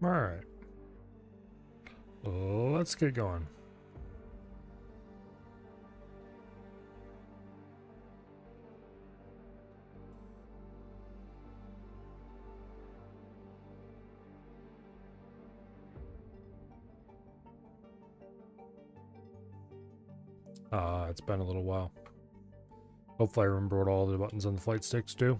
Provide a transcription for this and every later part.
Alright. Let's get going. It's been a little while. Hopefully I remember what all the buttons on the flight sticks do.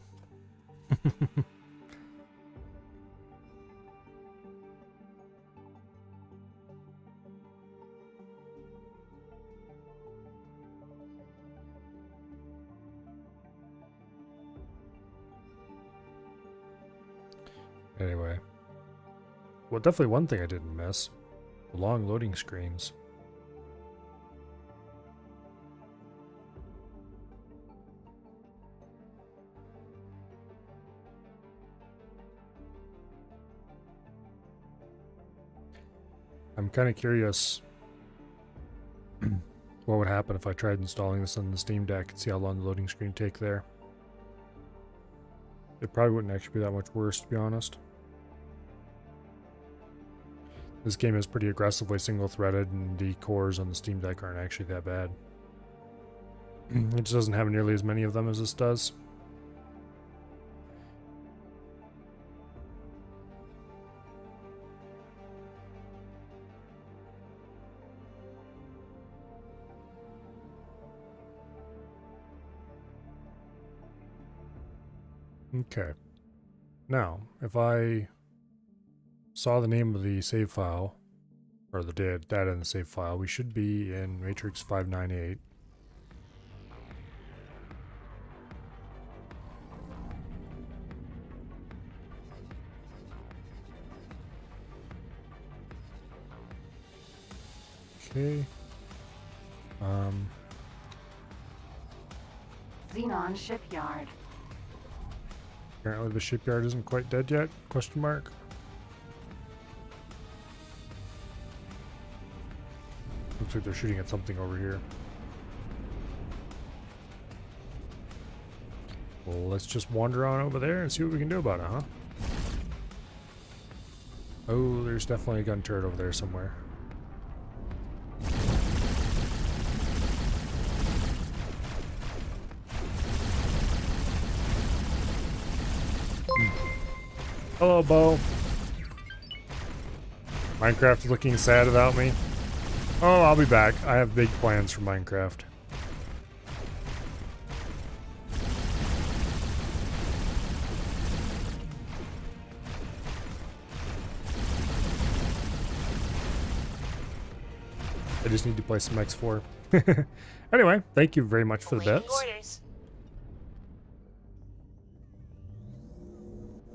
Anyway. Well, definitely one thing I didn't miss. The long loading screens. I'm kind of curious what would happen if I tried installing this on the Steam Deck and see how long the loading screen would take there. It probably wouldn't actually be that much worse, to be honest. This game is pretty aggressively single-threaded, and the cores on the Steam Deck aren't actually that bad. It just doesn't have nearly as many of them as this does. Okay. Now, if I saw the name of the save file, or the data in the save file, we should be in Matrix 598. Okay. Xenon shipyard. Apparently the shipyard isn't quite dead yet? Question mark. Looks like they're shooting at something over here. Well, let's just wander on over there and see what we can do about it, huh? Oh, there's definitely a gun turret over there somewhere. Hello, Bo. Minecraft is looking sad without me. Oh, I'll be back. I have big plans for Minecraft. I just need to play some X4. Anyway, thank you very much for the bets.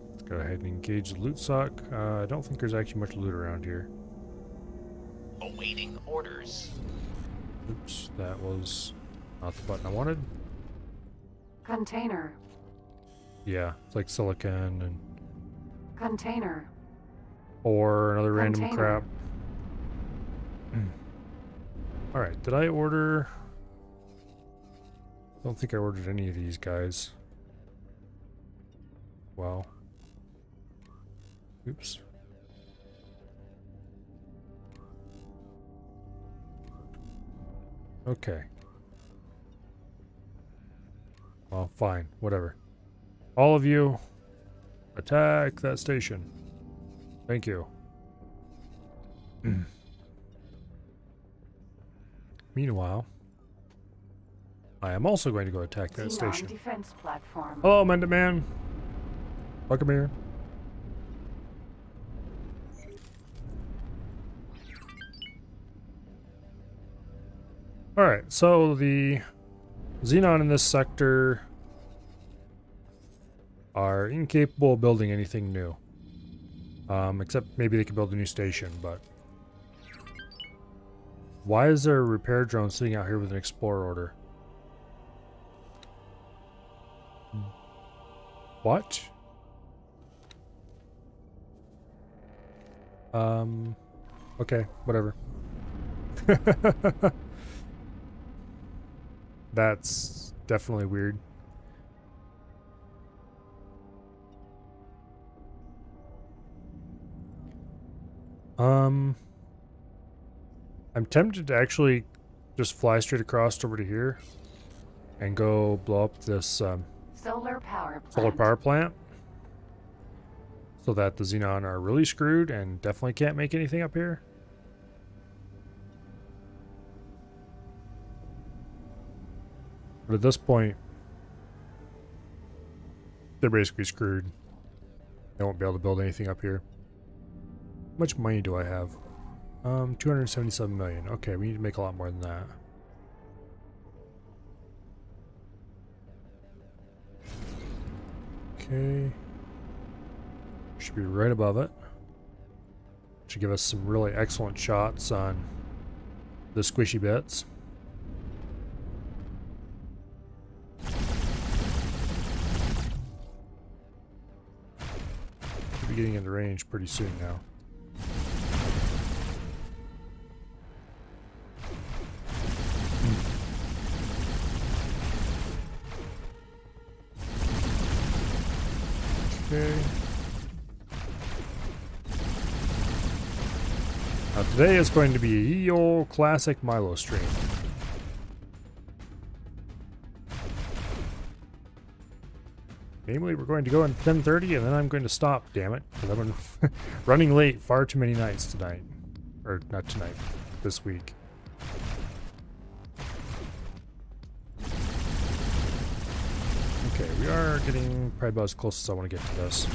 Let's go ahead and engage the loot sock. I don't think there's actually much loot around here. Awaiting orders. Oops, that was not the button I wanted. Container. Yeah, it's like silicon and... Container. or another random Container. crap. Alright, did I order... I don't think I ordered any of these guys. Wow. Oops. Okay. Well, fine. Whatever. All of you, attack that station. Thank you. Meanwhile, I am also going to go attack that Xenon station. defense platform. Hello, Amanda Man. Welcome here. Alright, so the Xenon in this sector are incapable of building anything new. Except maybe they can build a new station, but... Why is there a repair drone sitting out here with an explorer order? What? Okay, whatever. That's definitely weird. I'm tempted to actually just fly straight across over to here and go blow up this Solar power plant. solar power plant so that the Xenon are really screwed and definitely can't make anything up here. But at this point, they're basically screwed. They won't be able to build anything up here. How much money do I have? 277 million. Okay, we need to make a lot more than that. Okay. Should be right above it. Should give us some really excellent shots on the squishy bits. Should be getting into range pretty soon now. Okay. Now today is going to be a ye olde classic Milo stream. Namely, we're going to go in 10:30 and then I'm going to stop, damn it. Because I've been running late far too many nights tonight. Or not tonight, this week. Okay, we are getting probably about as close as I want to get to this.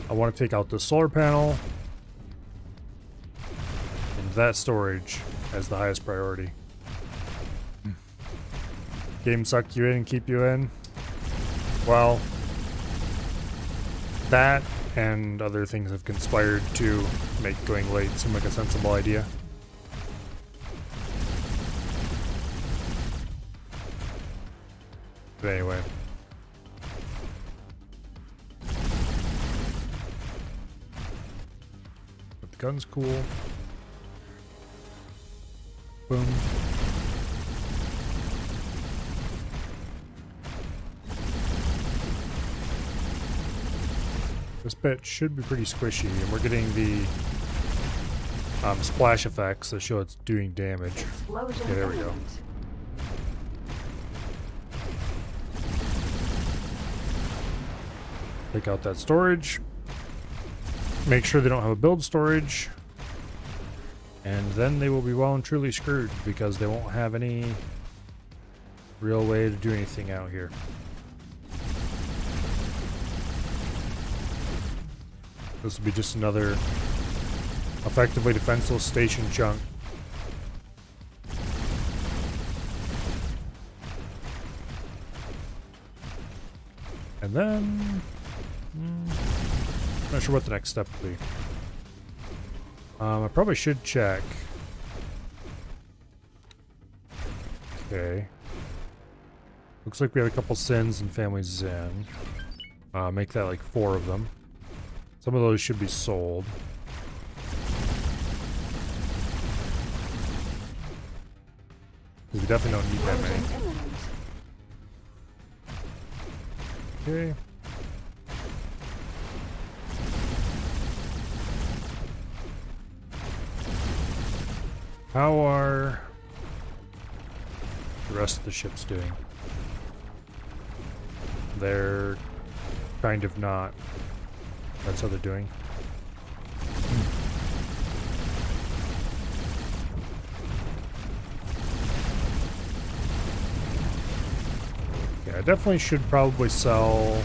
I want to take out the solar panel and that storage as the highest priority. Game suck you in and keep you in? Well, that and other things have conspired to make going late seem like a sensible idea. But anyway. But the gun's cool. Boom. This bit should be pretty squishy, and we're getting the splash effects that show it's doing damage. Explosion Yeah, there we go. imminent. Take out that storage. Make sure they don't have a build storage. And then they will be well and truly screwed because they won't have any real way to do anything out here. This will be just another effectively defenseless station chunk. And then... not sure what the next step will be. I probably should check. Okay. Looks like we have a couple sins and families Zen. Make that like 4 of them. Some of those should be sold. We definitely don't need that many. Explosion imminent. Okay. How are the rest of the ships doing? They're kind of not. That's how they're doing. Yeah, I definitely should probably sell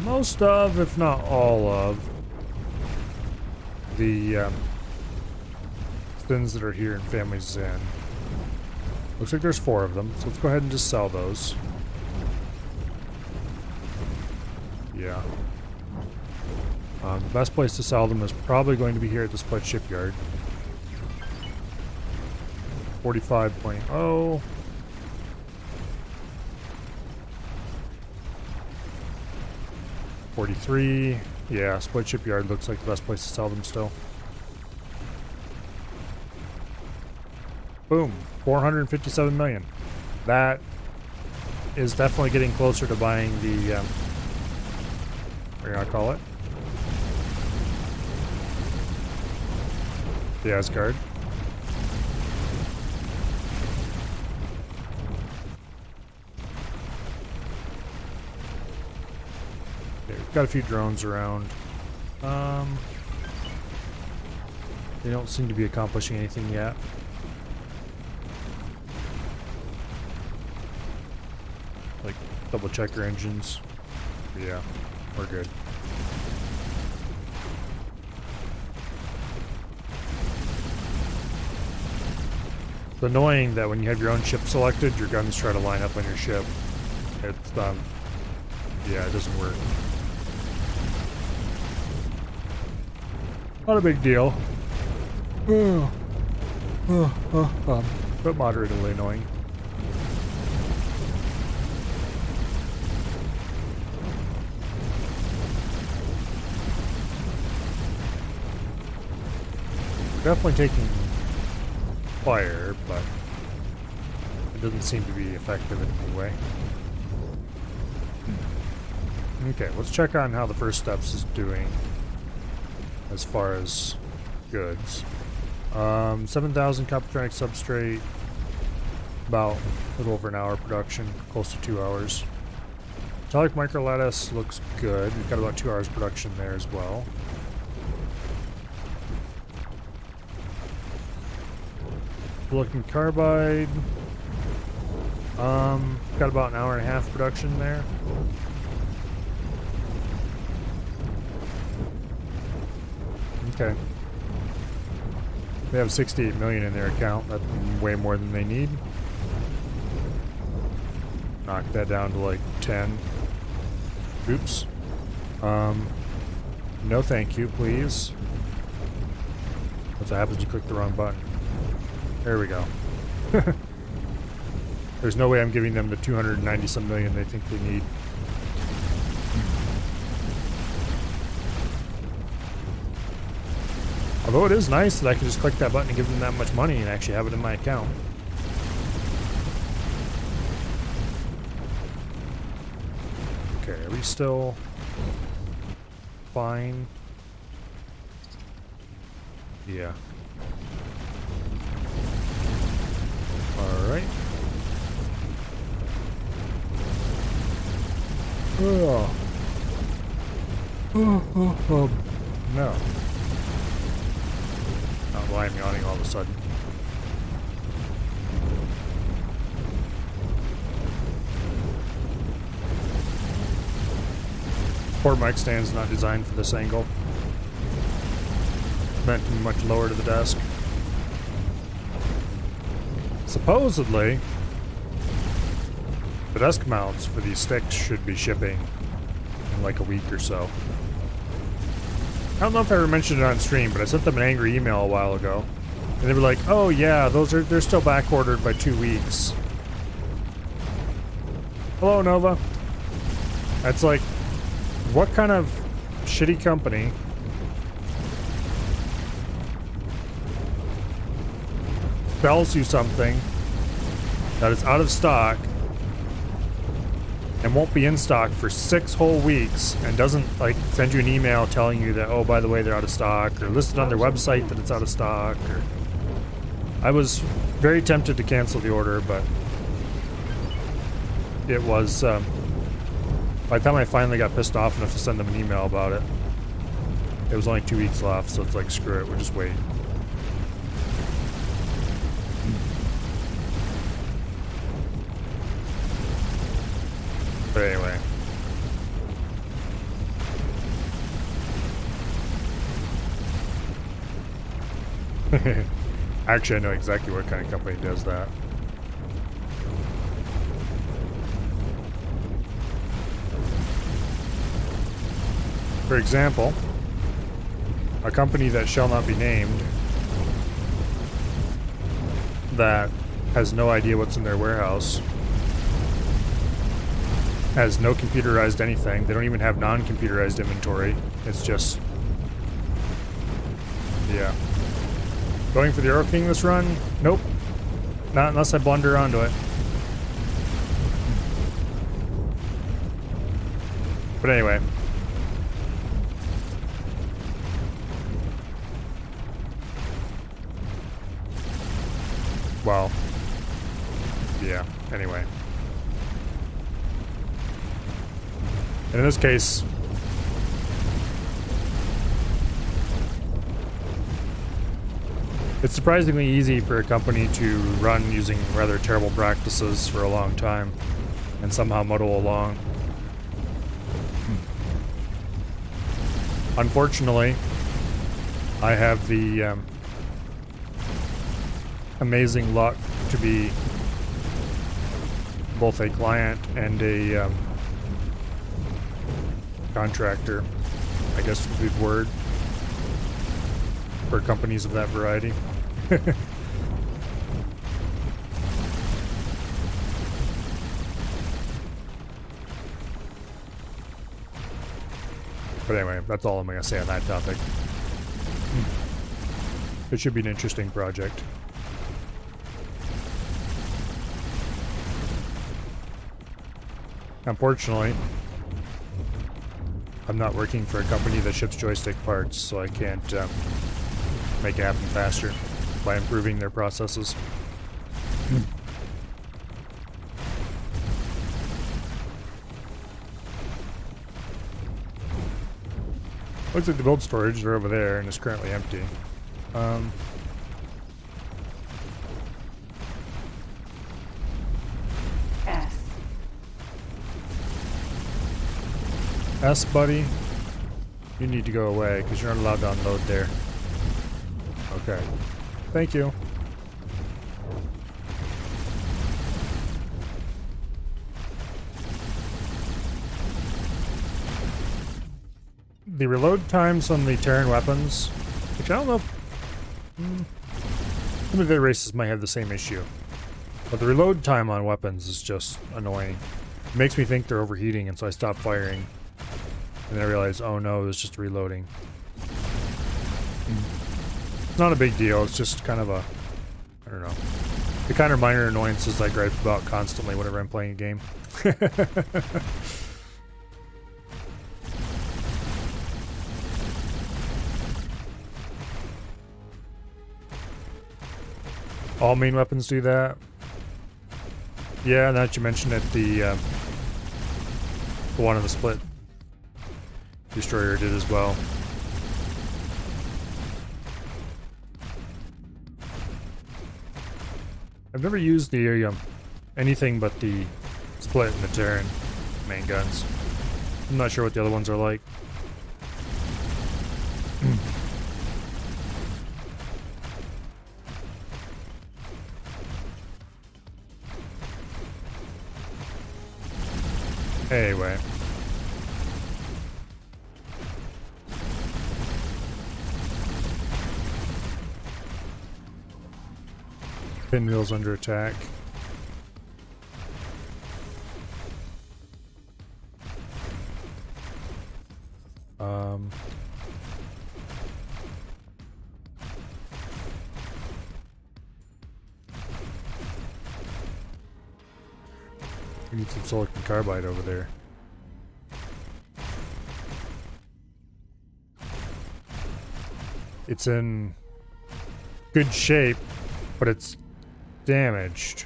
most of, if not all of, the things that are here in Families Zen. Looks like there's 4 of them, so let's go ahead and just sell those. Yeah. The best place to sell them is probably going to be here at the Split Shipyard. 45.0. $43. Yeah, Split Shipyard looks like the best place to sell them still. Boom. 457 million. That is definitely getting closer to buying the, what do you call it? The Asgard. Okay, we've got a few drones around. They don't seem to be accomplishing anything yet. Like, double check your engines. Yeah, we're good. It's annoying that when you have your own ship selected, your guns try to line up on your ship. It's, yeah, it doesn't work. Not a big deal. But moderately annoying. Definitely taking fire, but it doesn't seem to be effective in any way. Okay, let's check on how the first steps is doing as far as goods. 7,000 coppertronic substrate, about a little over an hour production, close to 2 hours. Metallic microlattice looks good. We've got about 2 hours production there as well. Silicon carbide. Got about an hour and a half production there. Okay. They have 68 million in their account. That's way more than they need. Knock that down to like 10. Oops. No thank you, please. That's what happens when you click the wrong button. There we go. There's no way I'm giving them the 290 some million they think they need. Although it is nice that I can just click that button and give them that much money and actually have it in my account. Okay, are we still fine? Yeah. Alright. Oh. No. Not why I'm yawning all of a sudden. Port mic stand's not designed for this angle. Meant to be much lower to the desk. Supposedly, the desk mounts for these sticks should be shipping in like a week or so. I don't know if I ever mentioned it on stream, but I sent them an angry email a while ago. And they were like, oh yeah, they're still back ordered by 2 weeks. Hello, Nova. That's like, what kind of shitty company sells you something that is out of stock and won't be in stock for 6 whole weeks and doesn't like send you an email telling you that, oh, by the way, they're out of stock, or listed on their website that it's out of stock. Or I was very tempted to cancel the order, but it was by the time I finally got pissed off enough to send them an email about it, it was only 2 weeks left, so it's like, screw it, we'll just wait. But anyway. Actually, I know exactly what kind of company does that. For example, a company that shall not be named that has no idea what's in their warehouse, has no computerized anything. They don't even have non-computerized inventory. It's just, yeah. Going for the Euro King this run? Nope. Not unless I blunder onto it. But anyway. Well. Yeah, anyway. And in this case, it's surprisingly easy for a company to run using rather terrible practices for a long time and somehow muddle along. Unfortunately, I have the amazing luck to be both a client and a contractor, I guess would be the word, for companies of that variety. But anyway, that's all I'm going to say on that topic. It should be an interesting project. Unfortunately, I'm not working for a company that ships joystick parts, so I can't make it happen faster by improving their processes. Looks like the build storage are over there and it's currently empty. S, buddy, you need to go away because you're not allowed to unload there. Okay. Thank you. The reload times on the Terran weapons, which I don't know if some of the races might have the same issue, but the reload time on weapons is just annoying. It makes me think they're overheating, and so I stop firing. And then I realize, oh no, it was just reloading. It's not a big deal, it's just kind of a, I don't know, the kind of minor annoyances I gripe about constantly whenever I'm playing a game. All main weapons do that. Yeah, now that you mention it, the one in the split destroyer did as well. I've never used the anything but the split and the Terran main guns. I'm not sure what the other ones are like. Anyway. Pinwheel's under attack. We need some silicon carbide over there. It's in good shape, but it's damaged.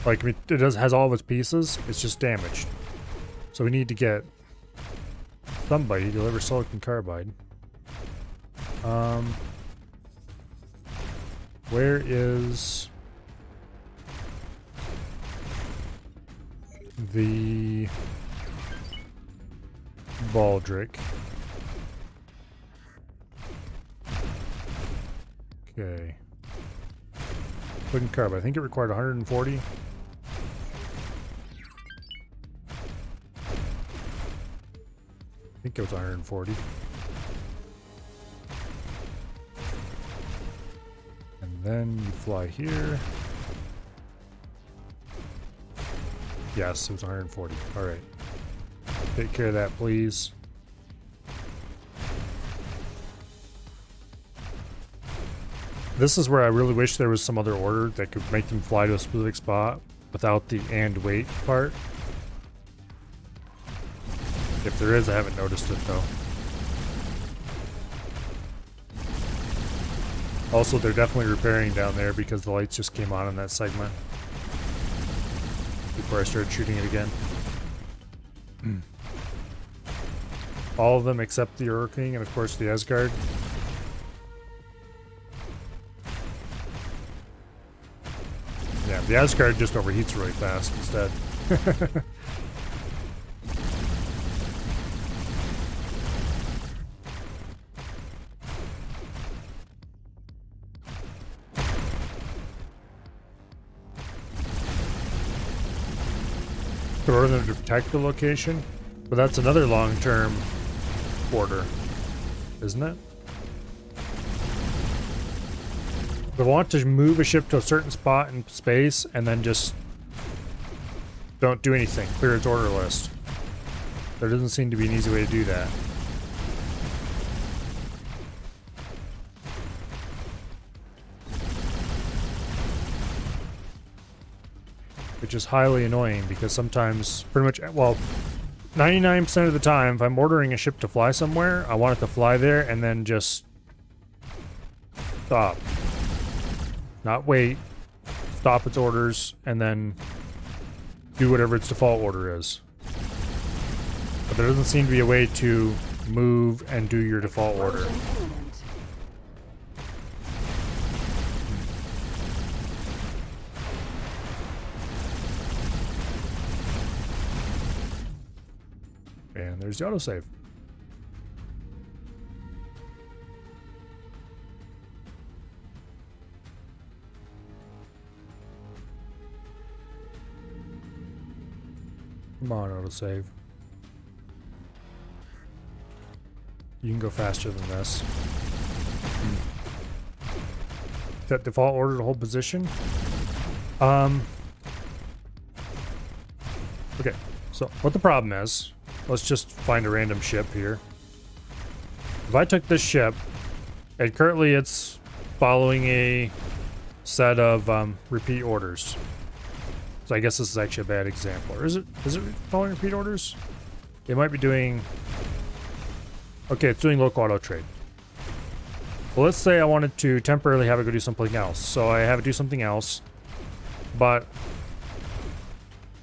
Like, it has all of its pieces, it's just damaged. So we need to get somebody to deliver silicon carbide. Where is the Baldric? Okay. Silicon carbide. I think it required 140. I think it was 140. And then you fly here. Yes, it was 140. Alright. Take care of that, please. This is where I really wish there was some other order that could make them fly to a specific spot without the and wait part. If there is, I haven't noticed it though. Also, they're definitely repairing down there because the lights just came on in that segment before I started shooting it again. All of them except the Ur King and of course the Asgard. Yeah, the Asgard just overheats really fast instead. To order them to protect the location, but that's another long-term order, isn't it? They want to move a ship to a certain spot in space and then just don't do anything, clear its order list. There doesn't seem to be an easy way to do that. Which is highly annoying because sometimes, pretty much, well, 99% of the time, if I'm ordering a ship to fly somewhere, I want it to fly there and then just stop. Not wait, stop its orders, and then do whatever its default order is. But there doesn't seem to be a way to move and do your default order. And there's the autosave. Come on, autosave. You can go faster than this. Set default order to hold position. Okay, so what the problem is, let's just find a random ship here. If I took this ship, and currently it's following a set of repeat orders. So I guess this is actually a bad example. Or is it following repeat orders? It might be doing... Okay, it's doing local auto trade. Well, let's say I wanted to temporarily have it go do something else. So I have it do something else, but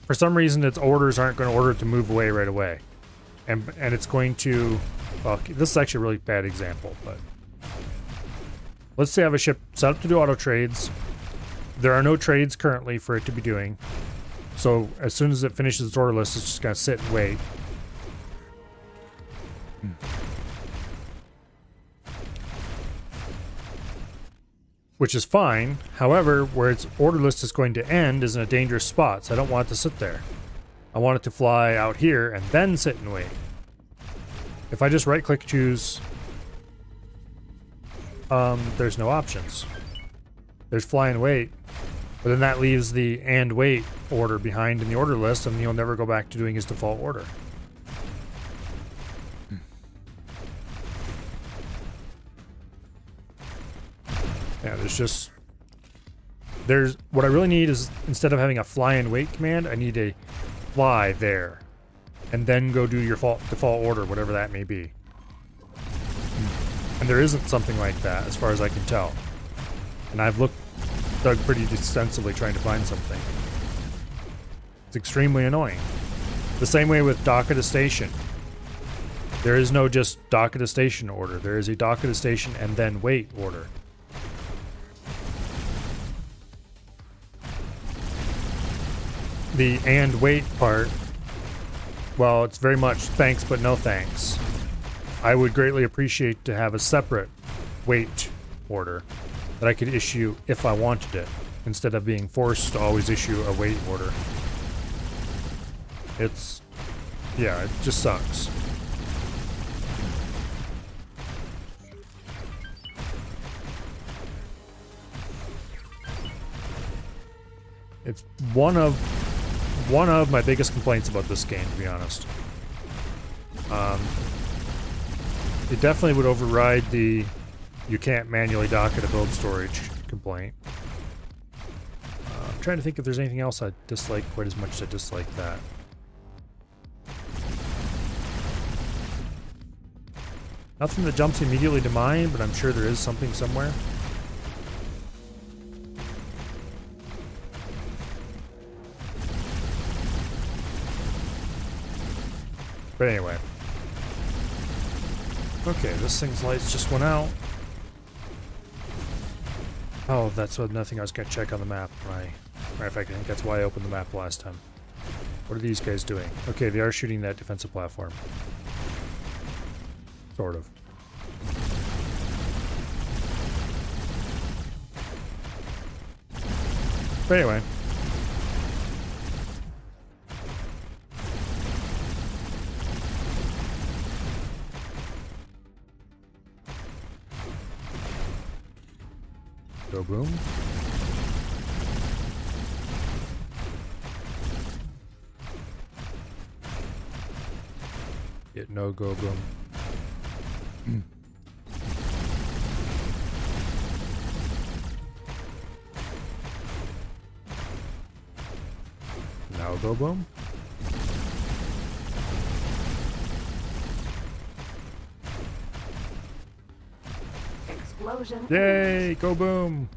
for some reason its orders aren't going to order it to move away right away. And it's going to... Well, this is actually a really bad example, but... Let's say I have a ship set up to do auto trades. There are no trades currently for it to be doing. So as soon as it finishes its order list, it's just going to sit and wait. Which is fine. However, where its order list is going to end is in a dangerous spot, so I don't want it to sit there. I want it to fly out here and then sit and wait. If I just right-click choose, there's no options. There's fly and wait, but then that leaves the and wait order behind in the order list, and he'll never go back to doing his default order. Yeah, there's what I really need is, instead of having a fly and wait command, I need a fly there and then go do your default order, whatever that may be. And there isn't something like that as far as I can tell. And I've dug pretty extensively trying to find something. It's extremely annoying. The same way with dock at a station. There is no just dock at a station order. There is a dock at a station and then wait order. The and wait part, well, it's very much thanks but no thanks. I would greatly appreciate to have a separate wait order that I could issue if I wanted it, instead of being forced to always issue a wait order. Yeah, it just sucks. It's one of my biggest complaints about this game, to be honest. It definitely would override the you can't manually dock at a build storage complaint. I'm trying to think if there's anything else I dislike quite as much as I dislike that. Nothing that jumps immediately to mind, but I'm sure there is something somewhere. But anyway. Okay, this thing's lights just went out. Oh, that's another thing I was going to check on the map. Matter of fact, I think that's why I opened the map last time. What are these guys doing? Okay, they are shooting that defensive platform. Sort of. But anyway. Go boom. Get no go boom. Now go boom. Explosion. Yay! Go boom!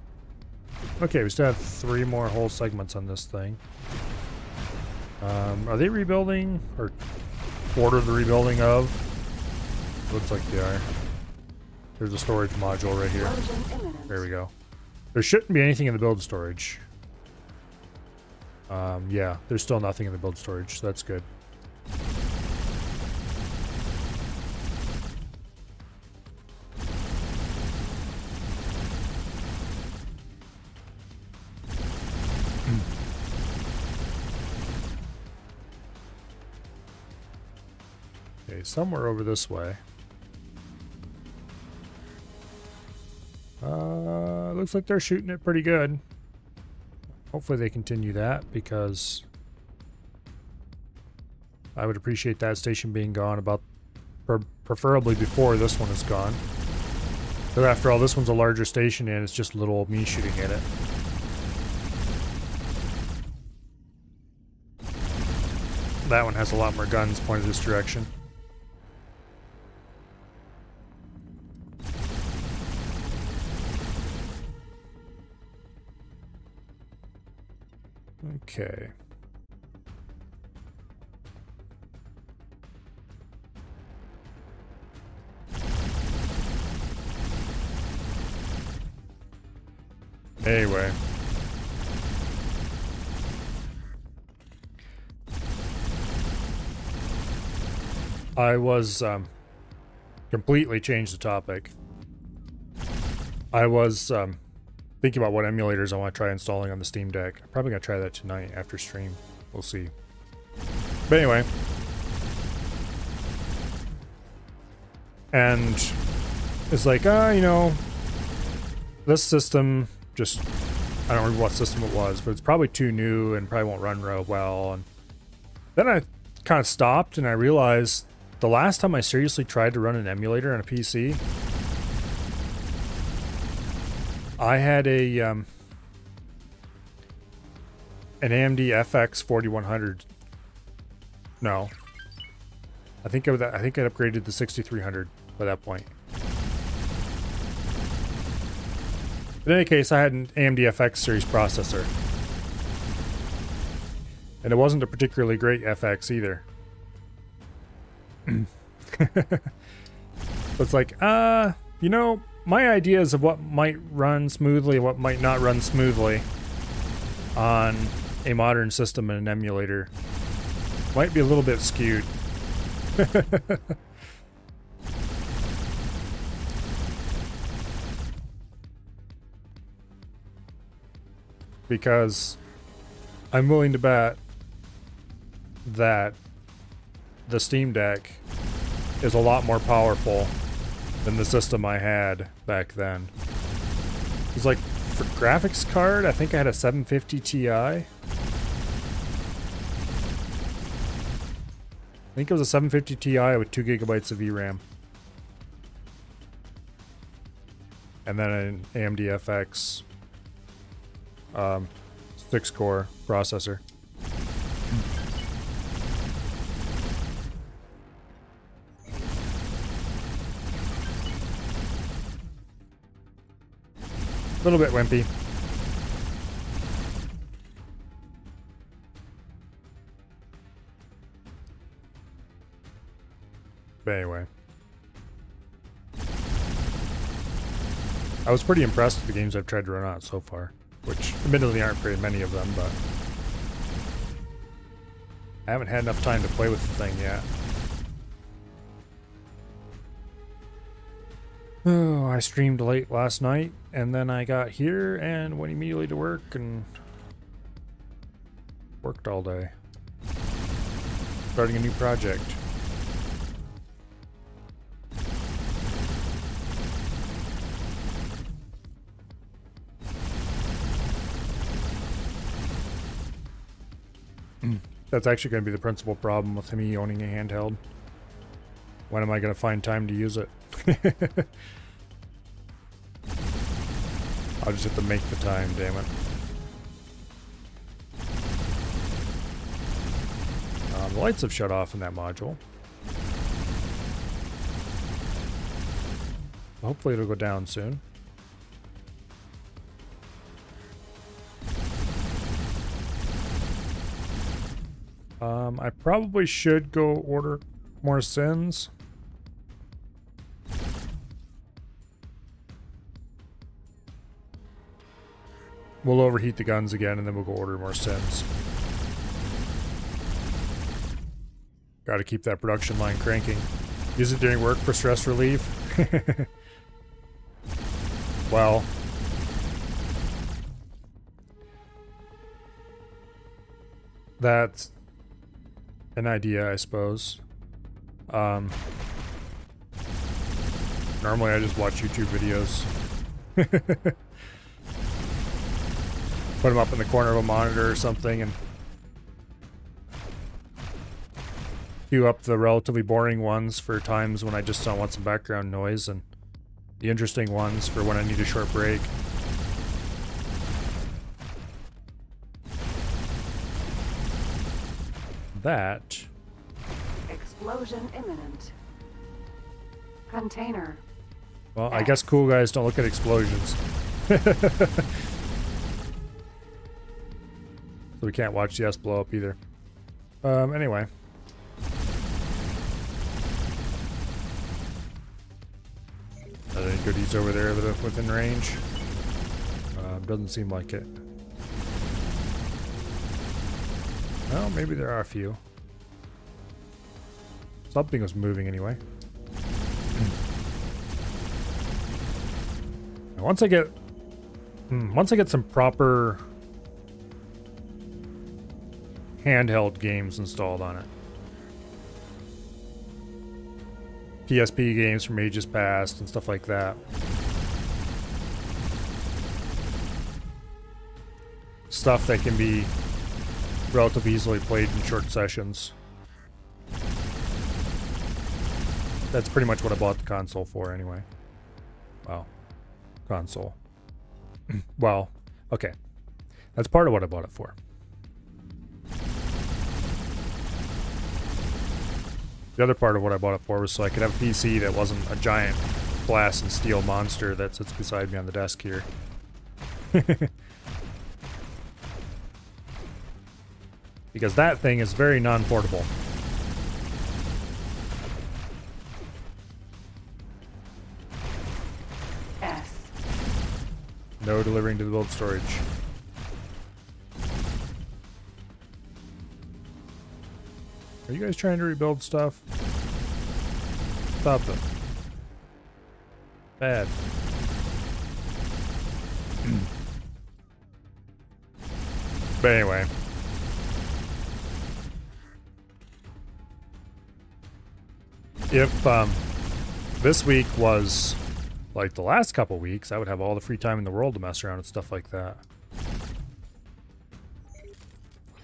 Okay, we still have 3 more whole segments on this thing. Are they rebuilding? Or order the rebuilding of? Looks like they are. There's a storage module right here. There we go. There shouldn't be anything in the build storage. Yeah, there's still nothing in the build storage, so that's good. Okay, somewhere over this way. Looks like they're shooting it pretty good. Hopefully they continue that, because I would appreciate that station being gone about, preferably before this one is gone. But after all, this one's a larger station and it's just little old me shooting at it. That one has a lot more guns pointed this direction. Okay. Anyway. I was, completely changed the topic. I was, thinking about what emulators I want to try installing on the Steam Deck. I'm probably going to try that tonight after stream. We'll see. But anyway. And it's like, you know, this system just, I don't remember what system it was, but it's probably too new and probably won't run real well. And then I kind of stopped and I realized the last time I seriously tried to run an emulator on a PC, I had a an AMD FX 4100. No, I think I'd upgraded to 6300 by that point. In any case, I had an AMD FX series processor, and it wasn't a particularly great FX either. It's like, you know, my ideas of what might run smoothly and what might not run smoothly on a modern system and an emulator might be a little bit skewed. Because I'm willing to bet that the Steam Deck is a lot more powerful than the system I had back then. It was like, for graphics card, I think I had a 750 Ti. I think it was a 750 Ti with 2 gigabytes of VRAM. and then an AMD FX 6-core processor. A little bit wimpy. But anyway. I was pretty impressed with the games I've tried to run out so far, which admittedly aren't very many of them, but I haven't had enough time to play with the thing yet. Oh, I streamed late last night, and then I got here and went immediately to work and worked all day. Starting a new project. That's actually going to be the principal problem with me owning a handheld. When am I going to find time to use it? I'll just have to make the time, damn it. The lights have shut off in that module. Hopefully it'll go down soon. I probably should go order more sins. We'll overheat the guns again and then we'll go order more sins. Gotta keep that production line cranking. Use it during work for stress relief. Well, that's an idea, I suppose. Normally I just watch YouTube videos. Put them up in the corner of a monitor or something and queue up the relatively boring ones for times when I just don't want some background noise, and the interesting ones for when I need a short break. That. Explosion imminent. Container. Well, I guess cool guys don't look at explosions. So we can't watch the S blow up either. Anyway. Are there any goodies over there that are within range? Doesn't seem like it. Well, maybe there are a few. Something was moving anyway. Now, once I get some proper handheld games installed on it. PSP games from ages past and stuff like that. Stuff that can be relatively easily played in short sessions. That's pretty much what I bought the console for anyway. Well, console. Well, okay. That's part of what I bought it for. The other part of what I bought it for was so I could have a PC that wasn't a giant glass and steel monster that sits beside me on the desk here. Because that thing is very non-portable. S. No delivering to the build storage. Are you guys trying to rebuild stuff? Stop it. Bad. But anyway. If this week was like the last couple weeks, I would have all the free time in the world to mess around and stuff like that.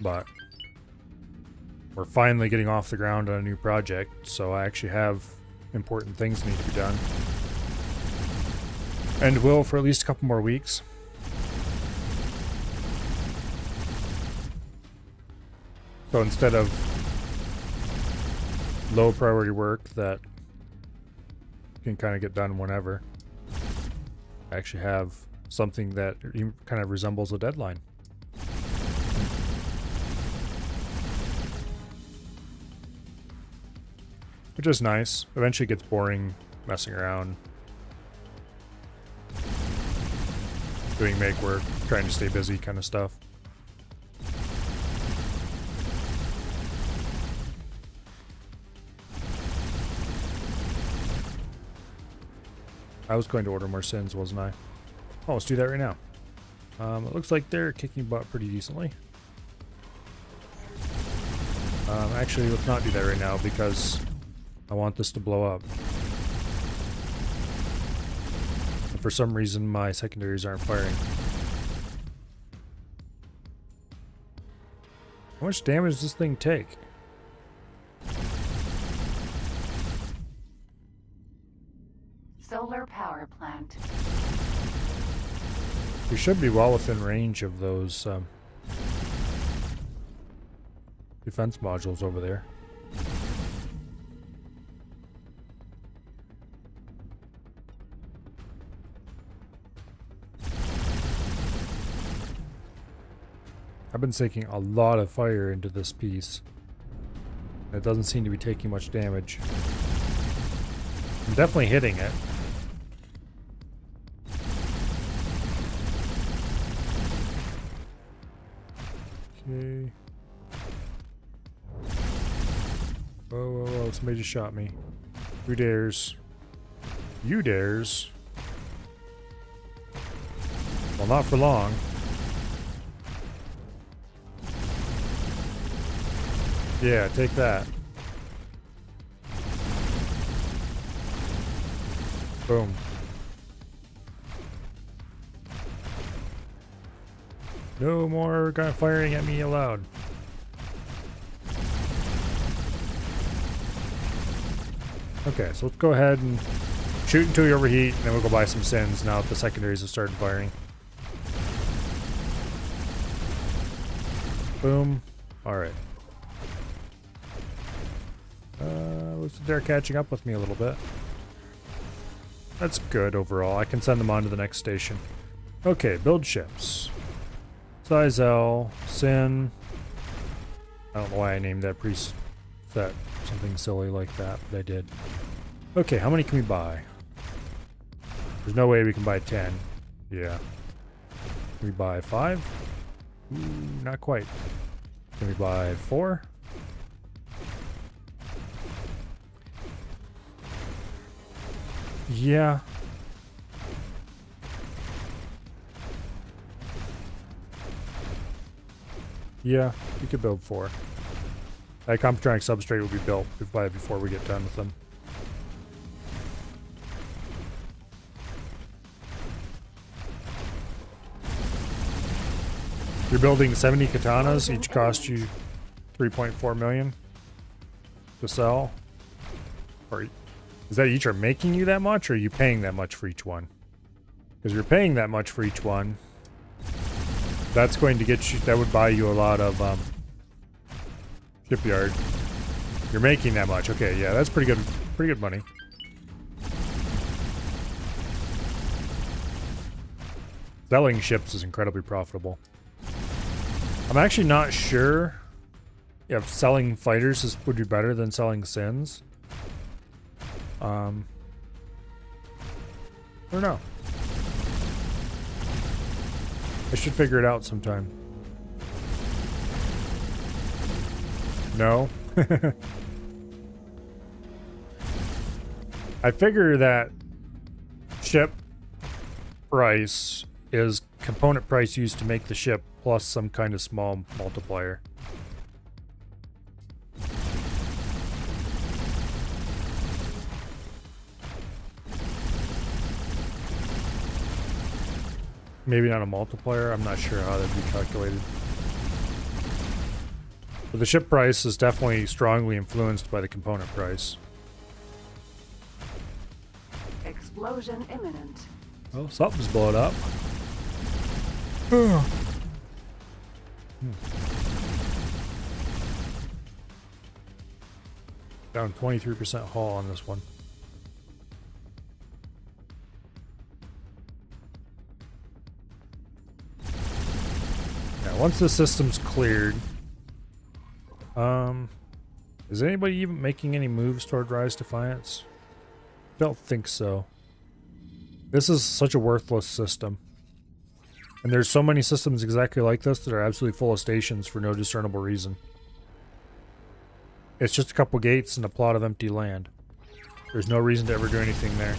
But we're finally getting off the ground on a new project, so I actually have important things that need to be done. And will for at least a couple more weeks. So instead of low priority work that can kind of get done whenever, I actually have something that kind of resembles a deadline. Which is nice. Eventually it gets boring messing around, doing make work, trying to stay busy kind of stuff. I was going to order more sins, wasn't I? Oh, let's do that right now. It looks like they're kicking butt pretty decently. Actually, let's not do that right now because I want this to blow up. And for some reason, my secondaries aren't firing. How much damage does this thing take? Solar power plant. We should be well within range of those defense modules over there. I've been sinking a lot of fire into this piece. It doesn't seem to be taking much damage. I'm definitely hitting it. Okay. Whoa, whoa, whoa, somebody just shot me. Who dares? You dares? Well, not for long. Yeah, take that. Boom. No more guy firing at me allowed. Okay, so let's go ahead and shoot until you overheat, and then we'll go buy some sins now that the secondaries have started firing. Boom. Alright. They're catching up with me a little bit. That's good overall. I can send them on to the next station. Okay, build ships. Size L, Sin. I don't know why I named that preset something silly like that, but I did. Okay, how many can we buy? There's no way we can buy 10. Yeah. Can we buy 5? Ooh, not quite. Can we buy 4? Yeah. Yeah, we could build 4. That Computronic substrate will be built before we get done with them. You're building 70 katanas, each cost you 3.4 million to sell. Or is that each are making you that much, or are you paying that much for each one? Because you're paying that much for each one, that's going to get you, that would buy you a lot of shipyard. You're making that much. Okay, yeah, that's pretty good money. Selling ships is incredibly profitable. I'm actually not sure if selling fighters would be better than selling sins. I don't know. I should figure it out sometime. No? I figure that ship price is component price used to make the ship plus some kind of small multiplier. Maybe not a multiplier, I'm not sure how that'd be calculated. But the ship price is definitely strongly influenced by the component price. Explosion imminent. Well, something's blowing up. Down 23% hull on this one. Now, once the system's cleared, is anybody even making any moves toward Rise Defiance? Don't think so. This is such a worthless system. And there's so many systems exactly like this that are absolutely full of stations for no discernible reason. It's just a couple gates and a plot of empty land. There's no reason to ever do anything there.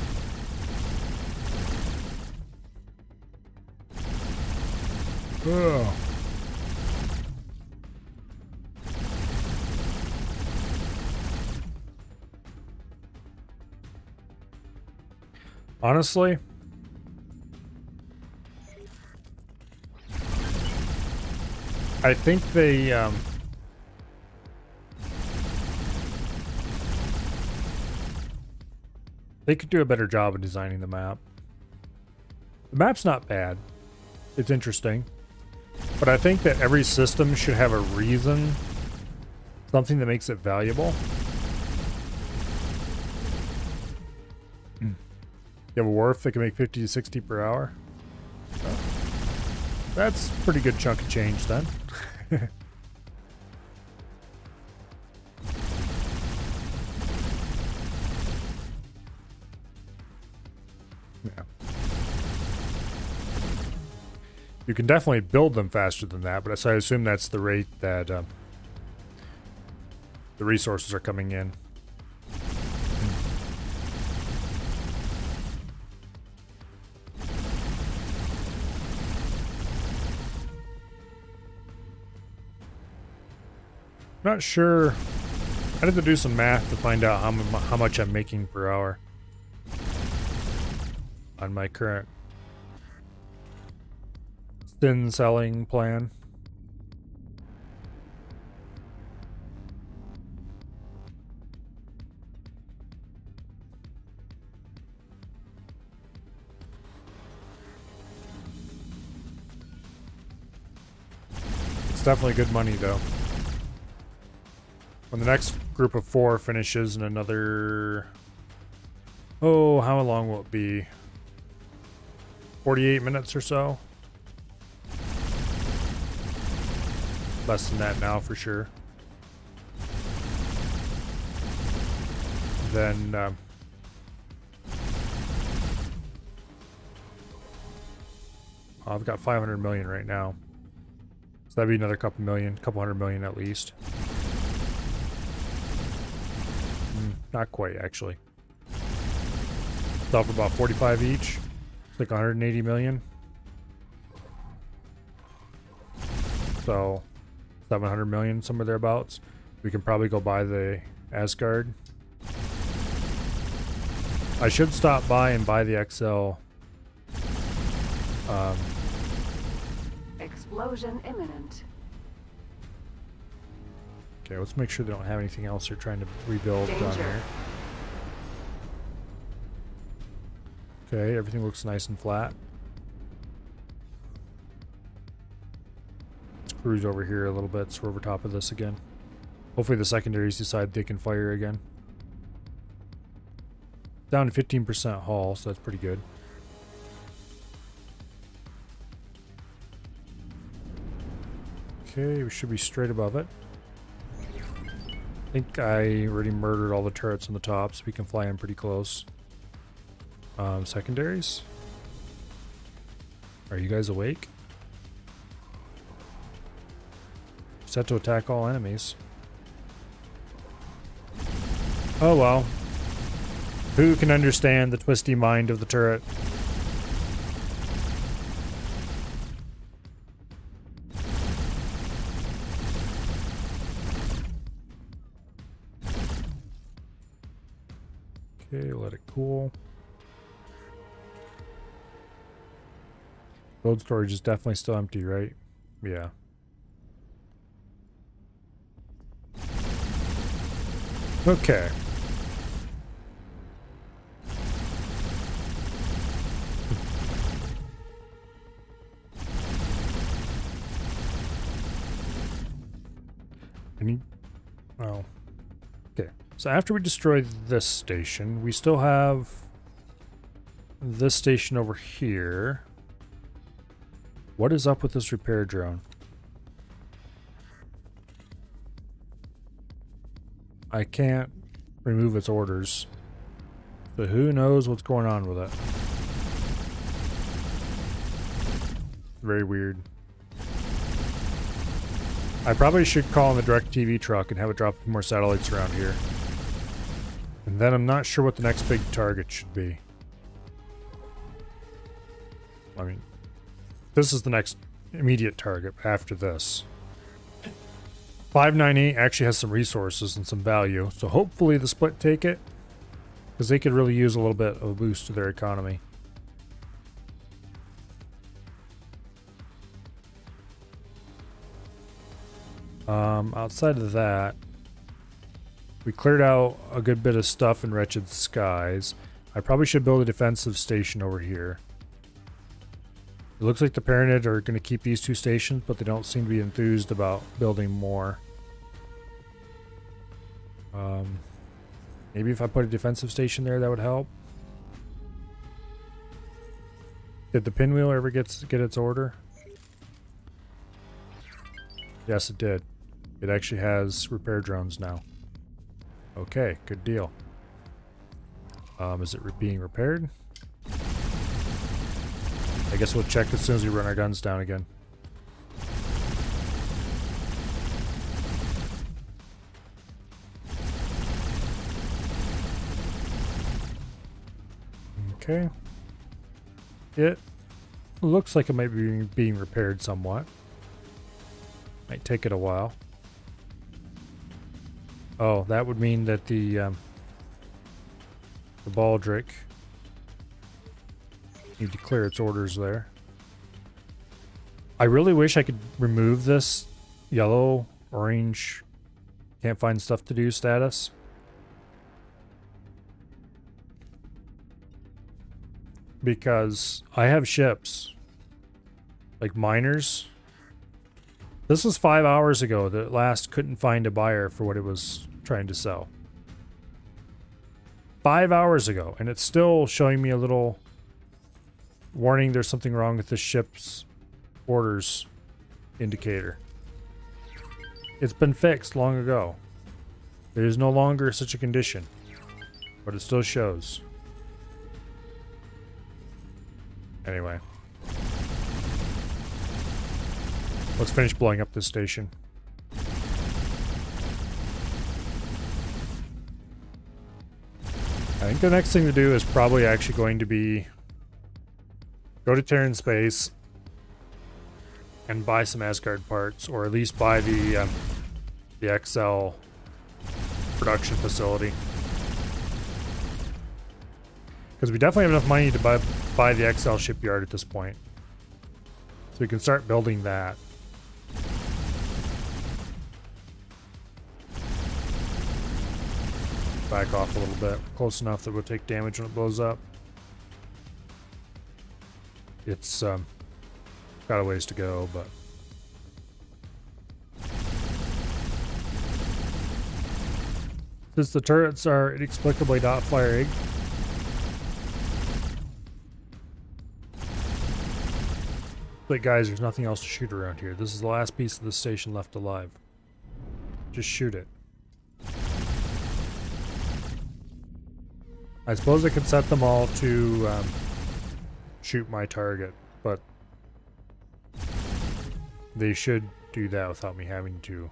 Ugh. Honestly, I think they could do a better job of designing the map. The map's not bad. It's interesting. But I think that every system should have a reason, something that makes it valuable. You have a wharf that can make 50 to 60 per hour. So that's a pretty good chunk of change then. Yeah. You can definitely build them faster than that, but I assume that's the rate that the resources are coming in. Not sure. I had to do some math to find out how much I'm making per hour on my current thin selling plan. It's definitely good money though. When the next group of 4 finishes in another... Oh, how long will it be? 48 minutes or so? Less than that now for sure. Then... I've got 500 million right now. So that'd be another couple hundred million at least. Not quite, actually. Sell for about 45 each. It's like 180 million. So 700 million, somewhere thereabouts. We can probably go buy the Asgard. I should stop by and buy the XL. Explosion imminent. Okay, let's make sure they don't have anything else they're trying to rebuild down here. Okay, everything looks nice and flat. Let's cruise over here a little bit so we're over top of this again. Hopefully the secondaries decide they can fire again. Down to 15% hull, so that's pretty good. Okay, we should be straight above it. I think I already murdered all the turrets on the top, so we can fly in pretty close. Secondaries? Are you guys awake? Set to attack all enemies. Oh well. Who can understand the twisty mind of the turret? Okay, let it cool. Load storage is definitely still empty, right? Yeah. Okay. We need... Oh. Okay. So after we destroy this station, we still have this station over here. What is up with this repair drone? I can't remove its orders. But who knows what's going on with it. Very weird. I probably should call in the DirecTV truck and have it drop more satellites around here. And then I'm not sure what the next big target should be. I mean, this is the next immediate target after this. 598 actually has some resources and some value, so hopefully the split take it, because they could really use a little bit of a boost to their economy. Outside of that, we cleared out a good bit of stuff in Wretched Skies. I probably should build a defensive station over here. It looks like the Paranid are going to keep these two stations, but they don't seem to be enthused about building more. Maybe if I put a defensive station there, that would help. Did the pinwheel ever get its order? Yes, it did. It actually has repair drones now. Okay, good deal. Is it being repaired? I guess we'll check as soon as we run our guns down again. Okay. It looks like it might be being repaired somewhat. Might take it a while. Oh, that would mean that the Baldric need to clear its orders there. I really wish I could remove this yellow, orange, can't find stuff to do status. Because I have ships, like miners. This was 5 hours ago that last couldn't find a buyer for what it was trying to sell. 5 hours ago, and it's still showing me a little warning there's something wrong with the ship's orders indicator. It's been fixed long ago. There is no longer such a condition, but it still shows. Anyway. Let's finish blowing up this station. I think the next thing to do is probably actually going to be go to Terran Space and buy some Asgard parts, or at least buy the XL production facility. Because we definitely have enough money to buy the XL shipyard at this point. So we can start building that. Back off a little bit. Close enough that we'll take damage when it blows up. It's got a ways to go, but... Since the turrets are inexplicably not firing, but guys, there's nothing else to shoot around here. This is the last piece of the station left alive. Just shoot it. I suppose I could set them all to shoot my target, but they should do that without me having to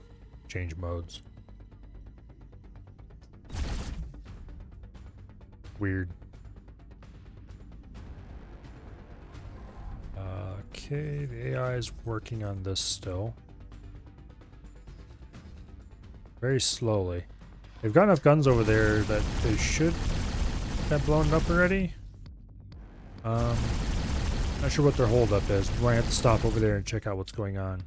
change modes. Weird. Okay, the AI is working on this still. Very slowly. They've got enough guns over there that they should have blown up already. Not sure what their holdup is. We might have to stop over there and check out what's going on.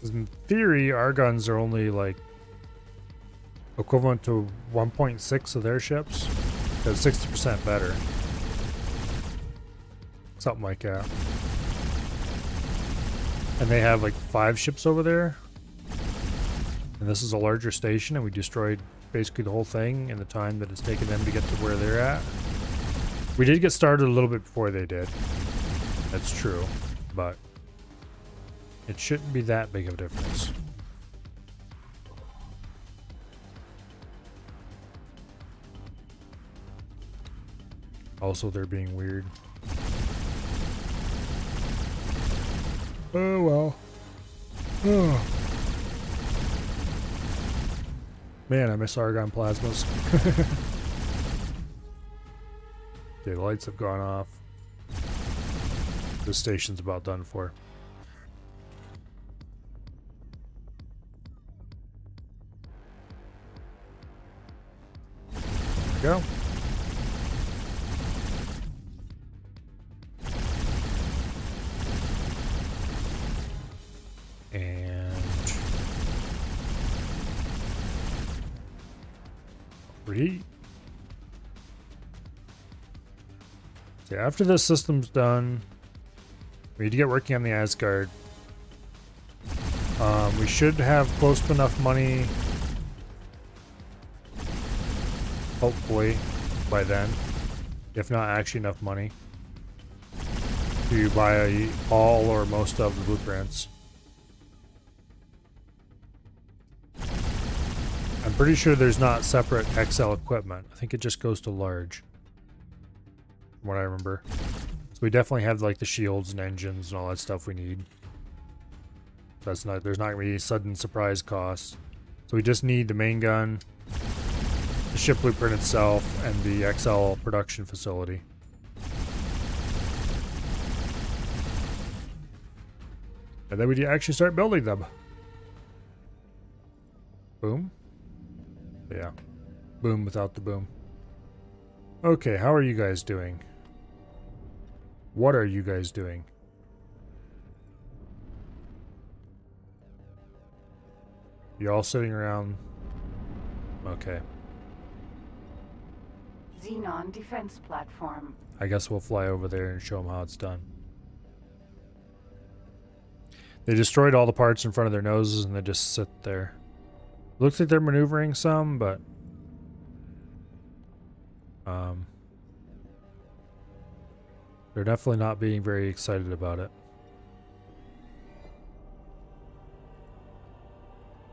In theory, our guns are only like equivalent to 1.6 of their ships. That's 60% better. Something like that. And they have like 5 ships over there. And this is a larger station, and we destroyed basically the whole thing in the time that it's taken them to get to where they're at. We did get started a little bit before they did. That's true, but it shouldn't be that big of a difference. Also, they're being weird. Oh well. Oh. Man, I miss argon plasmas. Okay, the lights have gone off. This station's about done for. There we go. And reheat. So after this system's done, we need to get working on the Asgard. We should have close to enough money, hopefully, by then, if not actually enough money, to buy all or most of the blueprints. I'm pretty sure there's not separate XL equipment. I think it just goes to large, from what I remember. So we definitely have like the shields and engines and all that stuff we need. That's not, there's not gonna be sudden surprise costs. So we just need the main gun, the ship blueprint itself, and the XL production facility. And then we actually start building them. Boom. Yeah. Boom without the boom. Okay, how are you guys doing? What are you guys doing? You all sitting around? Okay. Xenon defense platform. I guess we'll fly over there and show them how it's done. They destroyed all the parts in front of their noses and they just sit there. Looks like they're maneuvering some, but they're definitely not being very excited about it.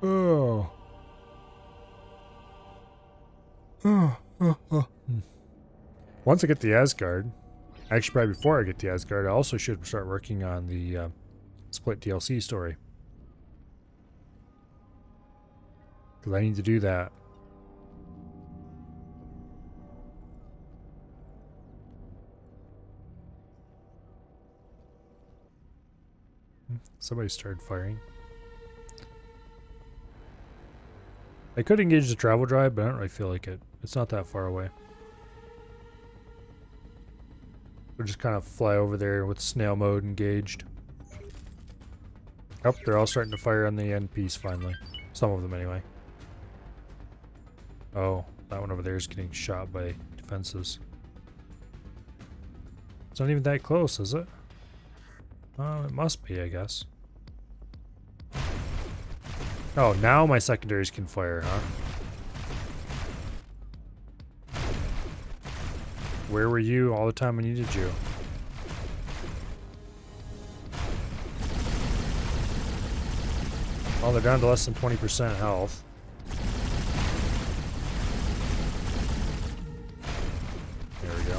Oh. Once I get the Asgard, actually probably before I get the Asgard, I also should start working on the Split DLC story. Because I need to do that. Somebody started firing. I could engage the travel drive, but I don't really feel like it. It's not that far away. We'll just kind of fly over there with snail mode engaged. Oh, they're all starting to fire on the end piece finally. Some of them anyway. Oh, that one over there is getting shot by defenses. It's not even that close, is it? Oh, it must be, I guess. Oh, now my secondaries can fire, huh? Where were you all the time I needed you? Oh, they're down to less than 20% health. There we go.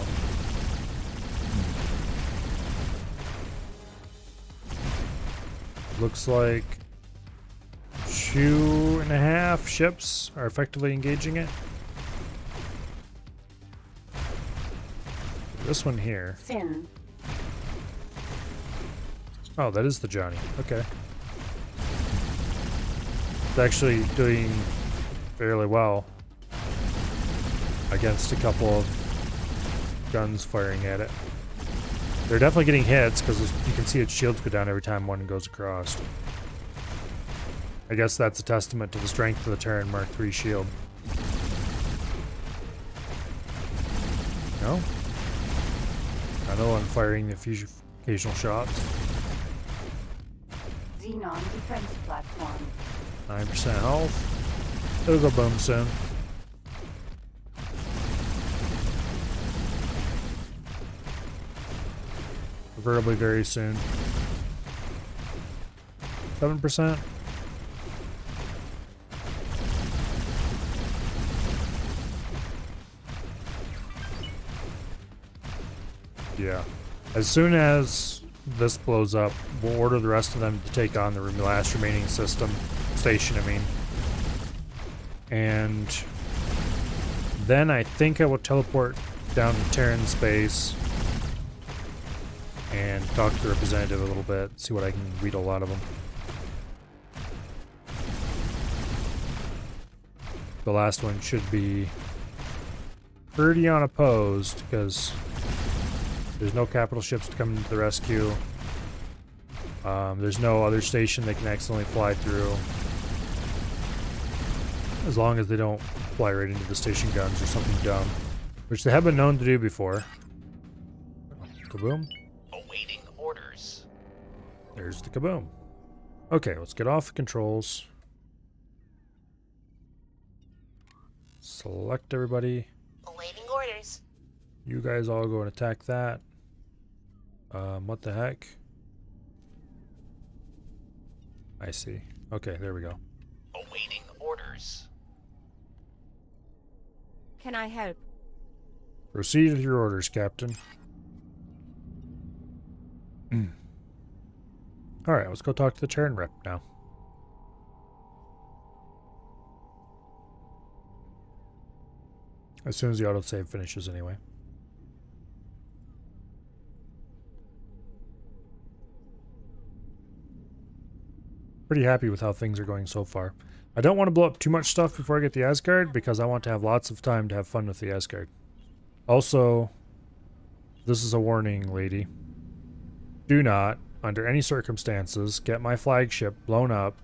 Looks like 2.5 ships are effectively engaging it. This one here. Sin. Oh, that is the Johnny. Okay. It's actually doing fairly well against a couple of guns firing at it. They're definitely getting hits because you can see its shields go down every time one goes across. I guess that's a testament to the strength of the Terran Mark III shield. No? Another one firing the occasional shots. Xenon defense platform. 9% health. It'll go boom soon. Preferably very soon. 7%. Yeah. As soon as this blows up, we'll order the rest of them to take on the last remaining station, I mean. And then I think I will teleport down to Terran space and talk to the representative a little bit, see what I can wheedle out of them. The last one should be pretty unopposed because there's no capital ships to come to the rescue. There's no other station they can accidentally fly through. As long as they don't fly right into the station guns or something dumb. Which they have been known to do before. Kaboom. Awaiting orders. There's the kaboom. Okay, let's get off the controls. Select everybody. Awaiting orders. You guys all go and attack that. What the heck? I see. Okay, there we go. Awaiting orders. Can I help? Proceed with your orders, Captain. Alright, let's go talk to the Terran rep now. As soon as the autosave finishes, anyway. Pretty happy with how things are going so far. I don't want to blow up too much stuff before I get the Asgard, because I want to have lots of time to have fun with the Asgard. Also, this is a warning, lady. Do not, under any circumstances, get my flagship blown up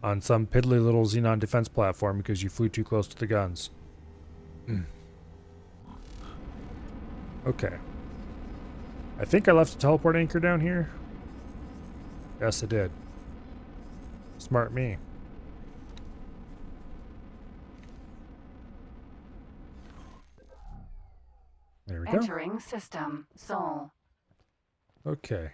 on some piddly little Xenon defense platform because you flew too close to the guns. Okay. I think I left a teleport anchor down here. Yes, I did. Smart me. There we go. Entering system. Sol. Okay.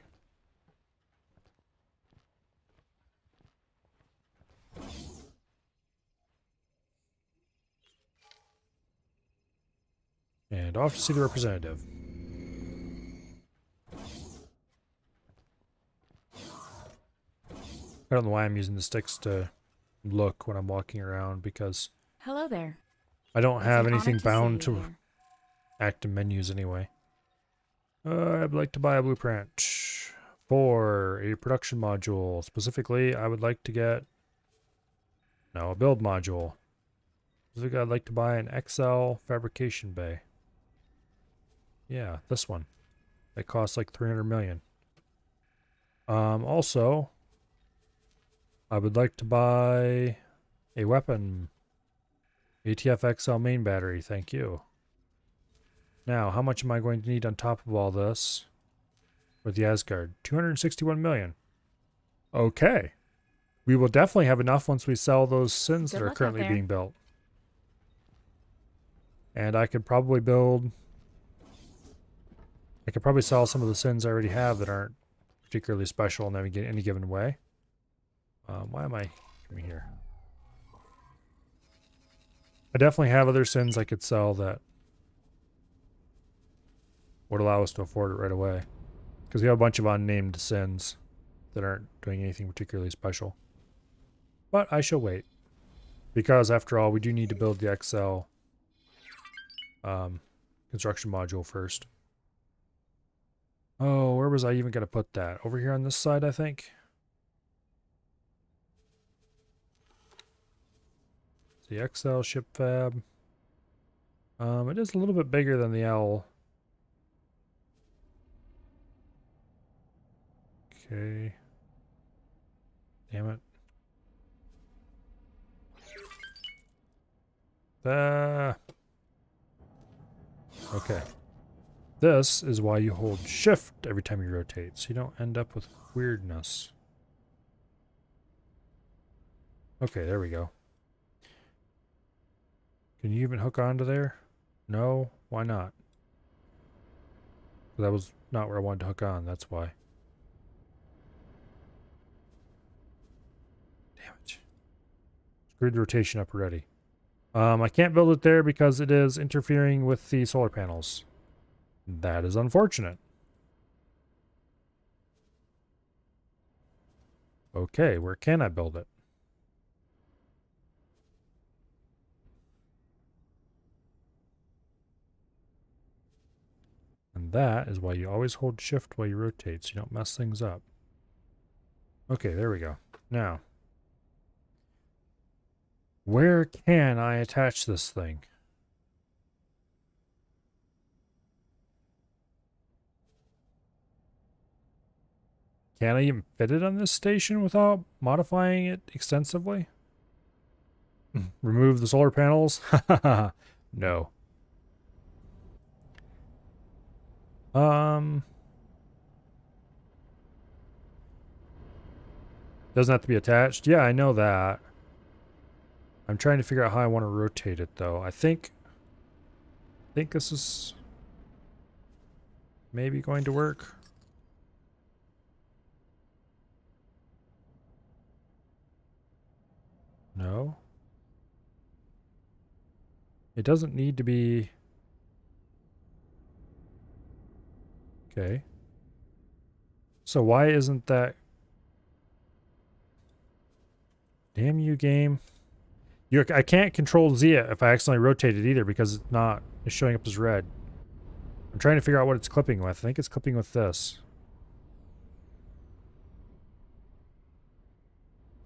And off to see the representative. I don't know why I'm using the sticks to look when I'm walking around, because Hello there. I don't It's have an anything honor to bound see you to here. active menus anyway. I'd like to buy a blueprint for a production module. Specifically, I would like to get a build module. Specifically, I'd like to buy an XL fabrication bay. Yeah, this one. It costs like 300 million. Also, I would like to buy a weapon. ATF XL main battery, thank you. Now, how much am I going to need on top of all this for the Asgard? 261 million. Okay. We will definitely have enough once we sell those sins Good that are luck out currently there. being built. And I could probably sell some of the sins I already have that aren't particularly special in any given way. Why am I coming here? I definitely have other sins I could sell that would allow us to afford it right away. Because we have a bunch of unnamed sins that aren't doing anything particularly special. But I shall wait. Because after all, we do need to build the XL construction module first. Oh, where was I even going to put that? Over here on this side, I think. The XL ship fab. It is a little bit bigger than the L. Okay. Damn it. Okay. This is why you hold shift every time you rotate, so you don't end up with weirdness. Okay, there we go. Can you even hook onto there? No? Why not? That was not where I wanted to hook on, that's why. Damn it. Screwed the rotation up already. I can't build it there because it is interfering with the solar panels. That is unfortunate. Okay, where can I build it? And that is why you always hold shift while you rotate, so you don't mess things up. Okay, there we go. Now, where can I attach this thing? Can I even fit it on this station without modifying it extensively? Remove the solar panels? No. Doesn't have to be attached. Yeah, I know that. I'm trying to figure out how I want to rotate it though. I think this is maybe going to work. No. It doesn't need to be. Okay. So why isn't that? Damn you, game. I can't control Z it if I accidentally rotate it either because it's showing up as red. I'm trying to figure out what it's clipping with. I think it's clipping with this.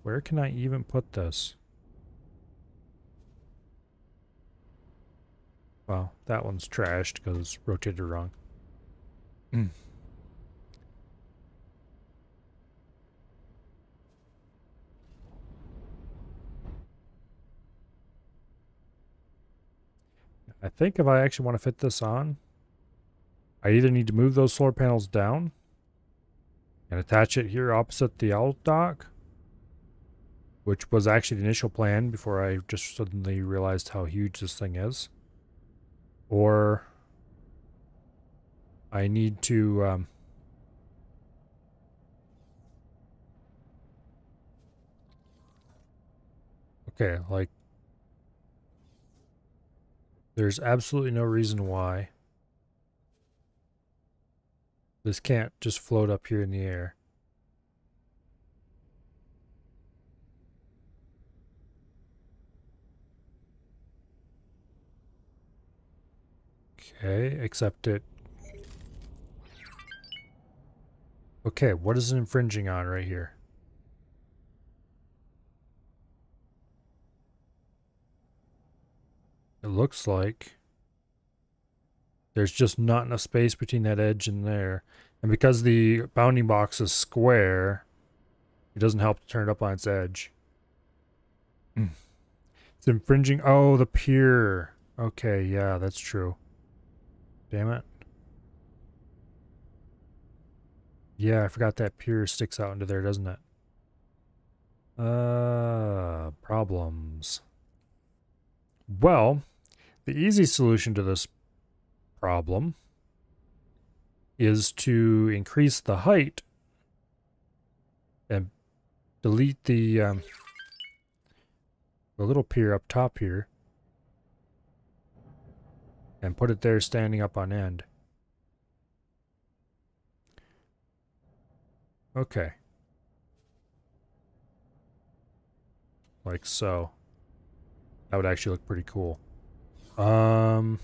Where can I even put this? Well, that one's trashed because it's rotated wrong. I think if I actually want to fit this on, I either need to move those solar panels down and attach it here opposite the out dock, which was actually the initial plan before I just suddenly realized how huge this thing is. Or I need to okay, like there's absolutely no reason why this can't just float up here in the air. Okay, except it. Okay, what is it infringing on right here? It looks like there's just not enough space between that edge and there. And because the bounding box is square, it doesn't help to turn it up on its edge. It's infringing. Oh, the pier. Okay, yeah, that's true. Damn it. Yeah, I forgot that pier sticks out into there, doesn't it? Problems. Well, the easy solution to this problem is to increase the height and delete the little pier up top here and put it there standing up on end. Okay. Like so. That would actually look pretty cool. Probably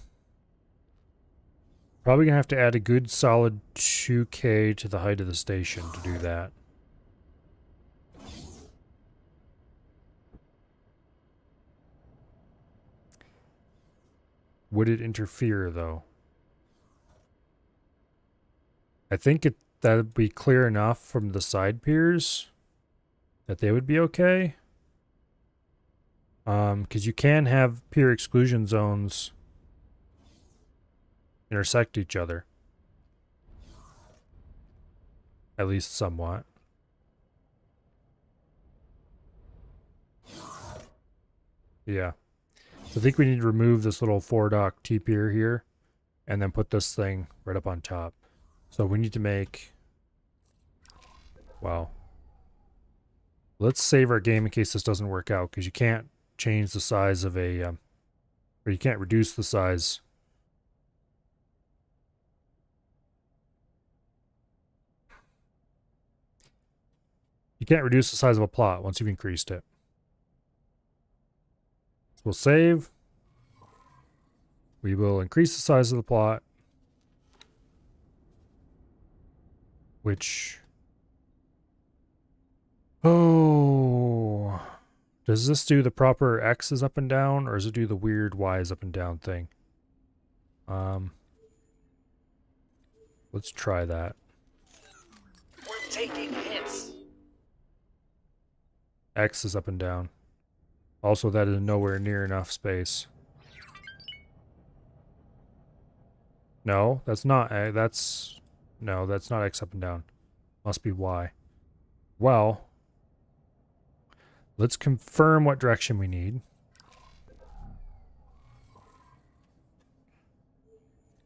gonna have to add a good solid 2K to the height of the station to do that. Would it interfere though? I think that'd be clear enough from the side piers that they would be okay. Because you can have pier exclusion zones intersect each other. At least somewhat. Yeah. So I think we need to remove this little 4-dock T-pier here and then put this thing right up on top. So we need to make... Well, let's save our game in case this doesn't work out, because you can't change the size of a... or you can't reduce the size. You can't reduce the size of a plot once you've increased it. So we'll save. We will increase the size of the plot, which... Oh... Does this do the proper X's up and down, or does it do the weird Y's up and down thing? Let's try that. We're taking hits. X is up and down. Also, that is nowhere near enough space. No, that's not. No, that's not X up and down. Must be Y. Well, let's confirm what direction we need.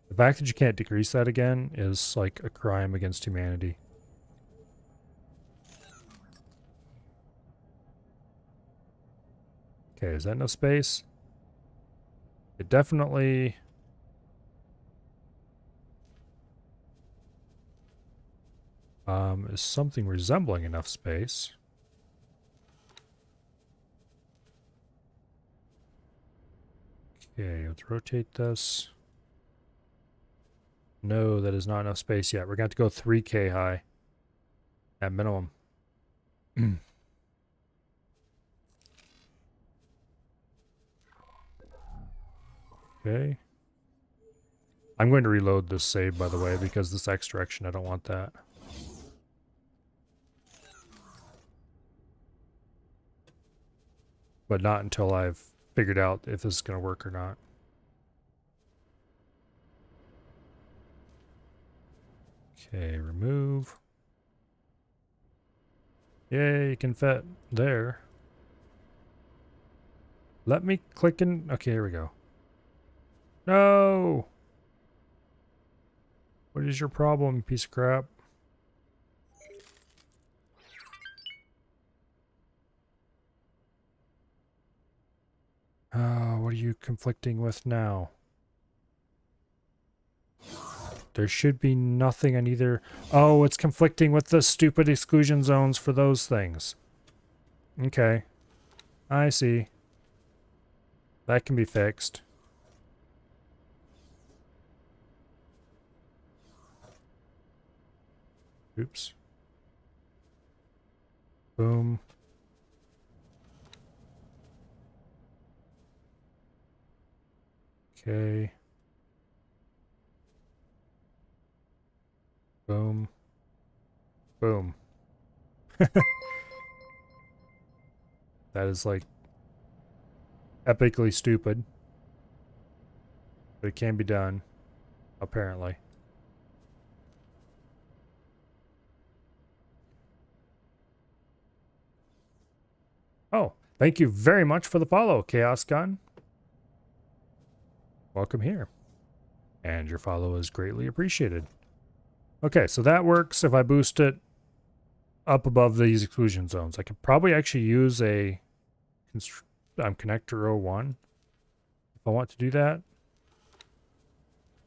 The fact that you can't decrease that again is like a crime against humanity. Okay, is that enough space? It definitely... is something resembling enough space. Okay, let's rotate this. No, that is not enough space yet. We're going to have to go 3K high at minimum. Okay. I'm going to reload this save, by the way, because this X direction, I don't want that. But not until I've figured out if this is going to work or not. Okay, remove. Yay, you can fit there. Let me click in. Okay, here we go. No! What is your problem, piece of crap? What are you conflicting with now? There should be nothing on either... Oh, it's conflicting with the stupid exclusion zones for those things. Okay. I see. That can be fixed. Oops. Boom. Okay. Boom. Boom. That is like epically stupid. But it can be done, apparently. Oh, thank you very much for the follow, Chaos Gun. Welcome here. And your follow is greatly appreciated. Okay, so that works if I boost it up above these exclusion zones. I could probably actually use a connector 01 if I want to do that.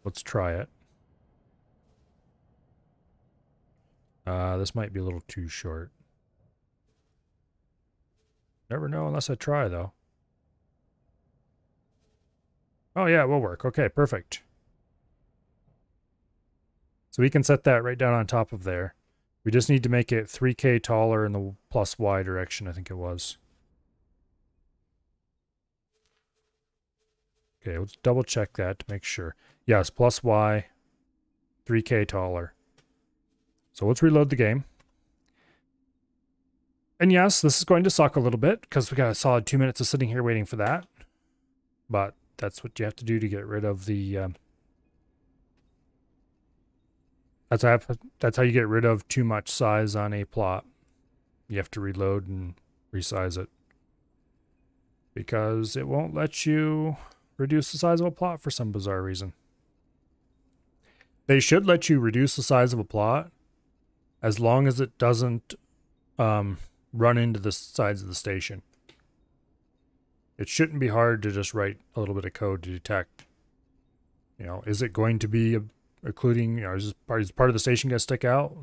Let's try it. This might be a little too short. Never know unless I try, though. Oh, yeah, it will work. Okay, perfect. So we can set that right down on top of there. We just need to make it 3K taller in the plus Y direction, I think it was. Okay, let's double check that to make sure. Yes, plus Y, 3K taller. So let's reload the game. And yes, this is going to suck a little bit because we got a solid 2 minutes of sitting here waiting for that. But that's what you have to do to get rid of the That's how you get rid of too much size on a plot. You have to reload and resize it. Because it won't let you reduce the size of a plot for some bizarre reason. They should let you reduce the size of a plot as long as it doesn't run into the sides of the station. It shouldn't be hard to just write a little bit of code to detect, you know, is it going to be including, you know, is part of the station going to stick out?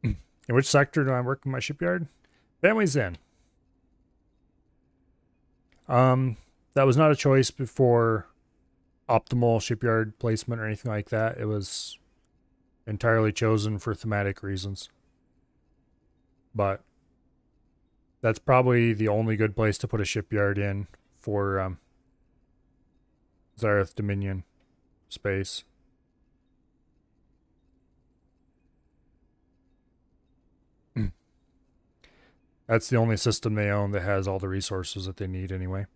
In which sector do I work in my shipyard? Family's in. That was not a choice before optimal shipyard placement or anything like that. It was entirely chosen for thematic reasons. But that's probably the only good place to put a shipyard in for Zareth Dominion space. That's the only system they own that has all the resources that they need anyway.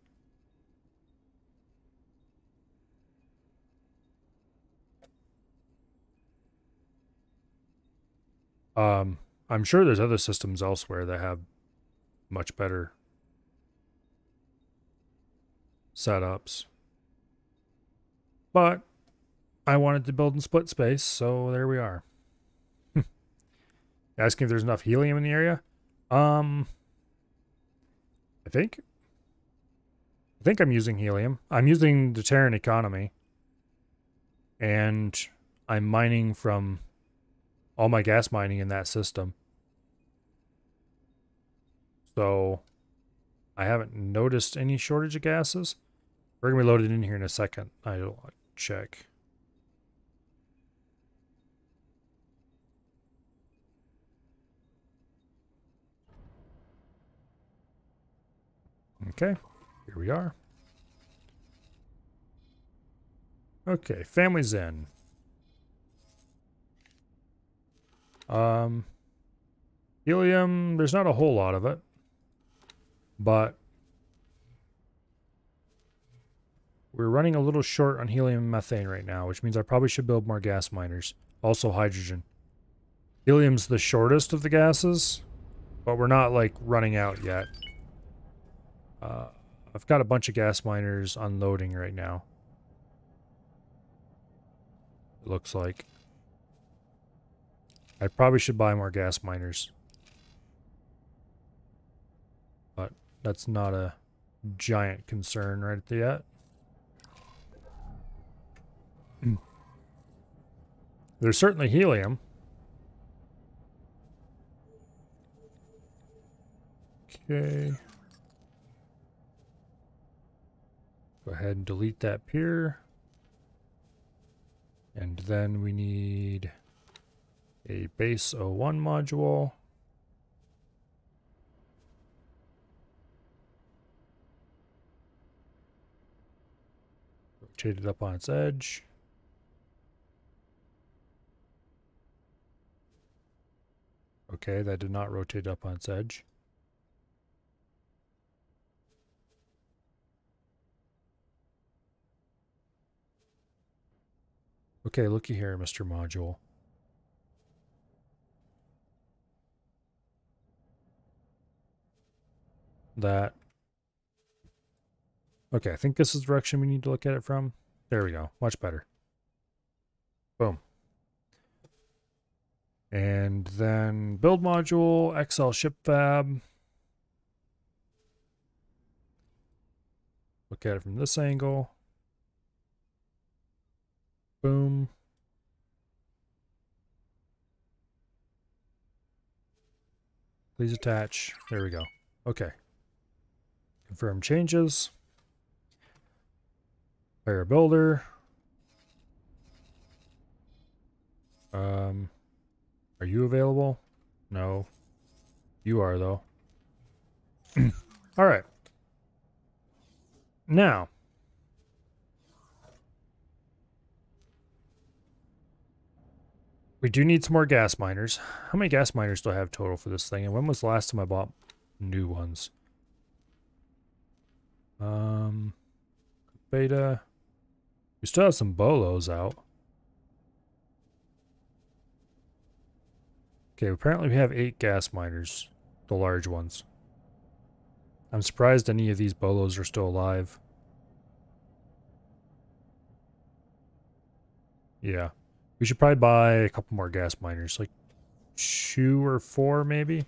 I'm sure there's other systems elsewhere that have much better setups. But I wanted to build in split space, so there we are. Asking if there's enough helium in the area? I think I'm using helium. I'm using the Terran economy. And I'm mining from all my gas mining in that system. So I haven't noticed any shortage of gases. We're going to be loaded in here in a second. I'll check. Okay, here we are. Okay, family's in. Helium, there's not a whole lot of it, but we're running a little short on helium and methane right now, which means I probably should build more gas miners. Also hydrogen. Helium's the shortest of the gases, but we're not like running out yet. I've got a bunch of gas miners unloading right now. It looks like. I probably should buy more gas miners. But that's not a giant concern right yet. There's certainly helium. Okay. Go ahead and delete that pier. And then we need a base O1 module. Rotate it up on its edge. Okay, that did not rotate up on its edge. Okay, looky here, Mr. Module. That. Okay, I think this is the direction we need to look at it from. There we go. Much better. Boom. And then build module, XL ship fab. Look at it from this angle. Boom. Please attach. There we go. Okay. Confirm changes. Hire builder. Are you available? No. You are, though. All right. Now. We do need some more gas miners. How many gas miners do I have total for this thing? And when was the last time I bought new ones? Beta. We still have some bolos out. Okay, apparently we have 8 gas miners. The large ones. I'm surprised any of these bolos are still alive. Yeah. We should probably buy a couple more gas miners. Like 2 or 4 maybe?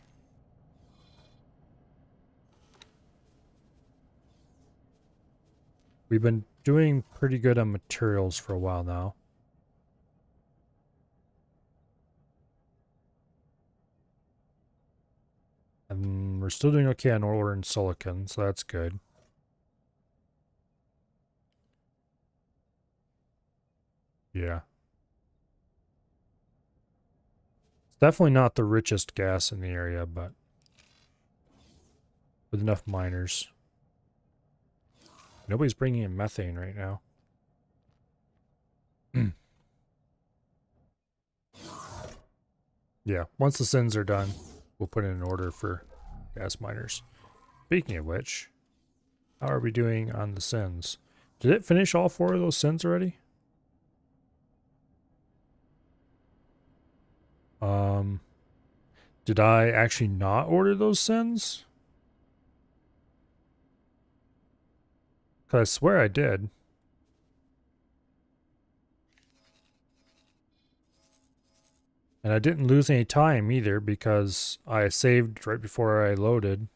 We've been doing pretty good on materials for a while now. And we're still doing okay on ore and silicon, so that's good. Yeah. It's definitely not the richest gas in the area, but with enough miners. Nobody's bringing in methane right now. Yeah, once the sins are done, we'll put in an order for gas miners. Speaking of which, how are we doing on the sins? Did it finish all 4 of those sins already? Did I actually not order those sins? Because I swear I did. And I didn't lose any time either because I saved right before I loaded.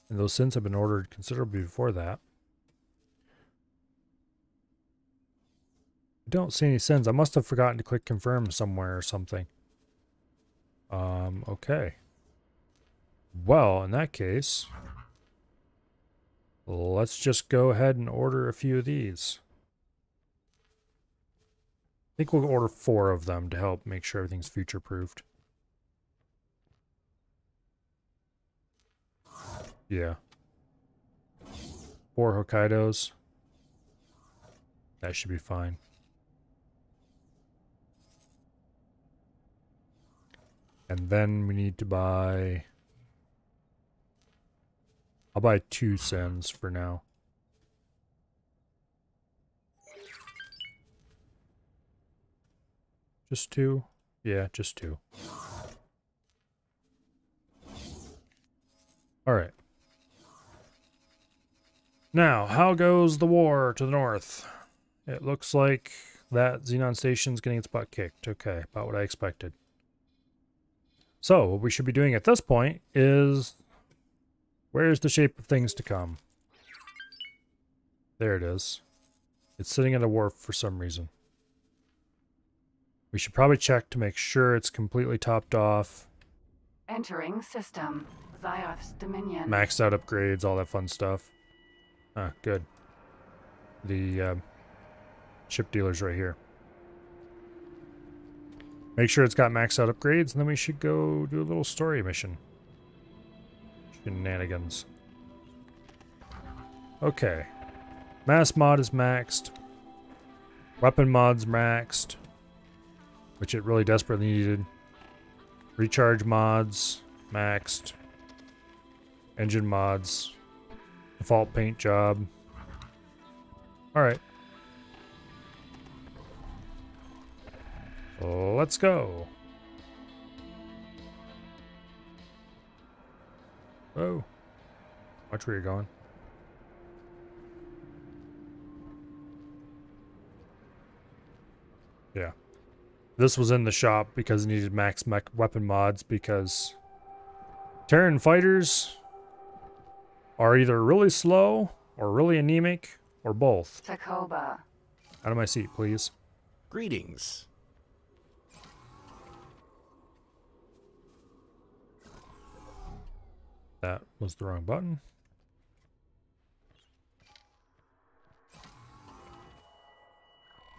And those sins have been ordered considerably before that. I don't see any sins. I must have forgotten to click confirm somewhere or something. Okay. Well, in that case, let's just go ahead and order a few of these. I think we'll order 4 of them to help make sure everything's future-proofed. Yeah. 4 Hokkaidos. That should be fine. And then we need to buy... I'll buy 2 sens for now. Just 2? Yeah, just 2. Alright. Now, how goes the war to the north? It looks like that Xenon station's getting its butt kicked. Okay, about what I expected. So, what we should be doing at this point is... Where's the shape of things to come? There it is. It's sitting at a wharf for some reason. We should probably check to make sure it's completely topped off. Entering system. Xioth's Dominion. Maxed out upgrades, all that fun stuff. Ah, good. The ship dealer's right here. Make sure it's got maxed out upgrades, and then we should go do a little story mission. Shenanigans. Okay. Mass mod is maxed. Weapon mod's maxed. Which it really desperately needed. Recharge mods, maxed. Engine mods. Default paint job. Alright. Let's go. Oh. Watch where you're going. Yeah. This was in the shop because it needed max mech weapon mods because Terran fighters are either really slow or really anemic or both. Takoba. Out of my seat, please. Greetings. That was the wrong button.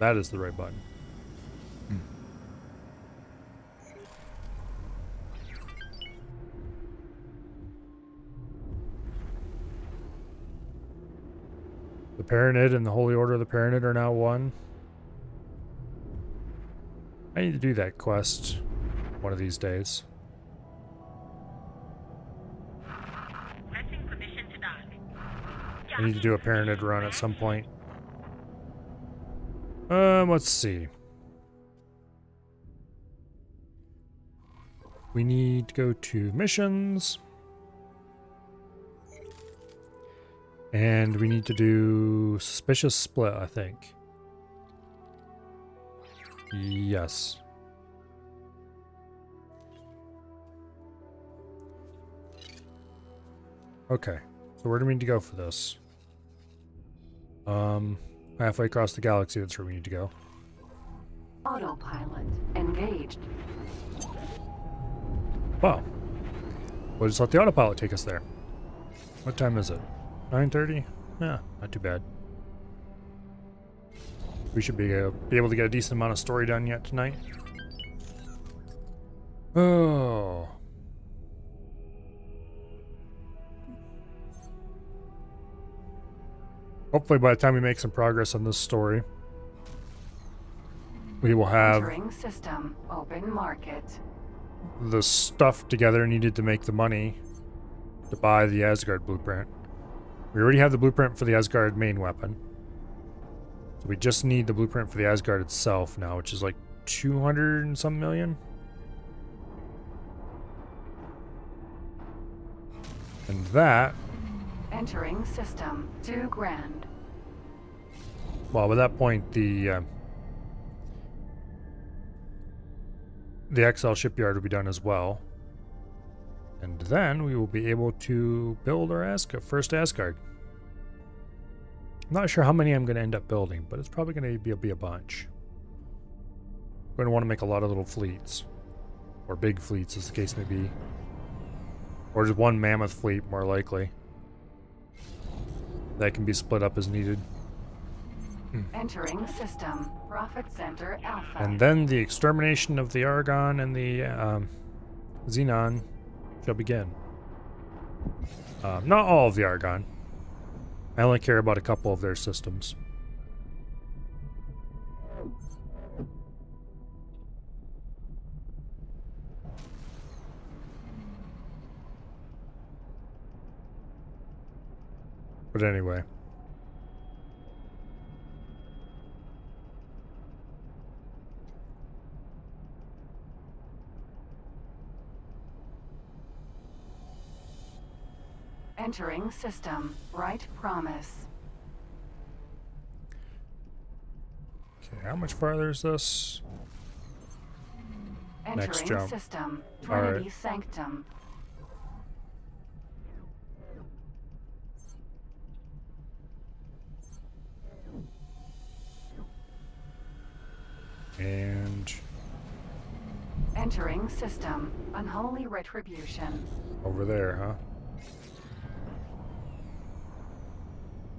That is the right button. The Paranid and the Holy Order of the Paranid are now one. I need to do that quest one of these days. I need to do a Paranid run at some point. Let's see. We need to go to missions. And we need to do suspicious split, I think. Yes. Okay. So where do we need to go for this? Halfway across the galaxy, that's where we need to go. Autopilot engaged. Wow. We'll just let the autopilot take us there. What time is it? 9:30? Yeah, not too bad. We should be able to get a decent amount of story done yet tonight. Oh. Hopefully by the time we make some progress on this story, we will have Entering system. Open market. the stuff together needed to make the money to buy the Asgard blueprint. We already have the blueprint for the Asgard main weapon. So we just need the blueprint for the Asgard itself now, which is like 200 and some million. And that, Entering system. $2 grand. well, by that point, the XL shipyard will be done as well. And then we will be able to build our first Asgard. I'm not sure how many I'm going to end up building, but it's probably going to be a bunch. We're going to want to make a lot of little fleets. Or big fleets, as the case may be. Or just one mammoth fleet, more likely. That can be split up as needed. Entering system. Profit center alpha. And then the extermination of the Argon and the Xenon shall begin. Not all of the Argon. I only care about a couple of their systems. But anyway. Entering system. Right promise. Okay, how much farther is this? Entering Next jump. system. All right. Trinity sanctum. And Entering system. Unholy retribution. over there, huh?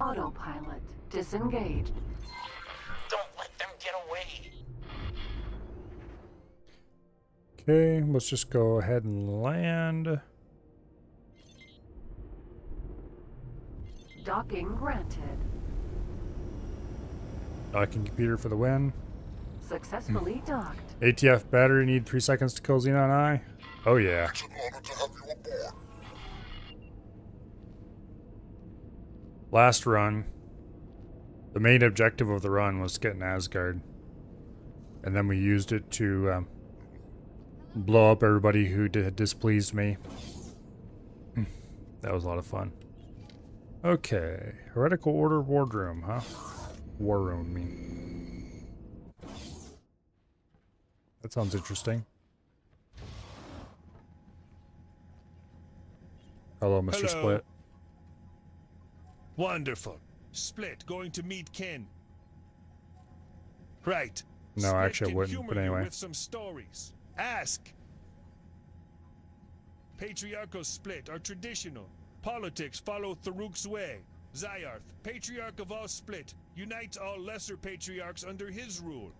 Autopilot. Disengaged. Don't let them get away. Okay, let's just go ahead and land. Docking granted. Docking computer for the win. Successfully docked. ATF battery need 3 seconds to kill Xenon Eye. Oh yeah. It's an honor to have you aboard. Last run. The main objective of the run was to get an Asgard. And then we used it to blow up everybody who had displeased me. That was a lot of fun. Okay. Heretical Order Wardroom, huh? War Room, I mean. That sounds interesting. Hello, Mr. Hello. Split. Wonderful. Split going to meet Ken. Right. No, Split actually I can wouldn't, humor but anyway. you with some stories. Ask. Patriarchal split are traditional. Politics follow Tharuk's way. Zyarth, patriarch of all split, unites all lesser patriarchs under his rule.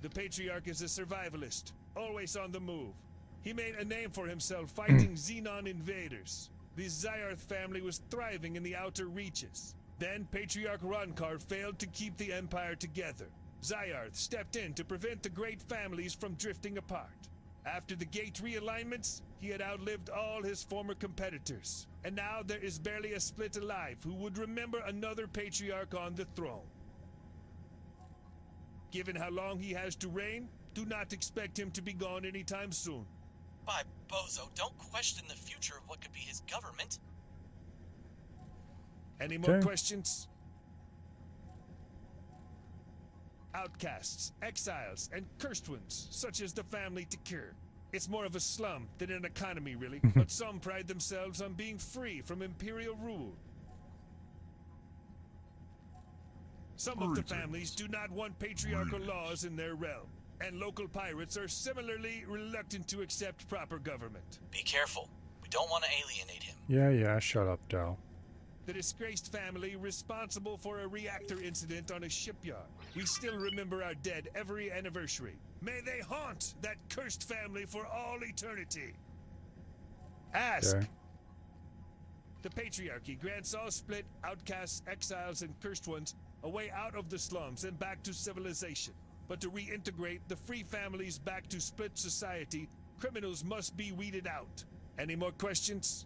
The patriarch is a survivalist, always on the move. He made a name for himself fighting Xenon invaders. The Zyarth family was thriving in the outer reaches. Then Patriarch Ronkar failed to keep the empire together. Zyarth stepped in to prevent the great families from drifting apart. After the gate realignments, he had outlived all his former competitors. And now there is barely a split alive who would remember another patriarch on the throne. Given how long he has to reign, Do not expect him to be gone anytime soon. By Bozo, don't question the future of what could be his government. Any more Okay. questions? Outcasts, exiles, and cursed ones, such as the family Takir. It's more of a slum than an economy, really, but some pride themselves on being free from imperial rule. Some of the families do not want patriarchal laws in their realm, and local pirates are similarly reluctant to accept proper government. Be careful. We don't want to alienate him. Yeah, shut up, Dal. The disgraced family responsible for a reactor incident on a shipyard. We still remember our dead every anniversary. May they haunt that cursed family for all eternity. Ask. Okay. The patriarchy grants all split, outcasts, exiles, and cursed ones a way out of the slums and back to civilization. But to reintegrate the free families back to split society, criminals must be weeded out. Any more questions?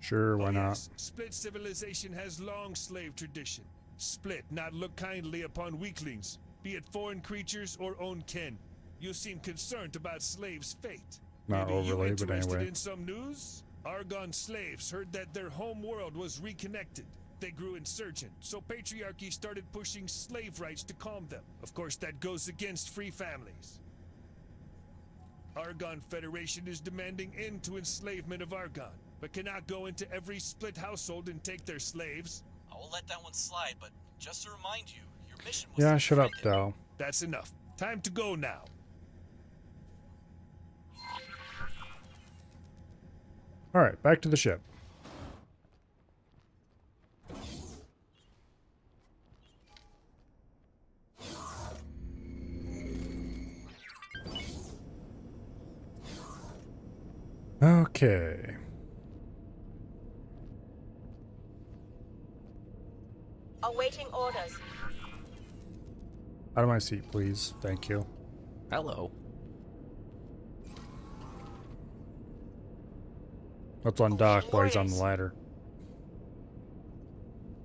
Sure, why Oh, not? yes. Split civilization has long slave tradition. Split not look kindly upon weaklings, be it foreign creatures or own kin. You seem concerned about slaves' fate. Not Maybe you overly, but interested anyway. in some news? Argon slaves heard that their home world was reconnected. They grew insurgent, so patriarchy started pushing slave rights to calm them. Of course, that goes against free families. Argon Federation is demanding end to enslavement of Argon, but cannot go into every split household and take their slaves. I will let that one slide, but just to remind you, your mission was Yeah, to shut up, defend him. Dal. That's enough. Time to go now. Alright, back to the ship. Okay. Awaiting orders. Out of my seat, please. Thank you. Hello. Let's undock while he's on the ladder.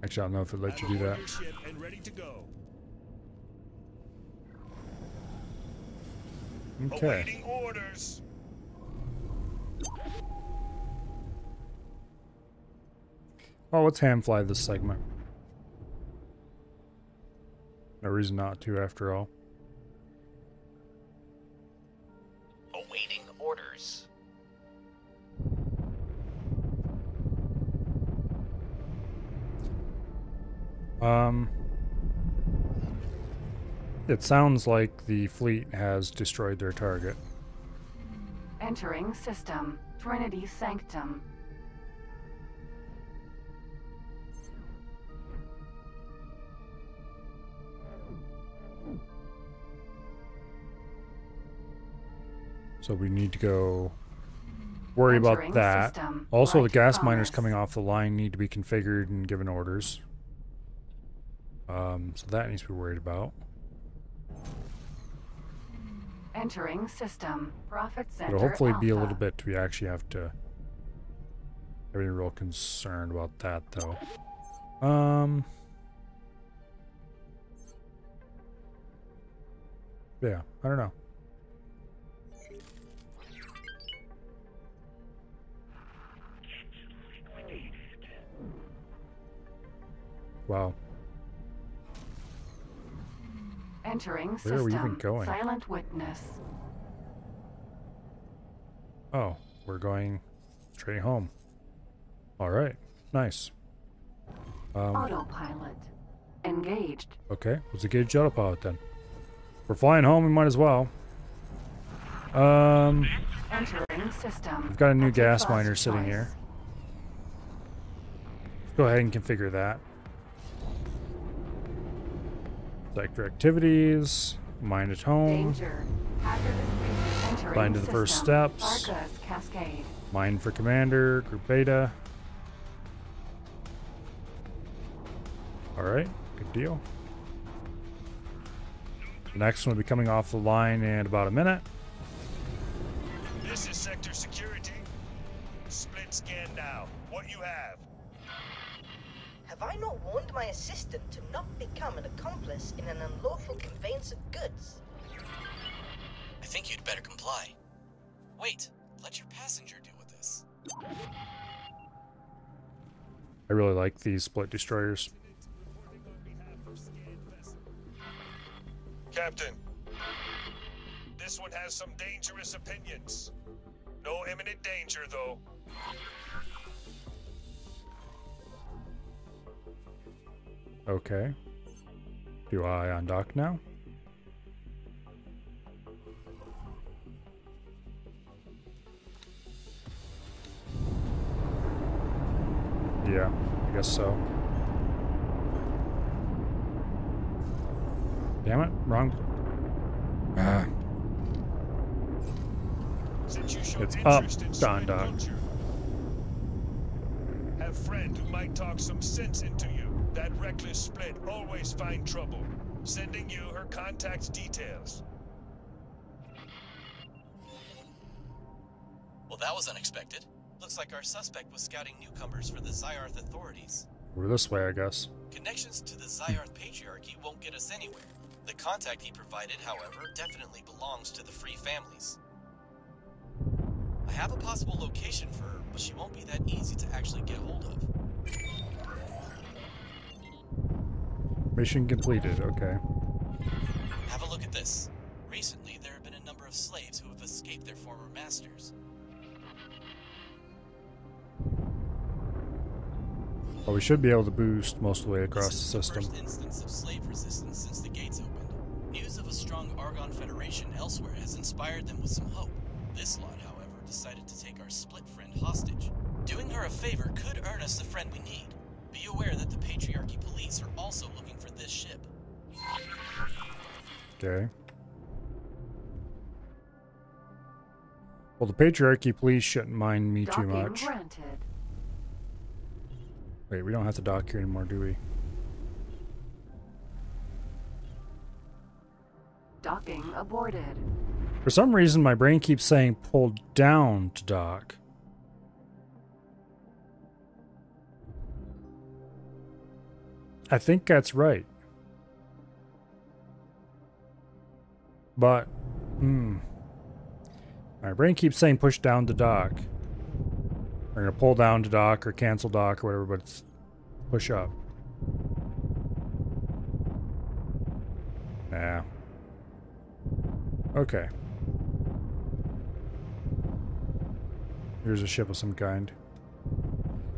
Actually, I don't know if it lets you do that. Your ship and ready to go. Okay. Awaiting orders. Oh, let's hand fly this segment. No reason not to, after all. Awaiting orders. It sounds like the fleet has destroyed their target. Entering system. Trinity Sanctum. So we need to go worry about Entering that. system. Also, the Right gas miners promise. coming off the line need to be configured and given orders. So that needs to be worried about. Entering system. Profit center. It'll hopefully be a Alpha. little bit. We actually have to have any real concern about that, though. Yeah, I don't know. Wow. Entering Where are we even system. going? Silent witness. Oh, we're going straight home. All right, nice. Autopilot. Engaged. Okay, let's engage autopilot then. We're flying home, we might as well. Entering system. We've got a new Enter gas bus miner sitting choice. here. Go ahead and configure that. Sector activities, mine at home, Danger. Hazardous. Entering Find to the first system. steps. Argus Cascade. mine for commander, group beta. Alright, good deal. The next one will be coming off the line in about a minute. This is sector security. Split scan now. What you have? Have I not warned my assistant to not become an accomplice in an unlawful conveyance of goods? think you'd better comply. Wait, let your passenger deal with this. I really like these split destroyers. Captain, this one has some dangerous opinions. No imminent danger, though. Okay. Do I undock now? Yeah, I guess so. Damn it, wrong. Ah. Since you showed It's up, interest in Don split Doc. culture, have friend who might talk some sense into you. That reckless split always find trouble. Sending you her contact details. Well, that was unexpected. Looks like our suspect was scouting newcomers for the Xyarth authorities. We're this way, I guess. Connections to the Xyarth patriarchy won't get us anywhere. The contact he provided, however, definitely belongs to the Free Families. I have a possible location for her, but she won't be that easy to actually get hold of. Mission completed, okay. Have a look at this. Recently, there have been a number of slaves who have escaped their former masters. Well, we should be able to boost most of the way across This the is the system. first instance of slave resistance since the gates opened. News of a strong Argon Federation elsewhere has inspired them with some hope. This lot, however, decided to take our split friend hostage. Doing her a favor could earn us the friend we need. Be aware that the Patriarchy police are also looking for this ship. Okay. Well, the Patriarchy police shouldn't mind me too Docking much. granted. Wait, we don't have to dock here anymore, do we? Docking aborted. For some reason, my brain keeps saying pull down to dock. I think that's right. But, my brain keeps saying push down to dock. We're gonna pull down to dock or cancel dock or whatever, but it's push up. Nah. Okay. Here's a ship of some kind.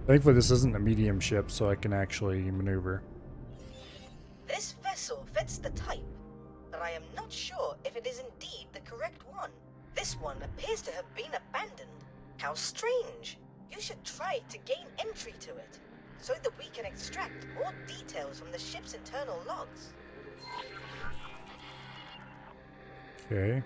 Thankfully this isn't a medium ship, so I can actually maneuver. This vessel fits the type, but I am not sure if it is indeed the correct one. This one appears to have been abandoned. How strange. You should try to gain entry to it, so that we can extract more details from the ship's internal logs. Okay.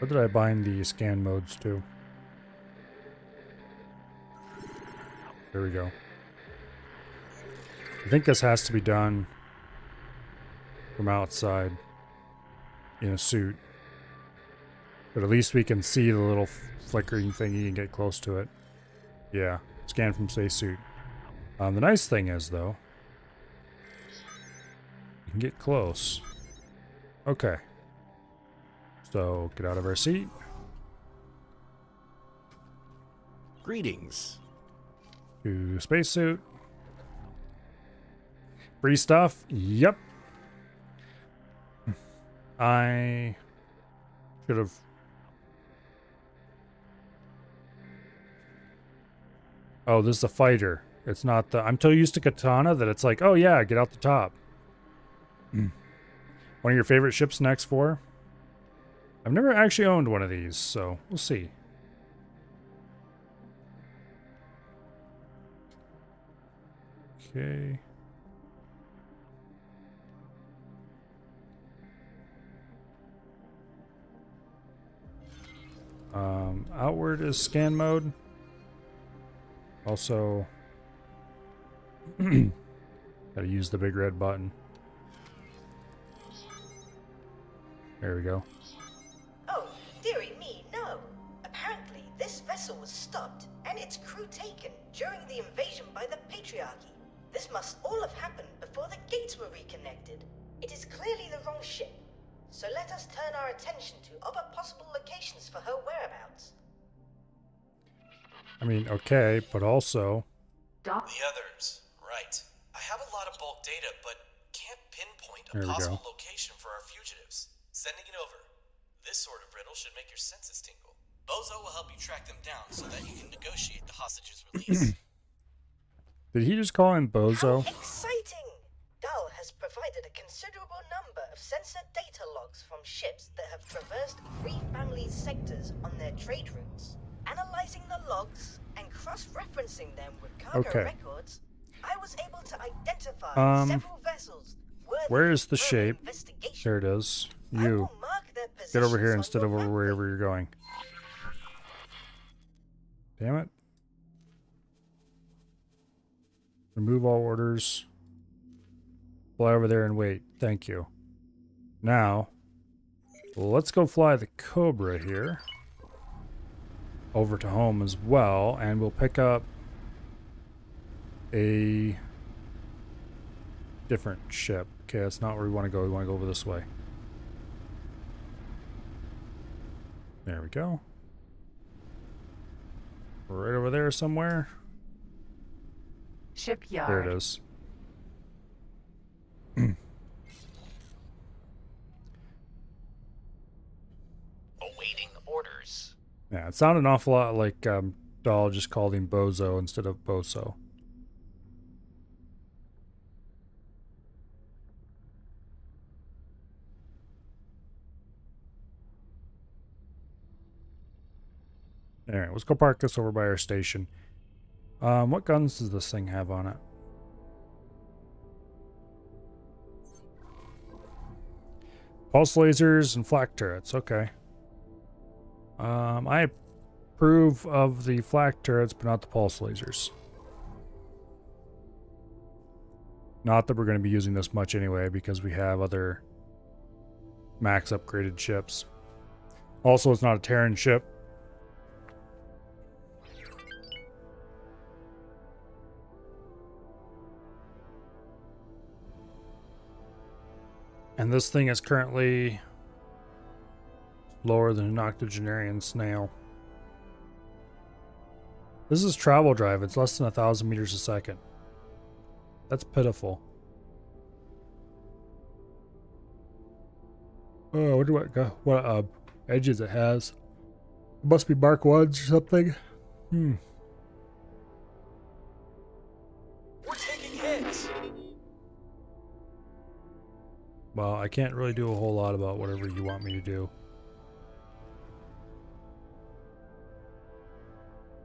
What did I bind the scan modes to? There we go. I think this has to be done from outside in a suit. But at least we can see the little flickering thingy and get close to it. Yeah, scan from spacesuit. The nice thing is, though, we can get close. Okay. So, get out of our seat. Greetings. To spacesuit. Free stuff? Yep. I should have... Oh, this is a fighter. It's not the... I'm so used to Katana that it's like, oh yeah, get out the top. One of your favorite ships in X4? I've never actually owned one of these, so we'll see. Okay. Outward is scan mode. Also, gotta use the big red button. There we go. Oh, dearie me, no. Apparently, this vessel vessel was stopped and its crew taken during the invasion by the Patriarchy. This must all have happened before the gates were reconnected. It is clearly the wrong ship, so let us turn our attention to other possible locations for her whereabouts. I mean, okay, but also... Dock. The others, right. I have a lot of bulk data, but can't pinpoint There a we possible go. location for our fugitives. Sending it over. This sort of riddle should make your senses tingle. Bozo will help you track them down so that you can negotiate the hostages' release. Did he just call him Bozo? How exciting! Dal has provided a considerable number of sensor data logs from ships that have traversed Free Family's sectors on their trade routes. Analyzing the logs and cross-referencing them with cargo Okay. records, I was able to identify several vessels worthy where is the of further shape? investigation. There it is. I You. will mark their Get over positions here on instead your of over map. wherever you're going. Damn it. Remove all orders. Fly over there and wait. Thank you. Now, let's go fly the Cobra here. Over to home as well, and we'll pick up a different ship. Okay, that's not where we want to go. We want to go over this way. There we go. Right over there somewhere. Shipyard. There it is. Awaiting orders. Yeah, it sounded an awful lot like Dahl just called him Bozo instead of Boso. Alright, let's go park this over by our station. What guns does this thing have on it? Pulse lasers and flak turrets, okay. I approve of the flak turrets, but not the pulse lasers. Not that we're going to be using this much anyway, because we have other max upgraded ships. Also, it's not a Terran ship. And this thing is currently lower than an octogenarian snail. This is travel drive. It's less than 1,000 meters a second. That's pitiful. Oh, I wonder what edges it has. It must be Mark 1s or something. We're taking hits. Well, I can't really do a whole lot about whatever you want me to do.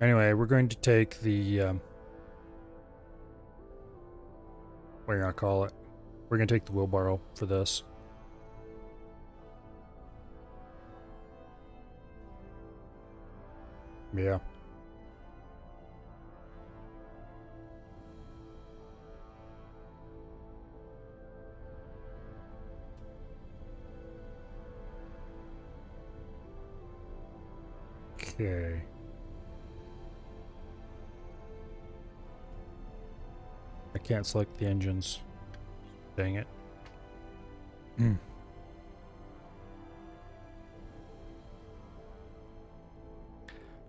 Anyway, we're going to take the, what are you gonna call it? We're gonna take the wheelbarrow for this. Yeah. Okay. I can't select the engines. Dang it.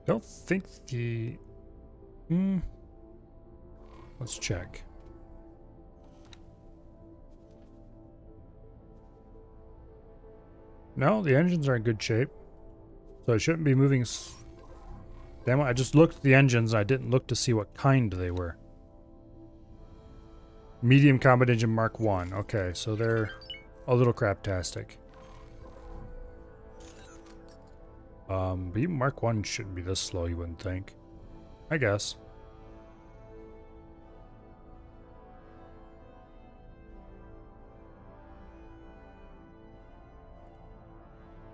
Don't think the... Let's check. No, the engines are in good shape. So I shouldn't be moving... Damn it, I just looked at the engines. I didn't look to see what kind they were. Medium combat engine Mark 1. Okay, so they're a little craptastic. But even Mark 1 shouldn't be this slow, you wouldn't think. I guess.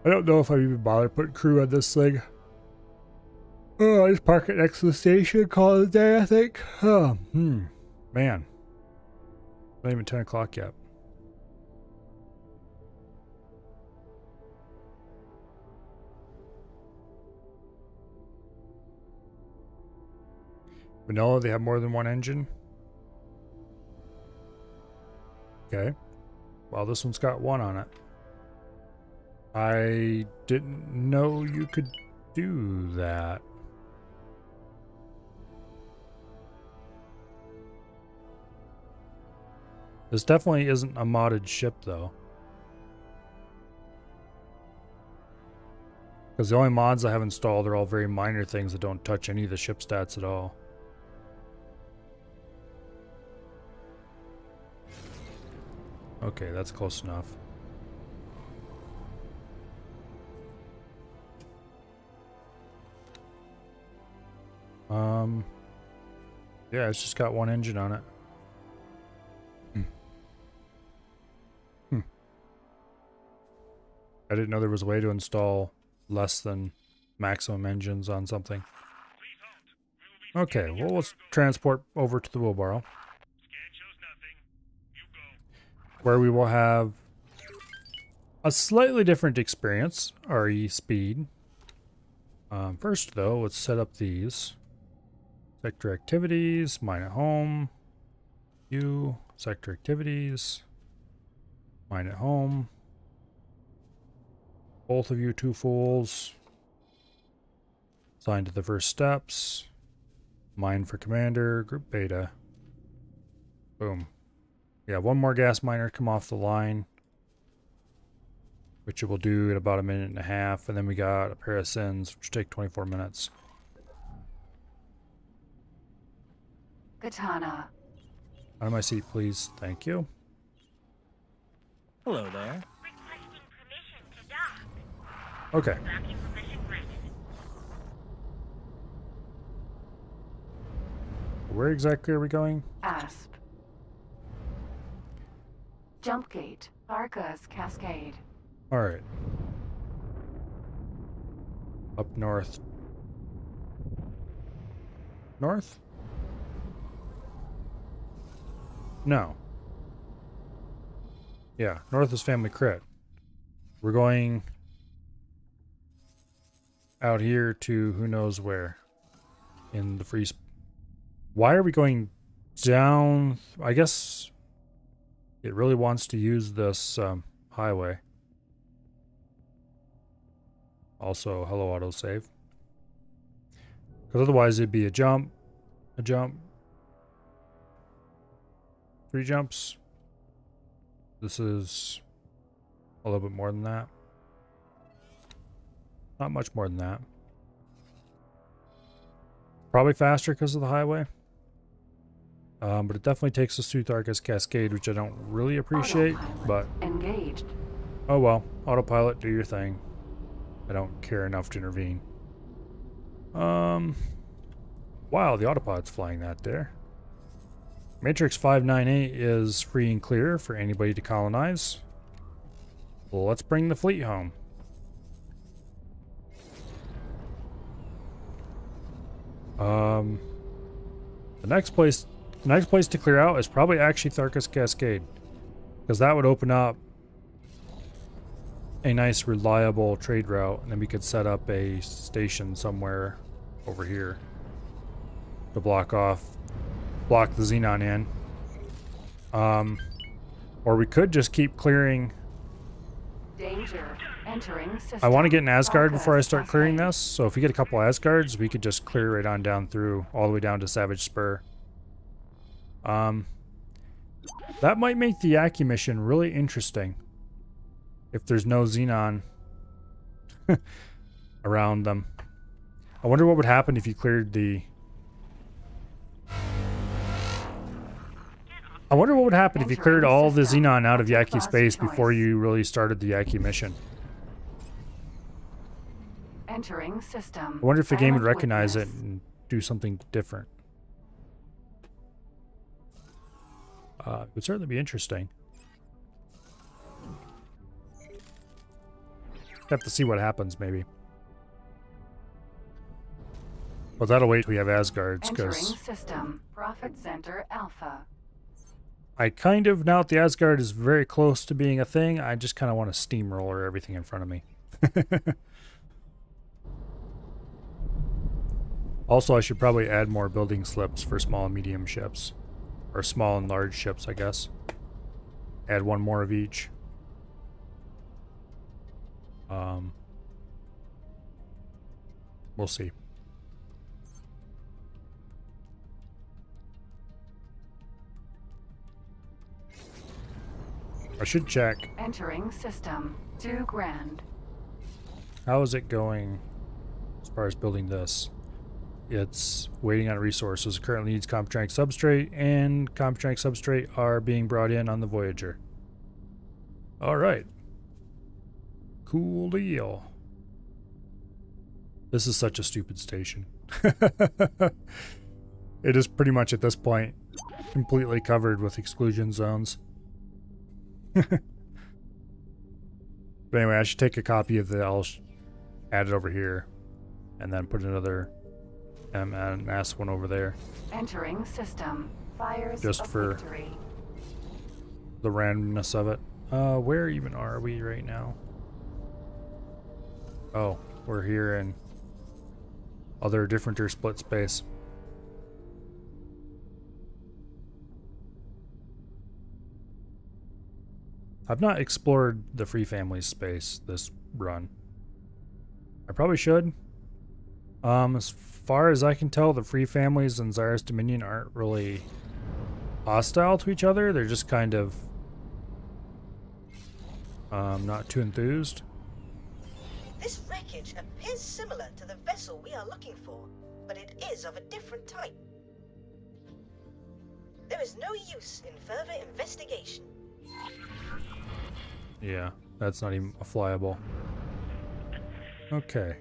I don't know if I even bother putting crew on this thing. Oh, I just park it next to the station, call it a day, I think. Oh, man. Not even 10 o'clock yet. Vanilla, they have more than one engine. Okay. Well, this one's got one on it. I didn't know you could do that. This definitely isn't a modded ship, though. Because the only mods I have installed are all very minor things that don't touch any of the ship stats at all. Okay, that's close enough. Yeah, it's just got one engine on it. I didn't know there was a way to install less than maximum engines on something. Okay, well, let's transport over to the wheelbarrow, where we will have a slightly different experience, RE speed. First, though, let's set up these. Sector activities, mine at home. You, sector activities, mine at home. Both of you two fools. Assigned to the first steps. Mine for commander, group beta. Boom. Yeah, one more gas miner come off the line, which it will do in about 1.5 minutes, and then we got a pair of sins, which take 24 minutes. Katana. Out of my seat, please. Thank you. Hello there. Requesting permission to dock. Okay. Docking permission granted. Where exactly are we going? Asp. Jump gate. Arca's Cascade. Alright. Up north. North? No. Yeah, north is Family Crit. We're going out here to who knows where in the free. Why are we going down? I guess it really wants to use this highway. Also, hello autosave. Because otherwise it'd be a jump, 3 jumps. This is a little bit more than that. Not much more than that. Probably faster because of the highway. But it definitely takes us through Arca's Cascade, which I don't really appreciate. Autopilot But engaged. oh well, autopilot, do your thing. I don't care enough to intervene. Wow, the autopilot's flying that there. Matrix 598 is free and clear for anybody to colonize. Well, let's bring the fleet home. The next place to clear out is probably actually Tharkas Cascade, because that would open up a nice reliable trade route, and then we could set up a station somewhere over here to block the Xenon in. Or we could just keep clearing. Danger. Entering system. I want to get an Asgard before I start Cascade. clearing this, so if we get a couple Asgards, we could just clear right on down through, all the way down to Savage Spur. That might make the Yaki mission really interesting. If there's no Xenon around them. I wonder what would happen if you cleared the... I wonder what would happen if you cleared all the Xenon out of Yaki space before you really started the Yaki mission. Entering system. I wonder if the game would Silent recognize it witness. and do something different. It would certainly be interesting. Have to see what happens, maybe. Well, that'll wait till we have Asgards, Entering because system. Profit Center Alpha. I kind of, now that the Asgard is very close to being a thing, I just kind of want to steamroller everything in front of me. Also, I should probably add more building slips for small and medium ships. Or small and large ships, I guess. Add one more of each. We'll see. I should check. Entering system. 2 grand. How is it going as far as building this? It's waiting on resources. Currently needs computronic substrate, and computronic substrate are being brought in on the Voyager. Alright. Cool deal. This is such a stupid station. It is pretty much at this point completely covered with exclusion zones. But anyway, I should take a copy of the... I'll add it over here. And then put another MS one over there. Entering system. Fires Just of for victory. the randomness of it. Where even are we right now? Oh, we're here in other different or split space. I've not explored the Free Families space this run. I probably should. As far as I can tell, the Free Families and Zyrus Dominion aren't really hostile to each other. They're just kind of not too enthused. This wreckage appears similar to the vessel we are looking for, but it is of a different type. There is no use in further investigation. Yeah, that's not even a flyable. Okay.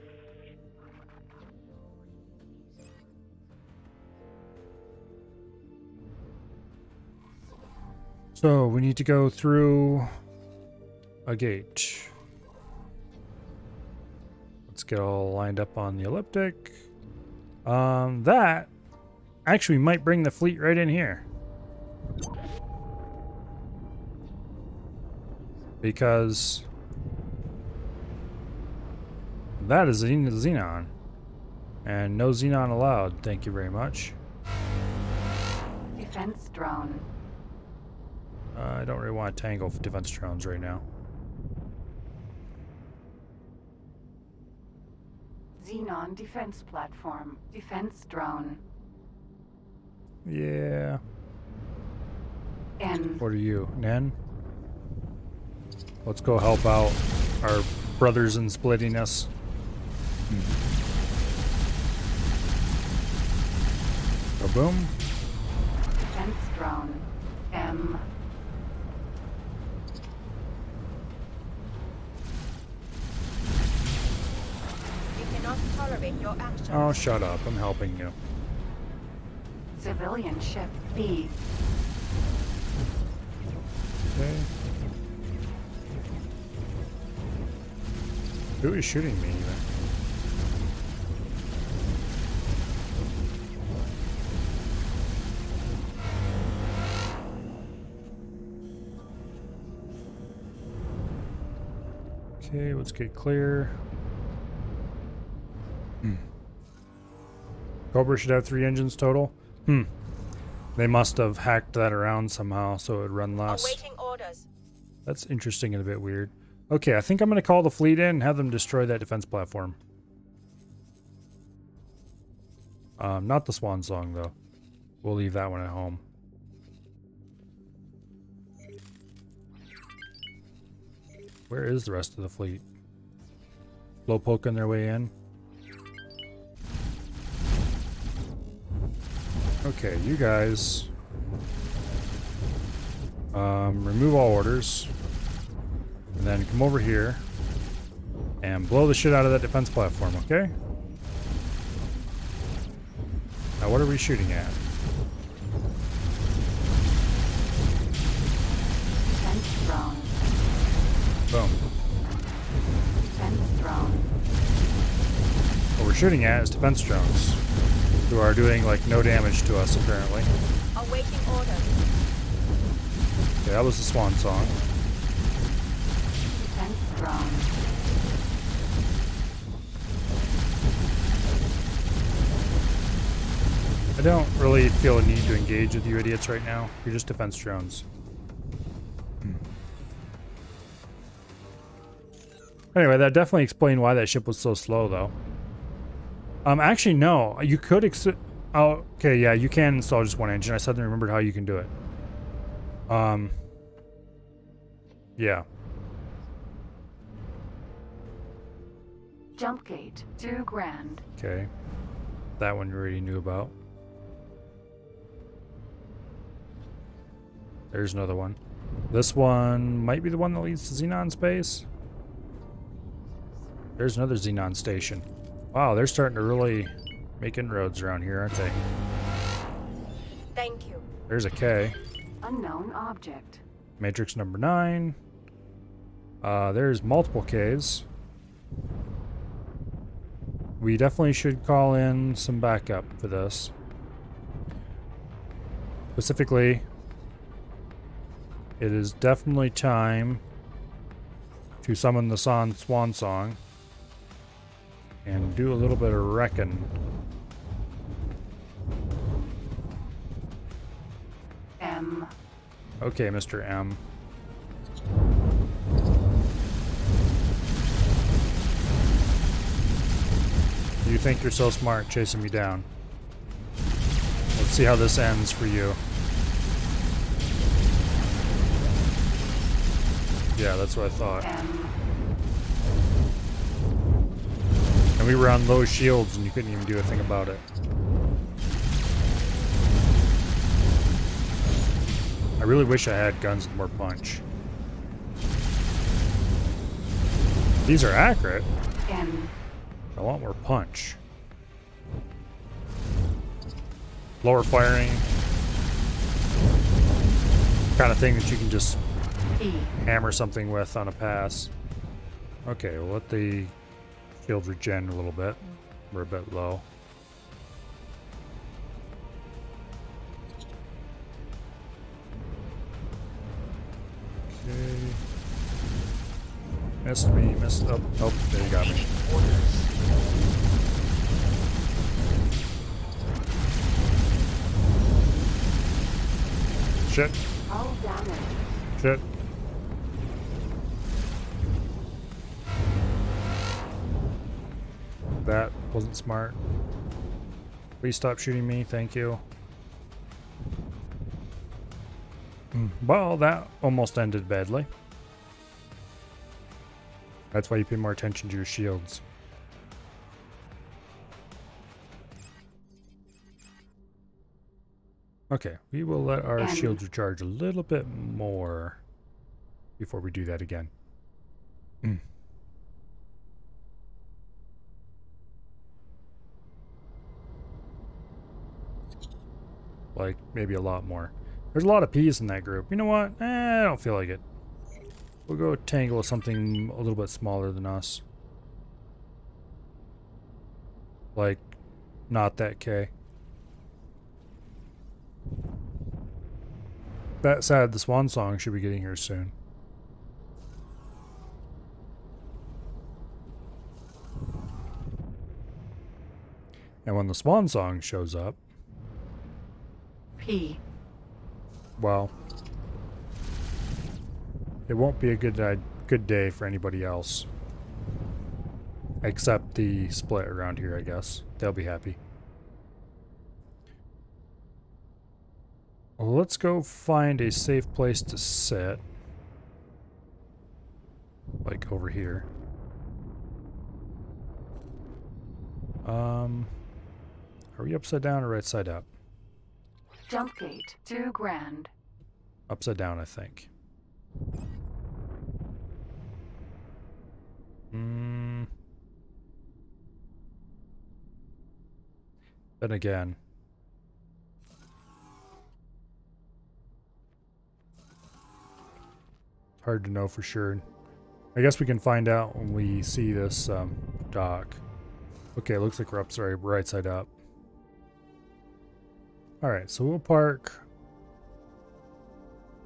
So we need to go through a gate. Let's get all lined up on the elliptic. That actually might bring the fleet right in here. Because that is a Xenon. And no Xenon allowed, thank you very much. Defense drone. I don't really want to tangle with defense drones right now. Xenon defense platform. Defense drone. Yeah. N. What are you, Nen? Let's go help out our brothers in splittiness. Go boom. Defense drone. M. We cannot tolerate your actions. Oh, shut up. I'm helping you. Civilian ship B. Okay. Who is shooting me even? Okay, let's get clear. Cobra should have 3 engines total. They must have hacked that around somehow so it would run less. Awaiting orders. That's interesting and a bit weird. Okay, I think I'm going to call the fleet in and have them destroy that defense platform. Not the swan song, though. We'll leave that one at home. Where is the rest of the fleet? Slow poking their way in. Okay, you guys. Remove all orders. And then come over here. And blow the shit out of that defense platform, okay? Now what are we shooting at? Defense drone. Boom. Defense drone. What we're shooting at is defense drones. Who are doing, like, no damage to us, apparently. Awaiting orders. Okay, that was the swan song. Defense drone. I don't really feel a need to engage with you idiots right now. You're just defense drones. Anyway, that definitely explained why that ship was so slow, though. Actually, no. You could oh, okay, yeah, you can install just one engine. I suddenly remembered how you can do it. Yeah. Jump gate, 2 grand. Okay. That one you already knew about. There's another one. This one might be the one that leads to Xenon space. There's another Xenon station. Wow, they're starting to really make inroads around here, aren't they? Thank you. There's a K. Unknown object. Matrix number 9. There's multiple Ks. We definitely should call in some backup for this. Specifically, it is definitely time to summon the Swan Song and do a little bit of wrecking. M. Okay, Mr. M. You think you're so smart chasing me down. Let's see how this ends for you. Yeah, that's what I thought. M. And we were on low shields and you couldn't even do a thing about it. I really wish I had guns with more punch. These are accurate. N. I want more punch. Lower firing. Kind of thing that you can just E. hammer something with on a pass. Okay, we'll let the shields regen a little bit. We're a bit low. Okay. Missed me, missed. Oh, oh, there you got me. Shit. Hull damage. Shit. That wasn't smart. Please stop shooting me, thank you. Well, that almost ended badly. That's why you pay more attention to your shields. Okay, we will let our shields recharge a little bit more before we do that again. Like, maybe a lot more. There's a lot of P's in that group. You know what? I don't feel like it. We'll go tangle with something a little bit smaller than us. Like, not that K. That said, the Swan Song should be getting here soon. And when the Swan Song shows up, P. well, it won't be a good day for anybody else. Except the split around here, I guess. They'll be happy. Well, let's go find a safe place to sit. Like over here. Are we upside down or right side up? Jump gate, 2 grand. Upside down, I think. Then again. Hard to know for sure. I guess we can find out when we see this dock. Okay, looks like we're right side up. Alright, so we'll park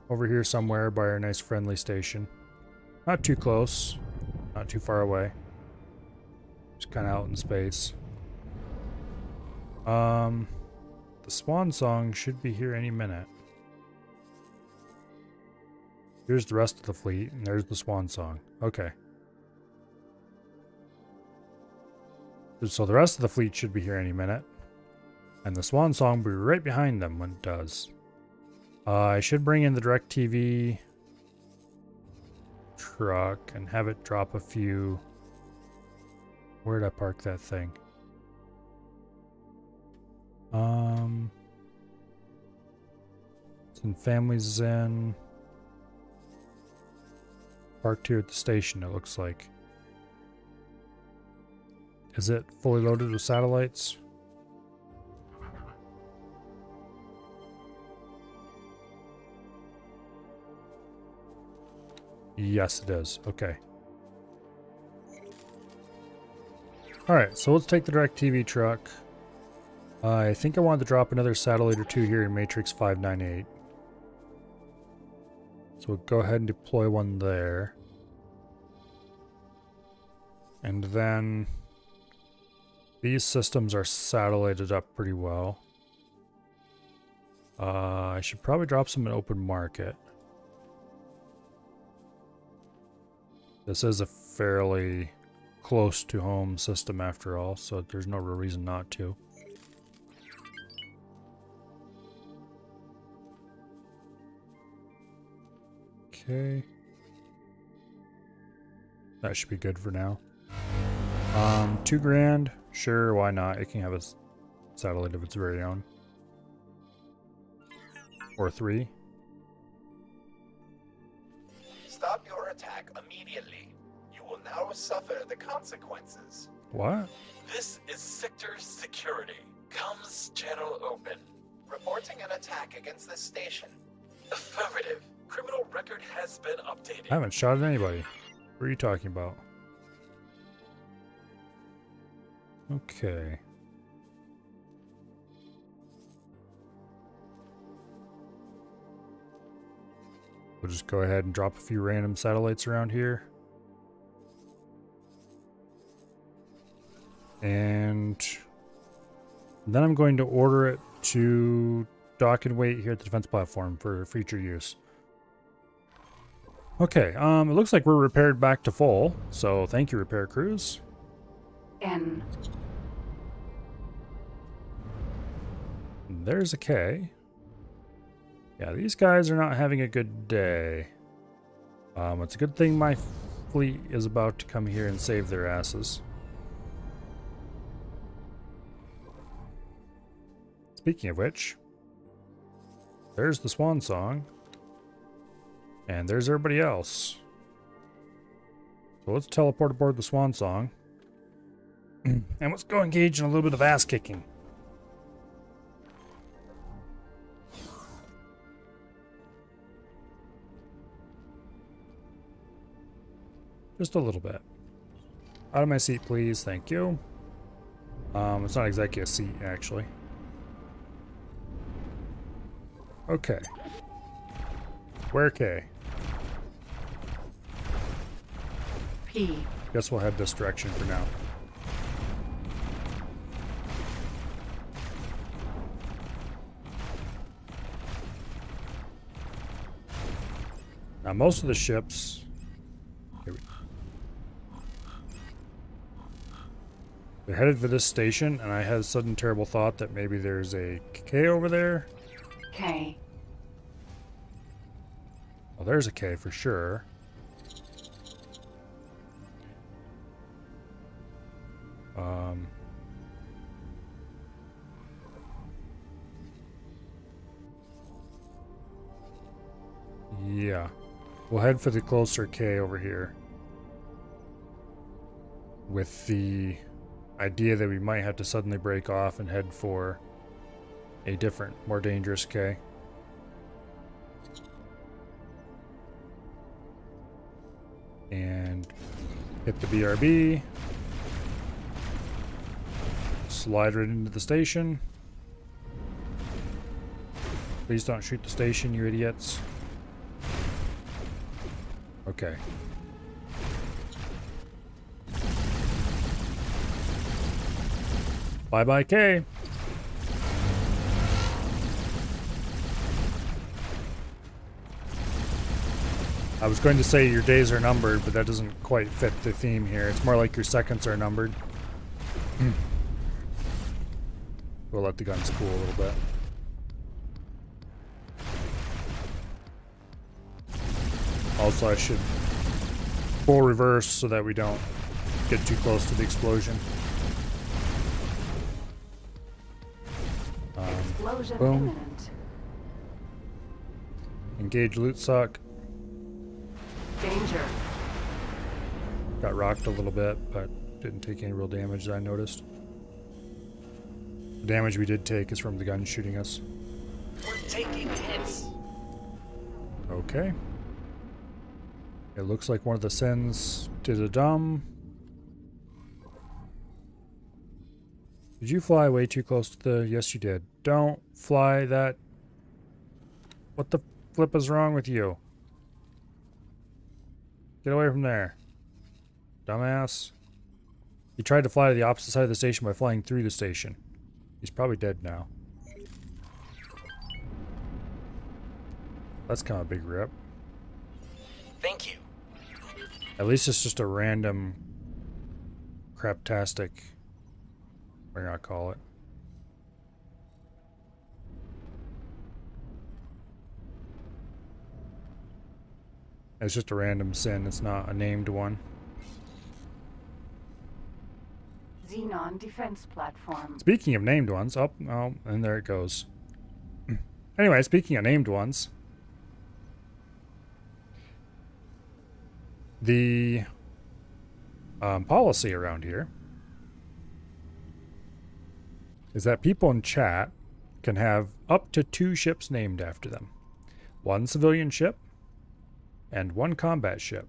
over here somewhere by our nice friendly station. Not too close, not too far away. Just kind of out in space. the swan song should be here any minute. Here's the rest of the fleet, and there's the swan song. Okay. So the rest of the fleet should be here any minute. And the swan song will be right behind them when it does. I should bring in the DirecTV truck and have it drop a few... Where'd I park that thing? It's in Family Zen. Parked here at the station, it looks like. Is it fully loaded with satellites? Yes, it is. Okay. Alright, so let's take the DirecTV truck. I think I wanted to drop another satellite or two here in Matrix 598. So we'll go ahead and deploy one there. And then these systems are satellited up pretty well. I should probably drop some in open market. This is a fairly close to home system after all, so there's no real reason not to. Okay. That should be good for now. $2 grand. Sure, why not? It can have a satellite of its very own. Or 3. Stop your attack immediately. You will now suffer the consequences. What? This is Sector Security. Comms channel open. Reporting an attack against this station. Affirmative. Criminal record has been updated. I haven't shot at anybody. What are you talking about? Okay. We'll just go ahead and drop a few random satellites around here. And then I'm going to order it to dock and wait here at the defense platform for future use. Okay, it looks like we're repaired back to full, so thank you, repair crews. N. There's a K. Yeah, these guys are not having a good day. It's a good thing my fleet is about to come here and save their asses. Speaking of which, there's the swan song. And there's everybody else. So let's teleport aboard the swan song. And let's go engage in a little bit of ass kicking. Just a little bit. Out of my seat, please. Thank you. It's not exactly a seat, actually. Okay. Where K? P. Guess we'll head this direction for now. Now most of the ships... They're headed for this station, and I had a sudden terrible thought that maybe there's a K over there. K. Well, there's a K for sure. Yeah. We'll head for the closer K over here. With the idea that we might have to suddenly break off and head for a different, more dangerous K. And hit the BRB. Slide right into the station. Please don't shoot the station, you idiots. Okay. Bye-bye, K. I was going to say your days are numbered, but that doesn't quite fit the theme here. It's more like your seconds are numbered. We'll let the guns cool a little bit. Also, I should full reverse so that we don't get too close to the explosion. Explosion boom. imminent. Engage loot suck. Danger. Got rocked a little bit, but didn't take any real damage that I noticed. The damage we did take is from the gun shooting us. We're taking hits. Okay. It looks like one of the sins did a dumb. Did you fly way too close to the... Yes, you did. Don't fly that... What the flip is wrong with you? Get away from there. Dumbass. He tried to fly to the opposite side of the station by flying through the station. He's probably dead now. That's kind of a big rip. Thank you. At least it's just a random craptastic, what do I call it. It's just a random sin, it's not a named one. Xenon defense platform. Speaking of named ones, oh, and there it goes. Anyway, speaking of named ones, the policy around here is that people in chat can have up to 2 ships named after them. 1 civilian ship and 1 combat ship.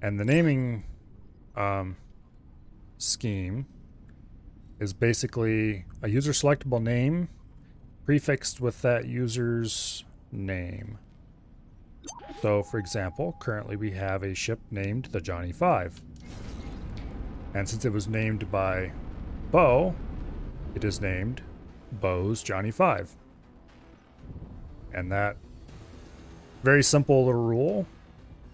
And the naming scheme is basically a user selectable name prefixed with that user's name. So, for example, currently we have a ship named the Johnny 5. And since it was named by Bo, it is named Bo's Johnny 5. And that very simple little rule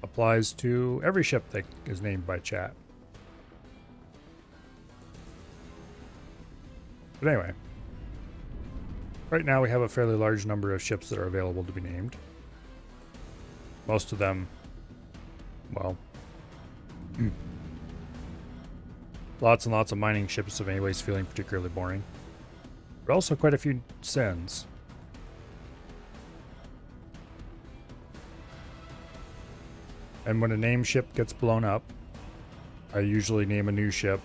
applies to every ship that is named by chat. But anyway, right now we have a fairly large number of ships that are available to be named. Most of them, well, lots and lots of mining ships of anyways feeling particularly boring. But also quite a few sins. And when a named ship gets blown up, I usually name a new ship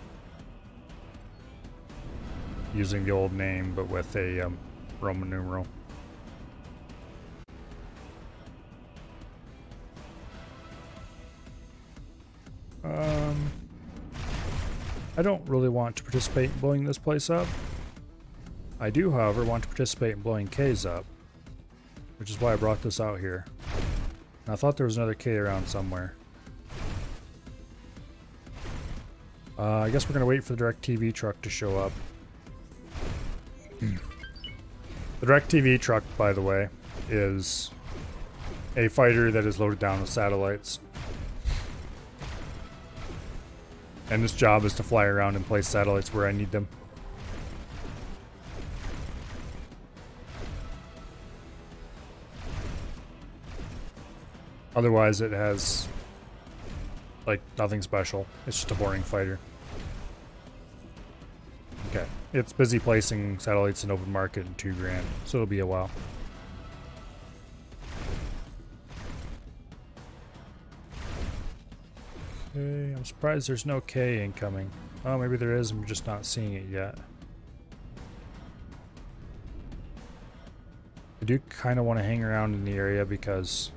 using the old name but with a Roman numeral. I don't really want to participate in blowing this place up. I do, however, want to participate in blowing K's up, which is why I brought this out here. And I thought there was another K around somewhere. I guess we're going to wait for the DirecTV truck to show up. The DirecTV truck, by the way, is a fighter that is loaded down with satellites. And this job is to fly around and place satellites where I need them. Otherwise, it has, like, nothing special. It's just a boring fighter. Okay. It's busy placing satellites in open market in $2,000, so it'll be a while. Okay, I'm surprised there's no K incoming. Oh, maybe there is, I'm just not seeing it yet. I do kind of want to hang around in the area because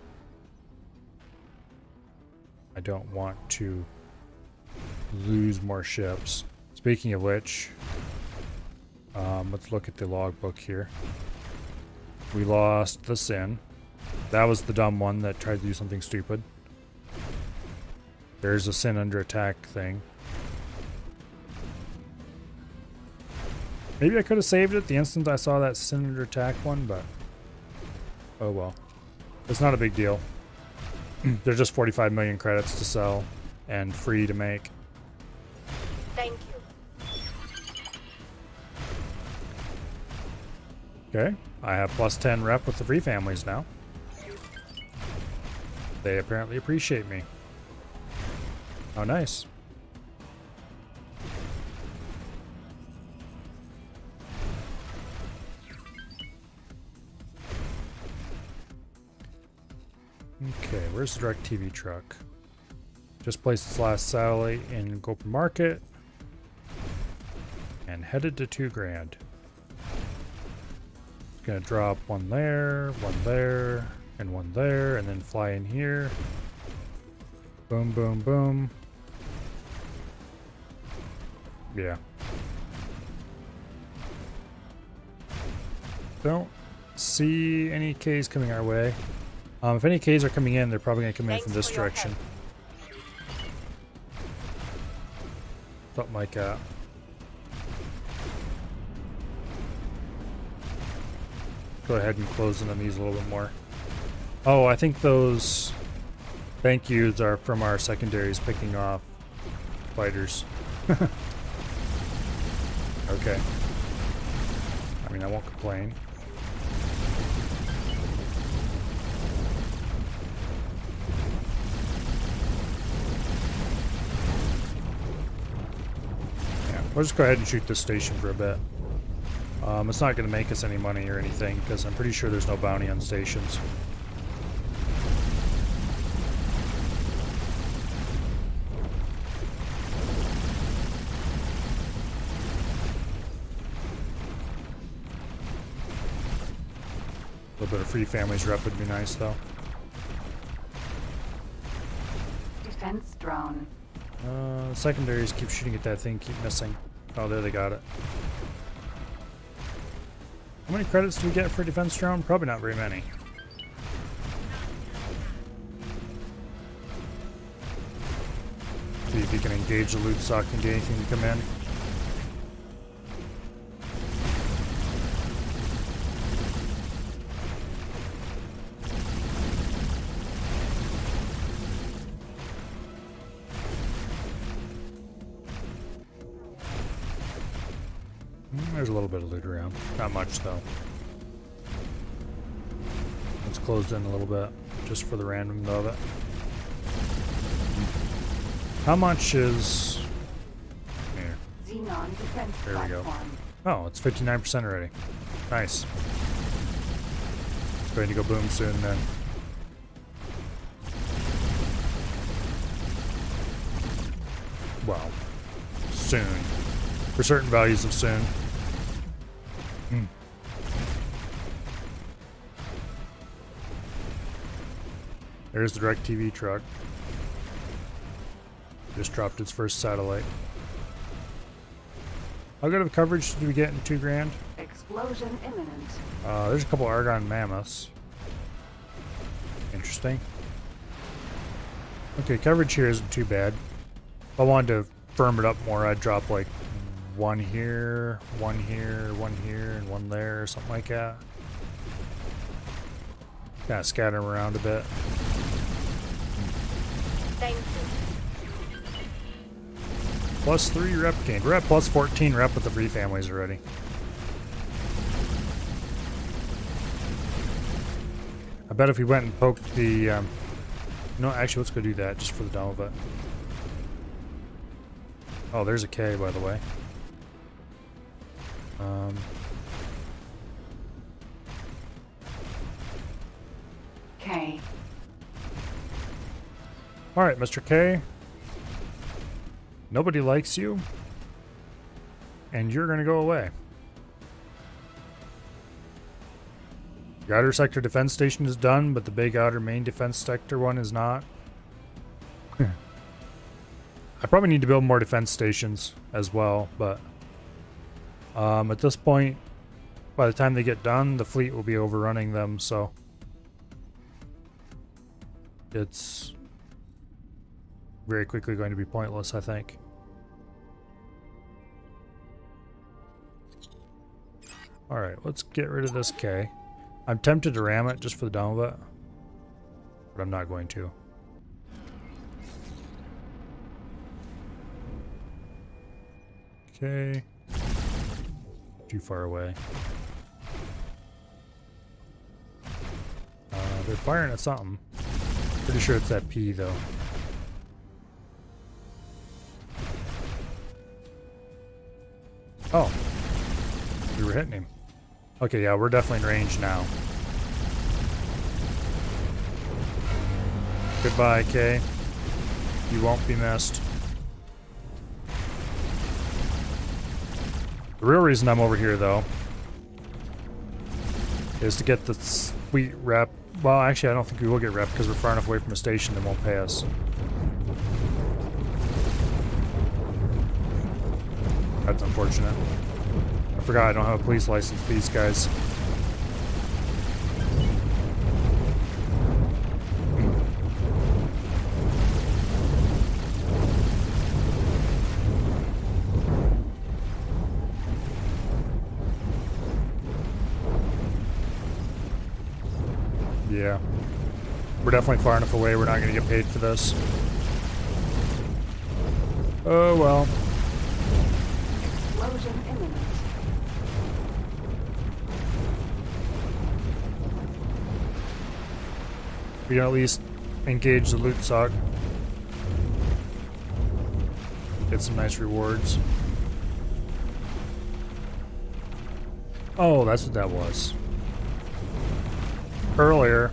I don't want to lose more ships. Speaking of which, let's look at the logbook here. We lost the Sin. That was the dumb one that tried to do something stupid. There's a Sin under attack thing. Maybe I could have saved it the instant I saw that Sin under attack one, but oh well. It's not a big deal. There's just 45 million credits to sell and free to make. Thank you. Okay, I have plus 10 rep with the free families now. They apparently appreciate me. Oh, nice. Okay, where's the direct TV truck? Just placed its last satellite in Gopher Market and headed to 2 grand. Gonna drop one there, and one there, and then fly in here. Boom, boom, boom. Yeah. Don't see any Ks coming our way. If any Ks are coming in, they're probably gonna come in from this direction. Something like that. Go ahead and close in on these a little bit more. Oh, I think those thank yous are from our secondaries picking off fighters. Okay. I mean, I won't complain. Yeah, we'll just go ahead and shoot this station for a bit. It's not going to make us any money or anything, because I'm pretty sure there's no bounty on stations. A little bit of free families rep would be nice, though. Defense drone. Secondaries keep shooting at that thing, keep missing. Oh, there they got it. How many credits do we get for defense drone? Probably not very many. See if you can engage the loot stock and get anything to come in. There's a little bit of loot around. Not much, though. It's closed in a little bit, just for the random of it. How much is... Here. Xenon defense There we go. platform. Oh, it's 59% already. Nice. It's going to go boom soon, then. Well, soon. For certain values of soon. There's the direct TV truck. Just dropped its first satellite. How good of coverage did we get in 2 grand? Explosion imminent. There's a couple Argon mammoths. Interesting. Okay, coverage here isn't too bad. If I wanted to firm it up more, I'd drop like one here, one here, one here, and one there, or something like that. Kind of scatter them around a bit. Thank you. Plus 3 rep gained. We're at plus 14 rep with the free families already. I bet if we went and poked the... no, actually, let's go do that just for the dome of it. Oh, there's a K, by the way. K. Alright, Mr. K. Nobody likes you. And you're going to go away. The outer sector defense station is done, but the big outer main defense sector one is not. I probably need to build more defense stations as well, but at this point, by the time they get done, the fleet will be overrunning them, so it's very quickly going to be pointless, I think. Alright, let's get rid of this K. I'm tempted to ram it just for the dome of it. but I'm not going to. Okay. Too far away. They're firing at something. Pretty sure it's that P though. Oh. We were hitting him. Okay, yeah, we're definitely in range now. Goodbye, Kay. You won't be missed. The real reason I'm over here, though, is to get the sweet rep. Well, actually, I don't think we will get rep because we're far enough away from a station that won't pay us. That's unfortunate. I forgot I don't have a police license for these guys. Yeah. We're definitely far enough away, we're not going to get paid for this. Oh well. Explosion imminent. We can at least engage the loot sock. Get some nice rewards. Oh, that's what that was. Earlier,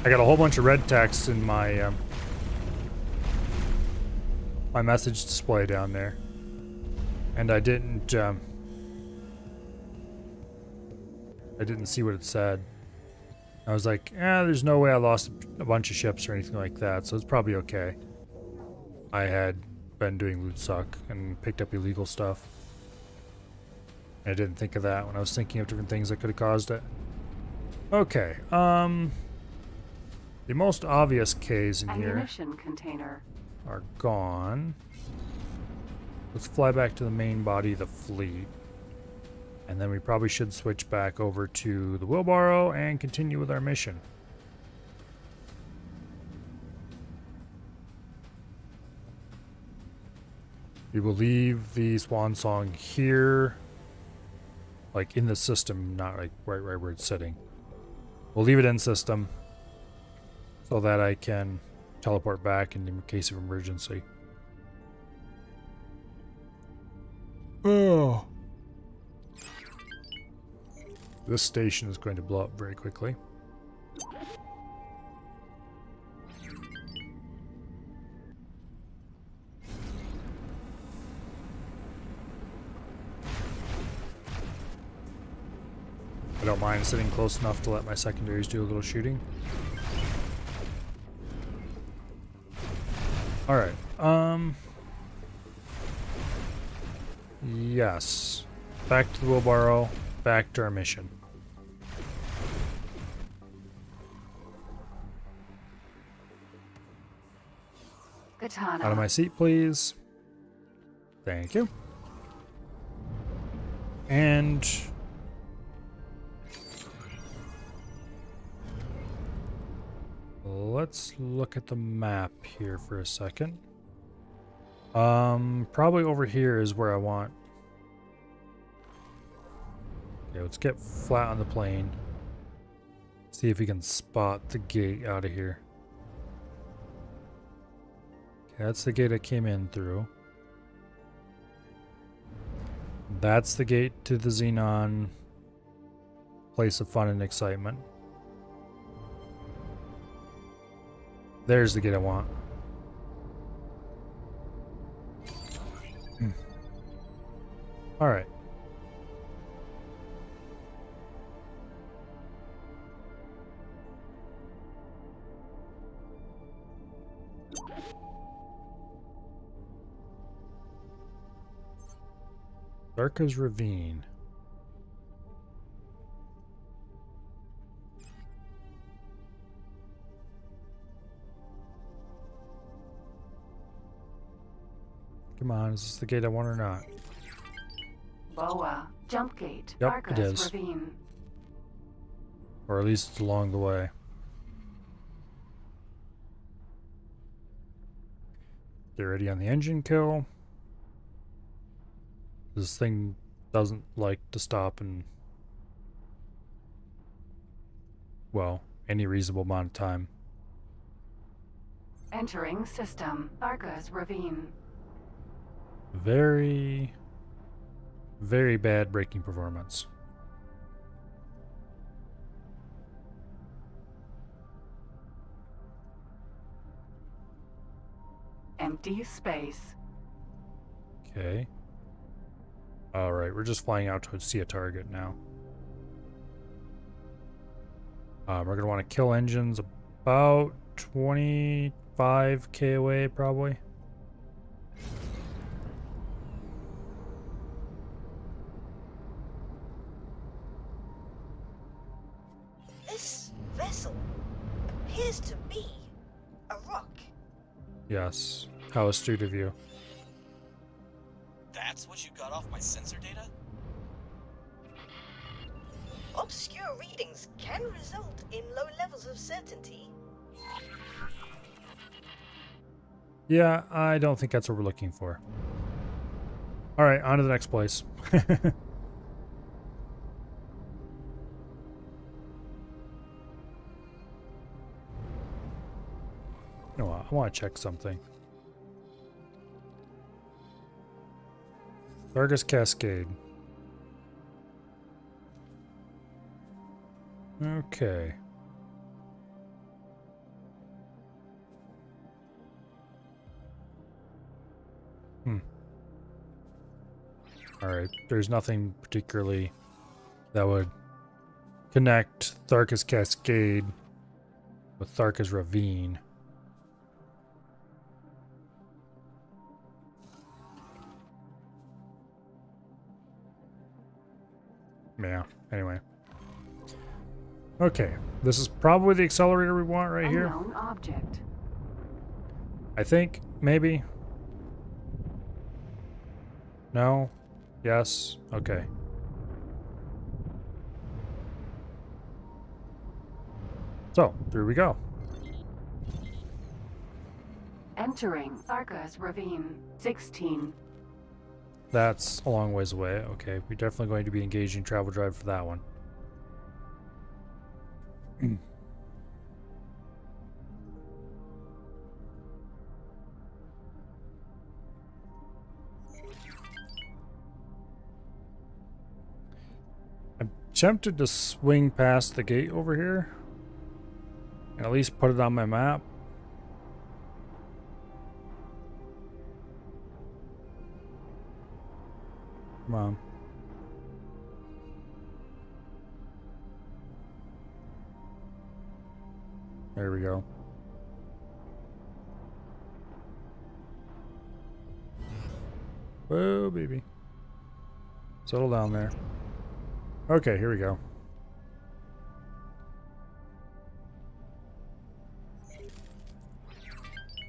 I got a whole bunch of red text in my my message display down there, and I didn't see what it said. I was like, there's no way I lost a bunch of ships or anything like that, so it's probably okay. I had been doing loot suck and picked up illegal stuff. I didn't think of that when I was thinking of different things that could have caused it. Okay, the most obvious Ks in here Ammunition container. are gone. Let's fly back to the main body of the fleet. And then we probably should switch back over to the wheelbarrow and continue with our mission. We will leave the swan song here, like in the system, not like right where it's sitting. We'll leave it in system so that I can teleport back in case of emergency. Oh. This station is going to blow up very quickly. I don't mind sitting close enough to let my secondaries do a little shooting. Alright, yes. Back to the wheelbarrow, back to our mission. Katana. Out of my seat, please. Thank you. And let's look at the map here for a second. Probably over here is where I want. Okay, let's get flat on the plane. See if we can spot the gate out of here. Okay, that's the gate I came in through. That's the gate to the Xenon place of fun and excitement. There's the gate I want. Alright. Darka's Ravine. Come on, is this the gate I want or not? Boa. Jump gate. Yep, Darka's it is. Ravine. Or at least it's along the way. They're ready on the engine kill. This thing doesn't like to stop in, well, any reasonable amount of time. Entering system. Tharka's Ravine. Very, very bad braking performance. Empty space. Okay. Alright, we're just flying out to see a target now. We're going to want to kill engines about 25k away, probably. This vessel appears to be a rock. Yes. How astute of you. That's what you got off my sensor data? Obscure readings can result in low levels of certainty. Yeah, I don't think that's what we're looking for. Alright, on to the next place. No, I want to check something. Vargas Cascade. Okay. Alright, there's nothing particularly that would connect Tharka's Cascade with Tharka's Ravine. Yeah, anyway. Okay, this is probably the accelerator we want right here. Unknown object. I think, maybe. No? Yes? Okay. So, there we go. Entering Tharka's Ravine. 16. That's a long ways away. Okay, we're definitely going to be engaging travel drive for that one. I'm tempted to swing past the gate over here and at least put it on my map. Come on. There we go. Whoa, baby. Settle down there. Okay, here we go.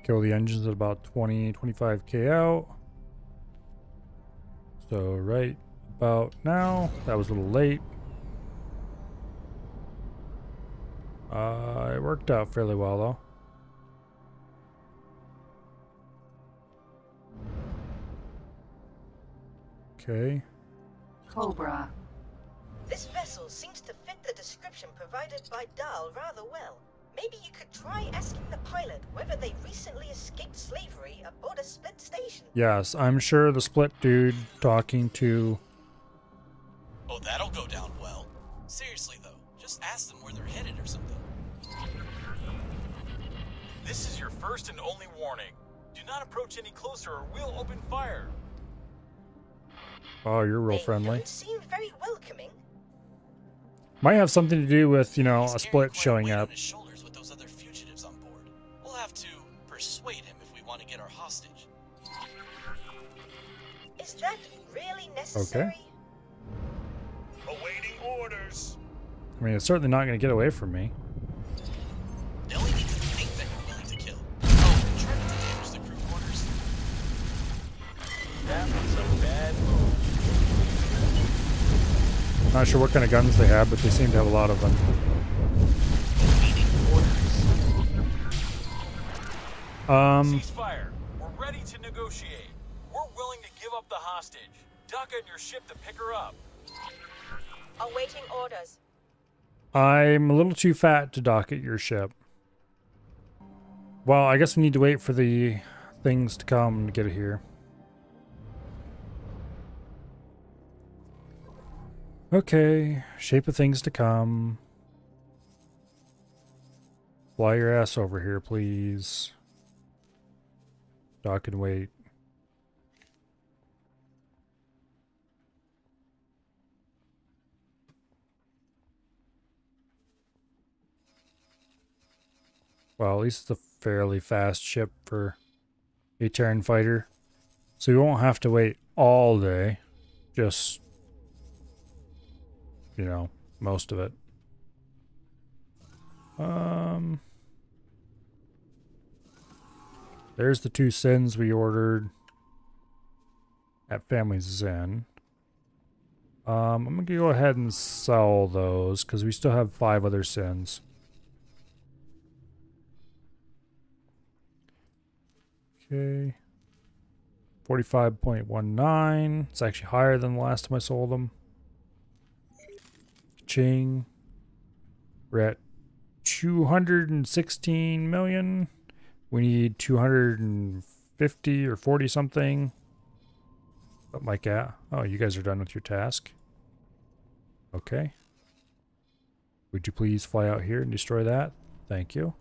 Kill the engines at about 25k out. So right about now, that was a little late. It worked out fairly well though. Okay. Cobra. This vessel seems to fit the description provided by Dahl rather well. Maybe you could try asking the pilot whether they recently escaped slavery aboard a split station. Yes, I'm sure the split dude talking to... Oh, that'll go down well. Seriously though, just ask them where they're headed or something. This is your first and only warning. Do not approach any closer or we'll open fire. Oh, you're real They friendly. don't seem very welcoming. Might have something to do with, you know, He's a carrying split quite a showing weight on up. his shoulders with those other fugitives on board. We'll have to persuade him if we want to get our hostage. Is that really necessary? Awaiting orders. I mean, it's certainly not going to get away from me. They only need to think that you're willing to kill. Oh, try not to damage the crew quarters. That was a bad move. Not sure what kind of guns they have, but they seem to have a lot of them. Awaiting orders. Um, Ceasefire. We're ready negotiate. We're willing to give up the hostage. Dock on your ship to pick her up. Awaiting orders. I'm a little too fat to dock at your ship. Well, I guess we need to wait for the things to come to get it here. Okay, shape of things to come. Fly your ass over here, please. Dock and wait. Well, at least it's a fairly fast ship for a Terran fighter. So you won't have to wait all day. Just, you know, most of it. There's the 2 sins we ordered at Family Zen. I'm gonna go ahead and sell those because we still have 5 other sins. Okay. 45.19. It's actually higher than the last time I sold them. Ching. We're at 216 million. We need 250 or 40 something. Something like that. Oh, you guys are done with your task. Okay. Would you please fly out here and destroy that? Thank you.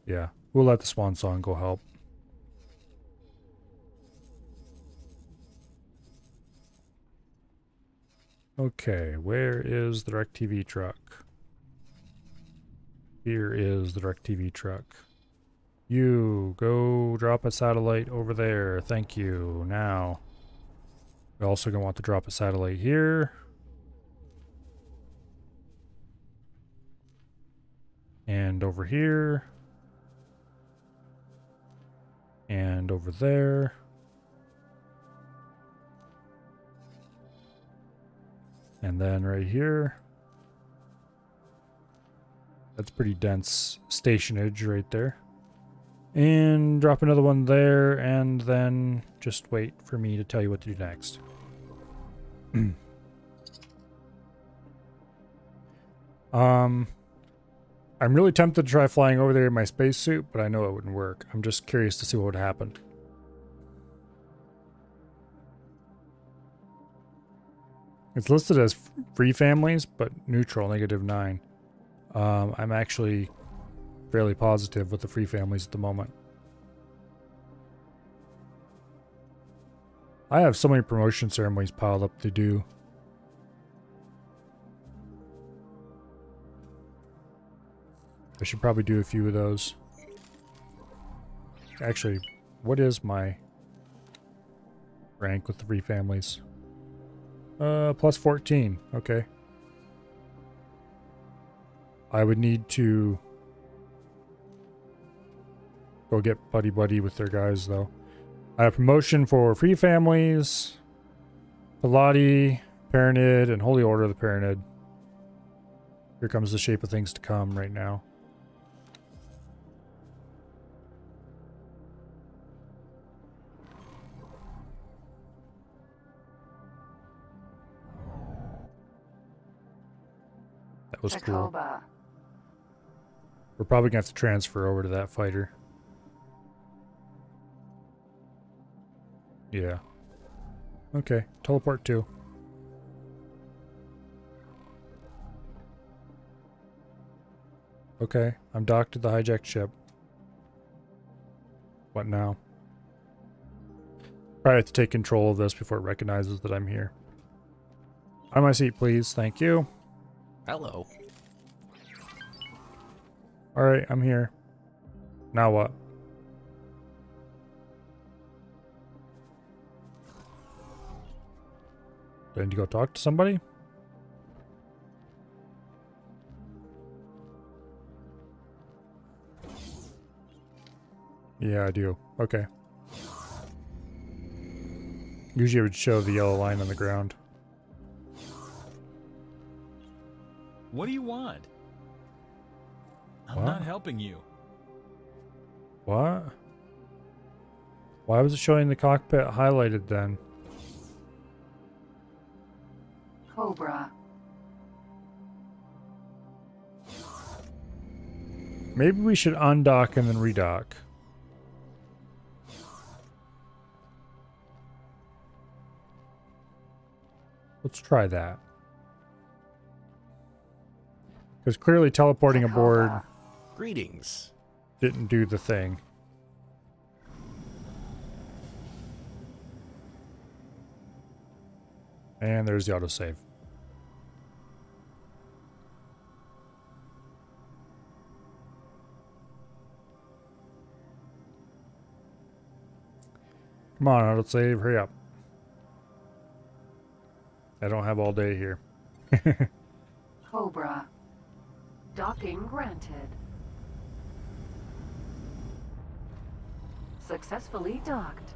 Yeah, we'll let the swan song go help. Okay, where is the DirecTV truck? Here is the DirecTV truck. You, go drop a satellite over there. Thank you. Now, we're also going to want to drop a satellite here. And over here. And over there. And then right here. That's pretty dense stationage right there. And drop another one there, and then just wait for me to tell you what to do next. I'm really tempted to try flying over there in my spacesuit, but I know it wouldn't work. I'm just curious to see what would happen. It's listed as free families, but neutral, -9. I'm actually fairly positive with the free families at the moment. I have so many promotion ceremonies piled up to do. I should probably do a few of those. Actually, what is my rank with the free families? Plus 14. Okay. I would need to go get buddy-buddy with their guys, though. I have promotion for free families, Pilati, Paranid, and Holy Order of the Paranid. Here comes the shape of things to come right now. That was cool. We're probably gonna have to transfer over to that fighter. Yeah. Okay, teleport 2. Okay, I'm docked at the hijacked ship. What now? Probably have to take control of this before it recognizes that I'm here. On my seat, please. Thank you. Hello. Alright, I'm here. Now what? Do I need to go talk to somebody? Yeah, I do. Okay. Usually it would show the yellow line on the ground. What do you want? I'm What? not helping you. What? Why was it showing the cockpit highlighted then? Cobra. Maybe we should undock and then redock. Let's try that. Because clearly teleporting aboard Greetings. didn't do the thing. And there's the autosave. Come on, autosave, hurry up. I don't have all day here. Cobra. Docking granted. Successfully docked.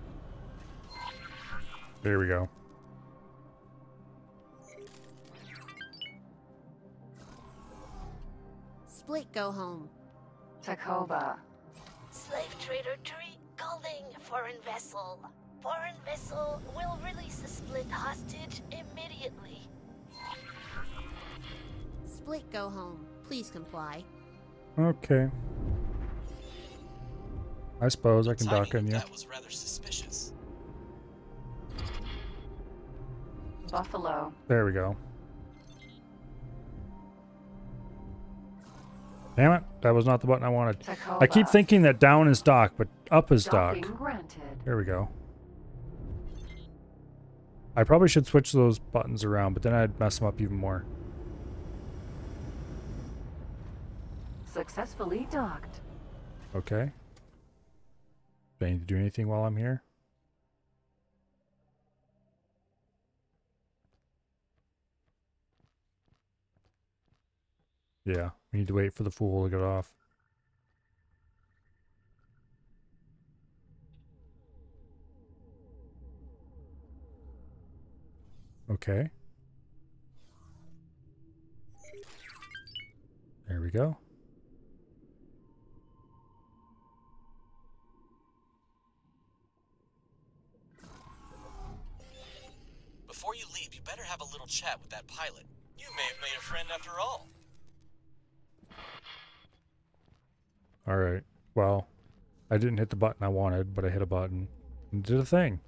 There we go. Split go home. Tacoba. Slave trader tree calling foreign vessel. Foreign vessel will release a split hostage immediately. Split go home. Please comply. Okay. I suppose I can Timing dock in of you. That was rather suspicious. Buffalo. There we go. Damn it, that was not the button I wanted. I keep Tacoba. thinking that down is dock, but up is dock. Docking granted. There we go. I probably should switch those buttons around, but then I'd mess them up even more. Successfully docked. Okay. Do I need to do anything while I'm here? Yeah, we need to wait for the fool to get off. Okay. There we go. Before you leave, you better have a little chat with that pilot. You may have made a friend after all. Alright. Well, I didn't hit the button I wanted, but I hit a button and did a thing.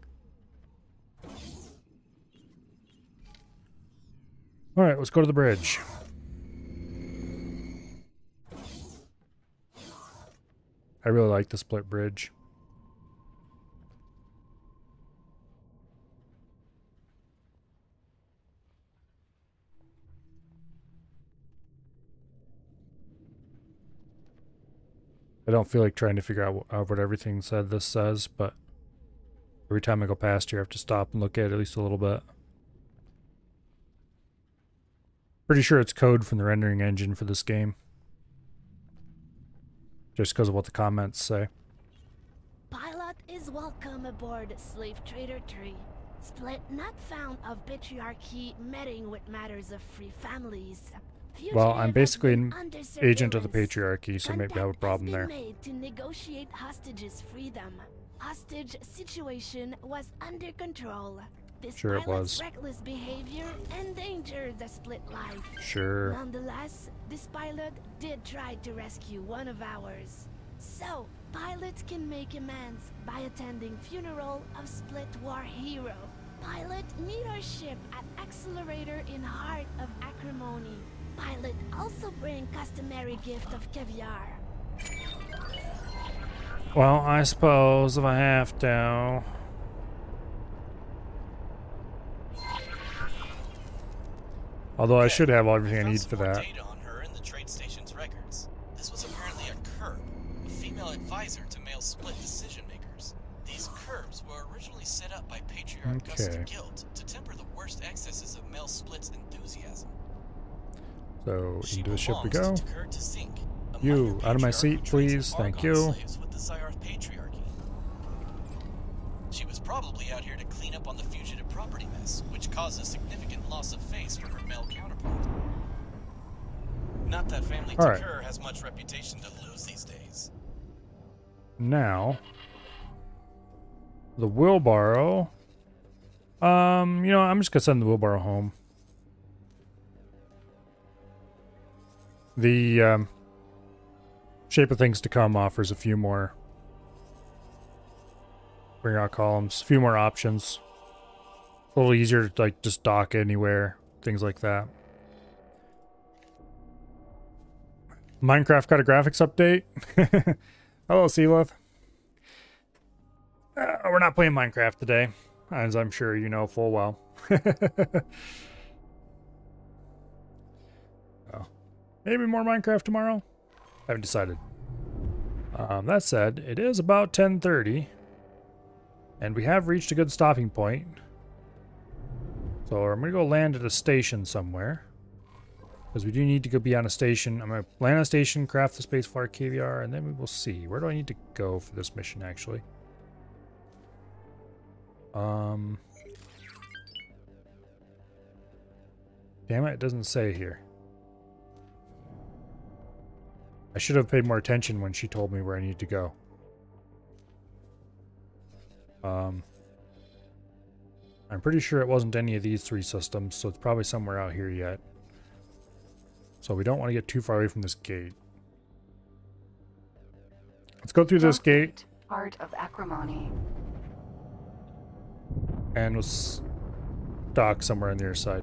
Alright, let's go to the bridge. I really like the split bridge. I don't feel like trying to figure out what everything this says, but every time I go past here I have to stop and look at it at least a little bit. Pretty sure it's code from the rendering engine for this game. Just because of what the comments say. Pilot is welcome aboard Slave Trader Tree. Split not found of patriarchy meddling with matters of free families. Well, I'm basically an under agent of the surveillance. patriarchy, so maybe I have a problem there. Contact has been made to negotiate hostages' freedom. Hostage situation was under control. This Sure it pilot's was. reckless behavior endangered the Split life. Sure. Nonetheless, this pilot did try to rescue one of ours. So, pilot can make amends by attending funeral of Split war hero. Pilot meet our ship at accelerator in heart of acrimony. Pilot also bring customary gift of caviar. Well, I suppose if I have to. Although I should have everything I need for that. Data on her in the trade station's records. This was apparently a curb, a female advisor to male split decision makers. These curbs were originally set up by Patriarch Gus the Okay. Guild to temper the worst excesses of male split's enthusiasm. So, She into the ship we belongs go. to Takurt to Sink, a You, minor out of my patriarch seat, who trades please. Thank Argon you. slaves with the Xyarth Patriarchy. She was probably out here to clean up on the fugitive property mess, which caused a significant loss of face from her male counterpart. Not that family All right. Takur has much reputation to lose these days. Now, the wheelbarrow. I'm just gonna send the wheelbarrow home. The shape of things to come offers a few more bring out columns, a few more options. A little easier to like just dock anywhere, things like that. Minecraft got a graphics update. Hello, Sealith. We're not playing Minecraft today, as I'm sure you know full well. Oh. Maybe more Minecraft tomorrow? Haven't decided. That said, it is about 10:30, and we have reached a good stopping point. So I'm going to go land at a station somewhere, because we do need to go be on a station. I'm going to land on a station, craft the space flyer KVR, and then we will see. Where do I need to go for this mission, actually? Damn it doesn't say here. I should have paid more attention when she told me where I need to go. I'm pretty sure it wasn't any of these three systems, so it's probably somewhere out here yet. So we don't want to get too far away from this gate. Let's go through this gate. Art of acrimony. And we'll dock somewhere on the other side.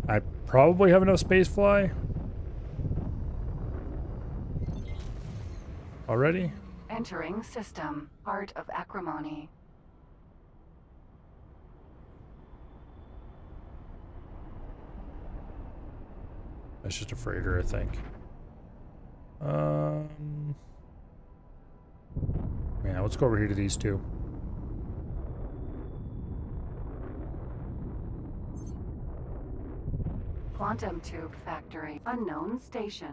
I probably have enough space fly. Already? Entering system. Art of acrimony. That's just a freighter, I think. Yeah, let's go over here to these two. Quantum tube factory. Unknown station.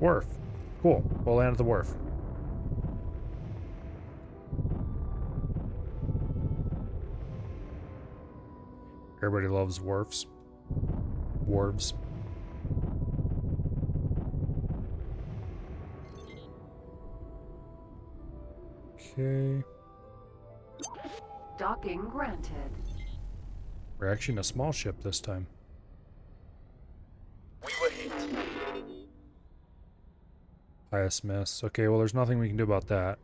Wharf. Cool. We'll land at the wharf. Everybody loves wharfs. Wharves. Okay. Docking granted. We're actually in a small ship this time. We wait. Highest miss. Okay, well there's nothing we can do about that.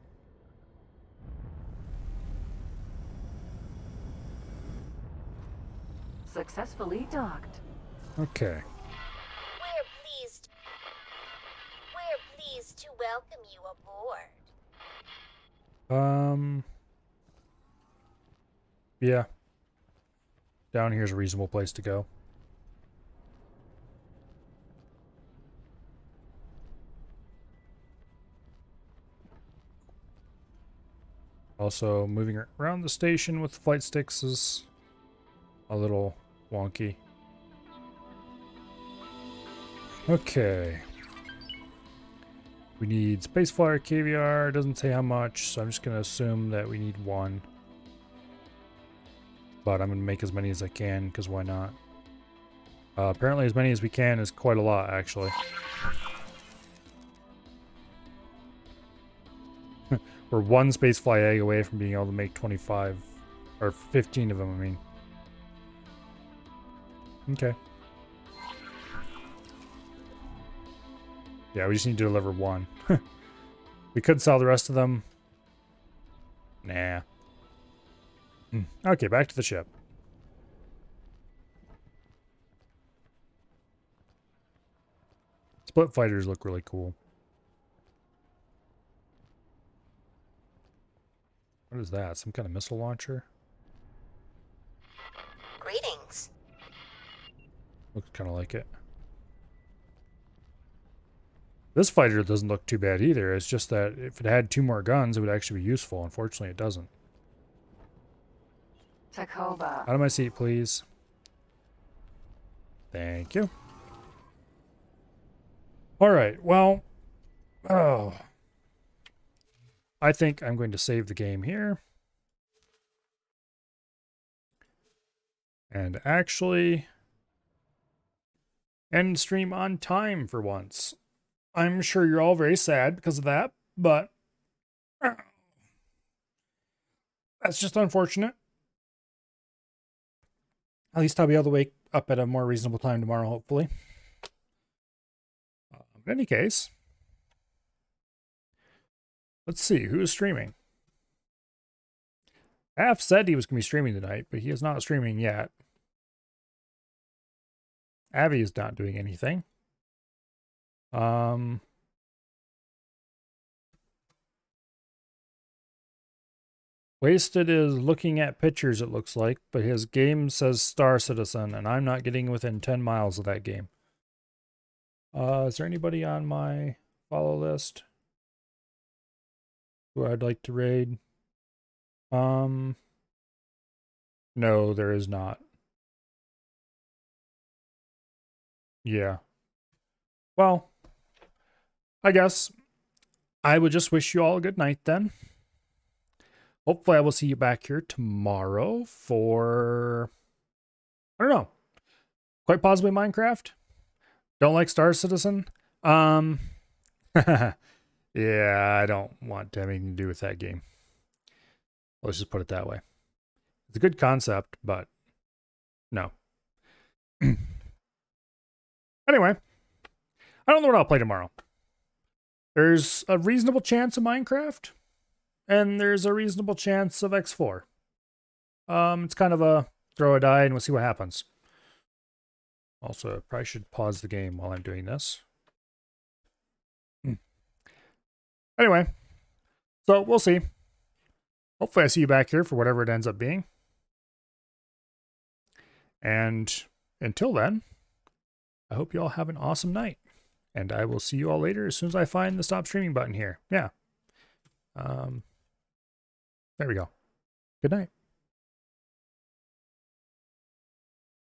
Successfully docked. Okay. We're pleased to welcome you aboard. Yeah. Down here's a reasonable place to go. Also, moving around the station with flight sticks is a little wonky. Okay. We need space flyer KVR. It doesn't say how much, so I'm just going to assume that we need one. But I'm going to make as many as I can, because why not? Apparently as many as we can is quite a lot, actually. We're one spacefly egg away from being able to make 25, or 15 of them, I mean. Okay. Yeah, we just need to deliver one. We could sell the rest of them. Nah. Okay, back to the ship. Split fighters look really cool. What is that? Some kind of missile launcher? Greetings. Looks kind of like it. This fighter doesn't look too bad either. It's just that if it had 2 more guns, it would actually be useful. Unfortunately, it doesn't. Takoba. Out of my seat, please. Thank you. Alright, well... Oh... I think I'm going to save the game here. And actually, and stream on time for once. I'm sure you're all very sad because of that, but that's just unfortunate. At least I'll be able to wake up at a more reasonable time tomorrow, hopefully. In any case, let's see, who is streaming? Af said he was going to be streaming tonight, but he is not streaming yet. Abby is not doing anything. Wasted is looking at pictures, it looks like, but his game says Star Citizen, and I'm not getting within 10 miles of that game. Is there anybody on my follow list who I'd like to raid? No, there is not. Yeah. Well, I guess I would just wish you all a good night then. Hopefully I will see you back here tomorrow for, I don't know, quite possibly Minecraft. Don't like Star Citizen? Yeah, I don't want to have anything to do with that game. Let's just put it that way. It's a good concept, but no. Anyway, I don't know what I'll play tomorrow. There's a reasonable chance of Minecraft, and there's a reasonable chance of X4. It's kind of a throw a die and we'll see what happens. Also, I probably should pause the game while I'm doing this. Anyway, so we'll see. Hopefully I see you back here for whatever it ends up being. And until then, I hope you all have an awesome night. And I will see you all later as soon as I find the stop streaming button here. Yeah. There we go. Good night.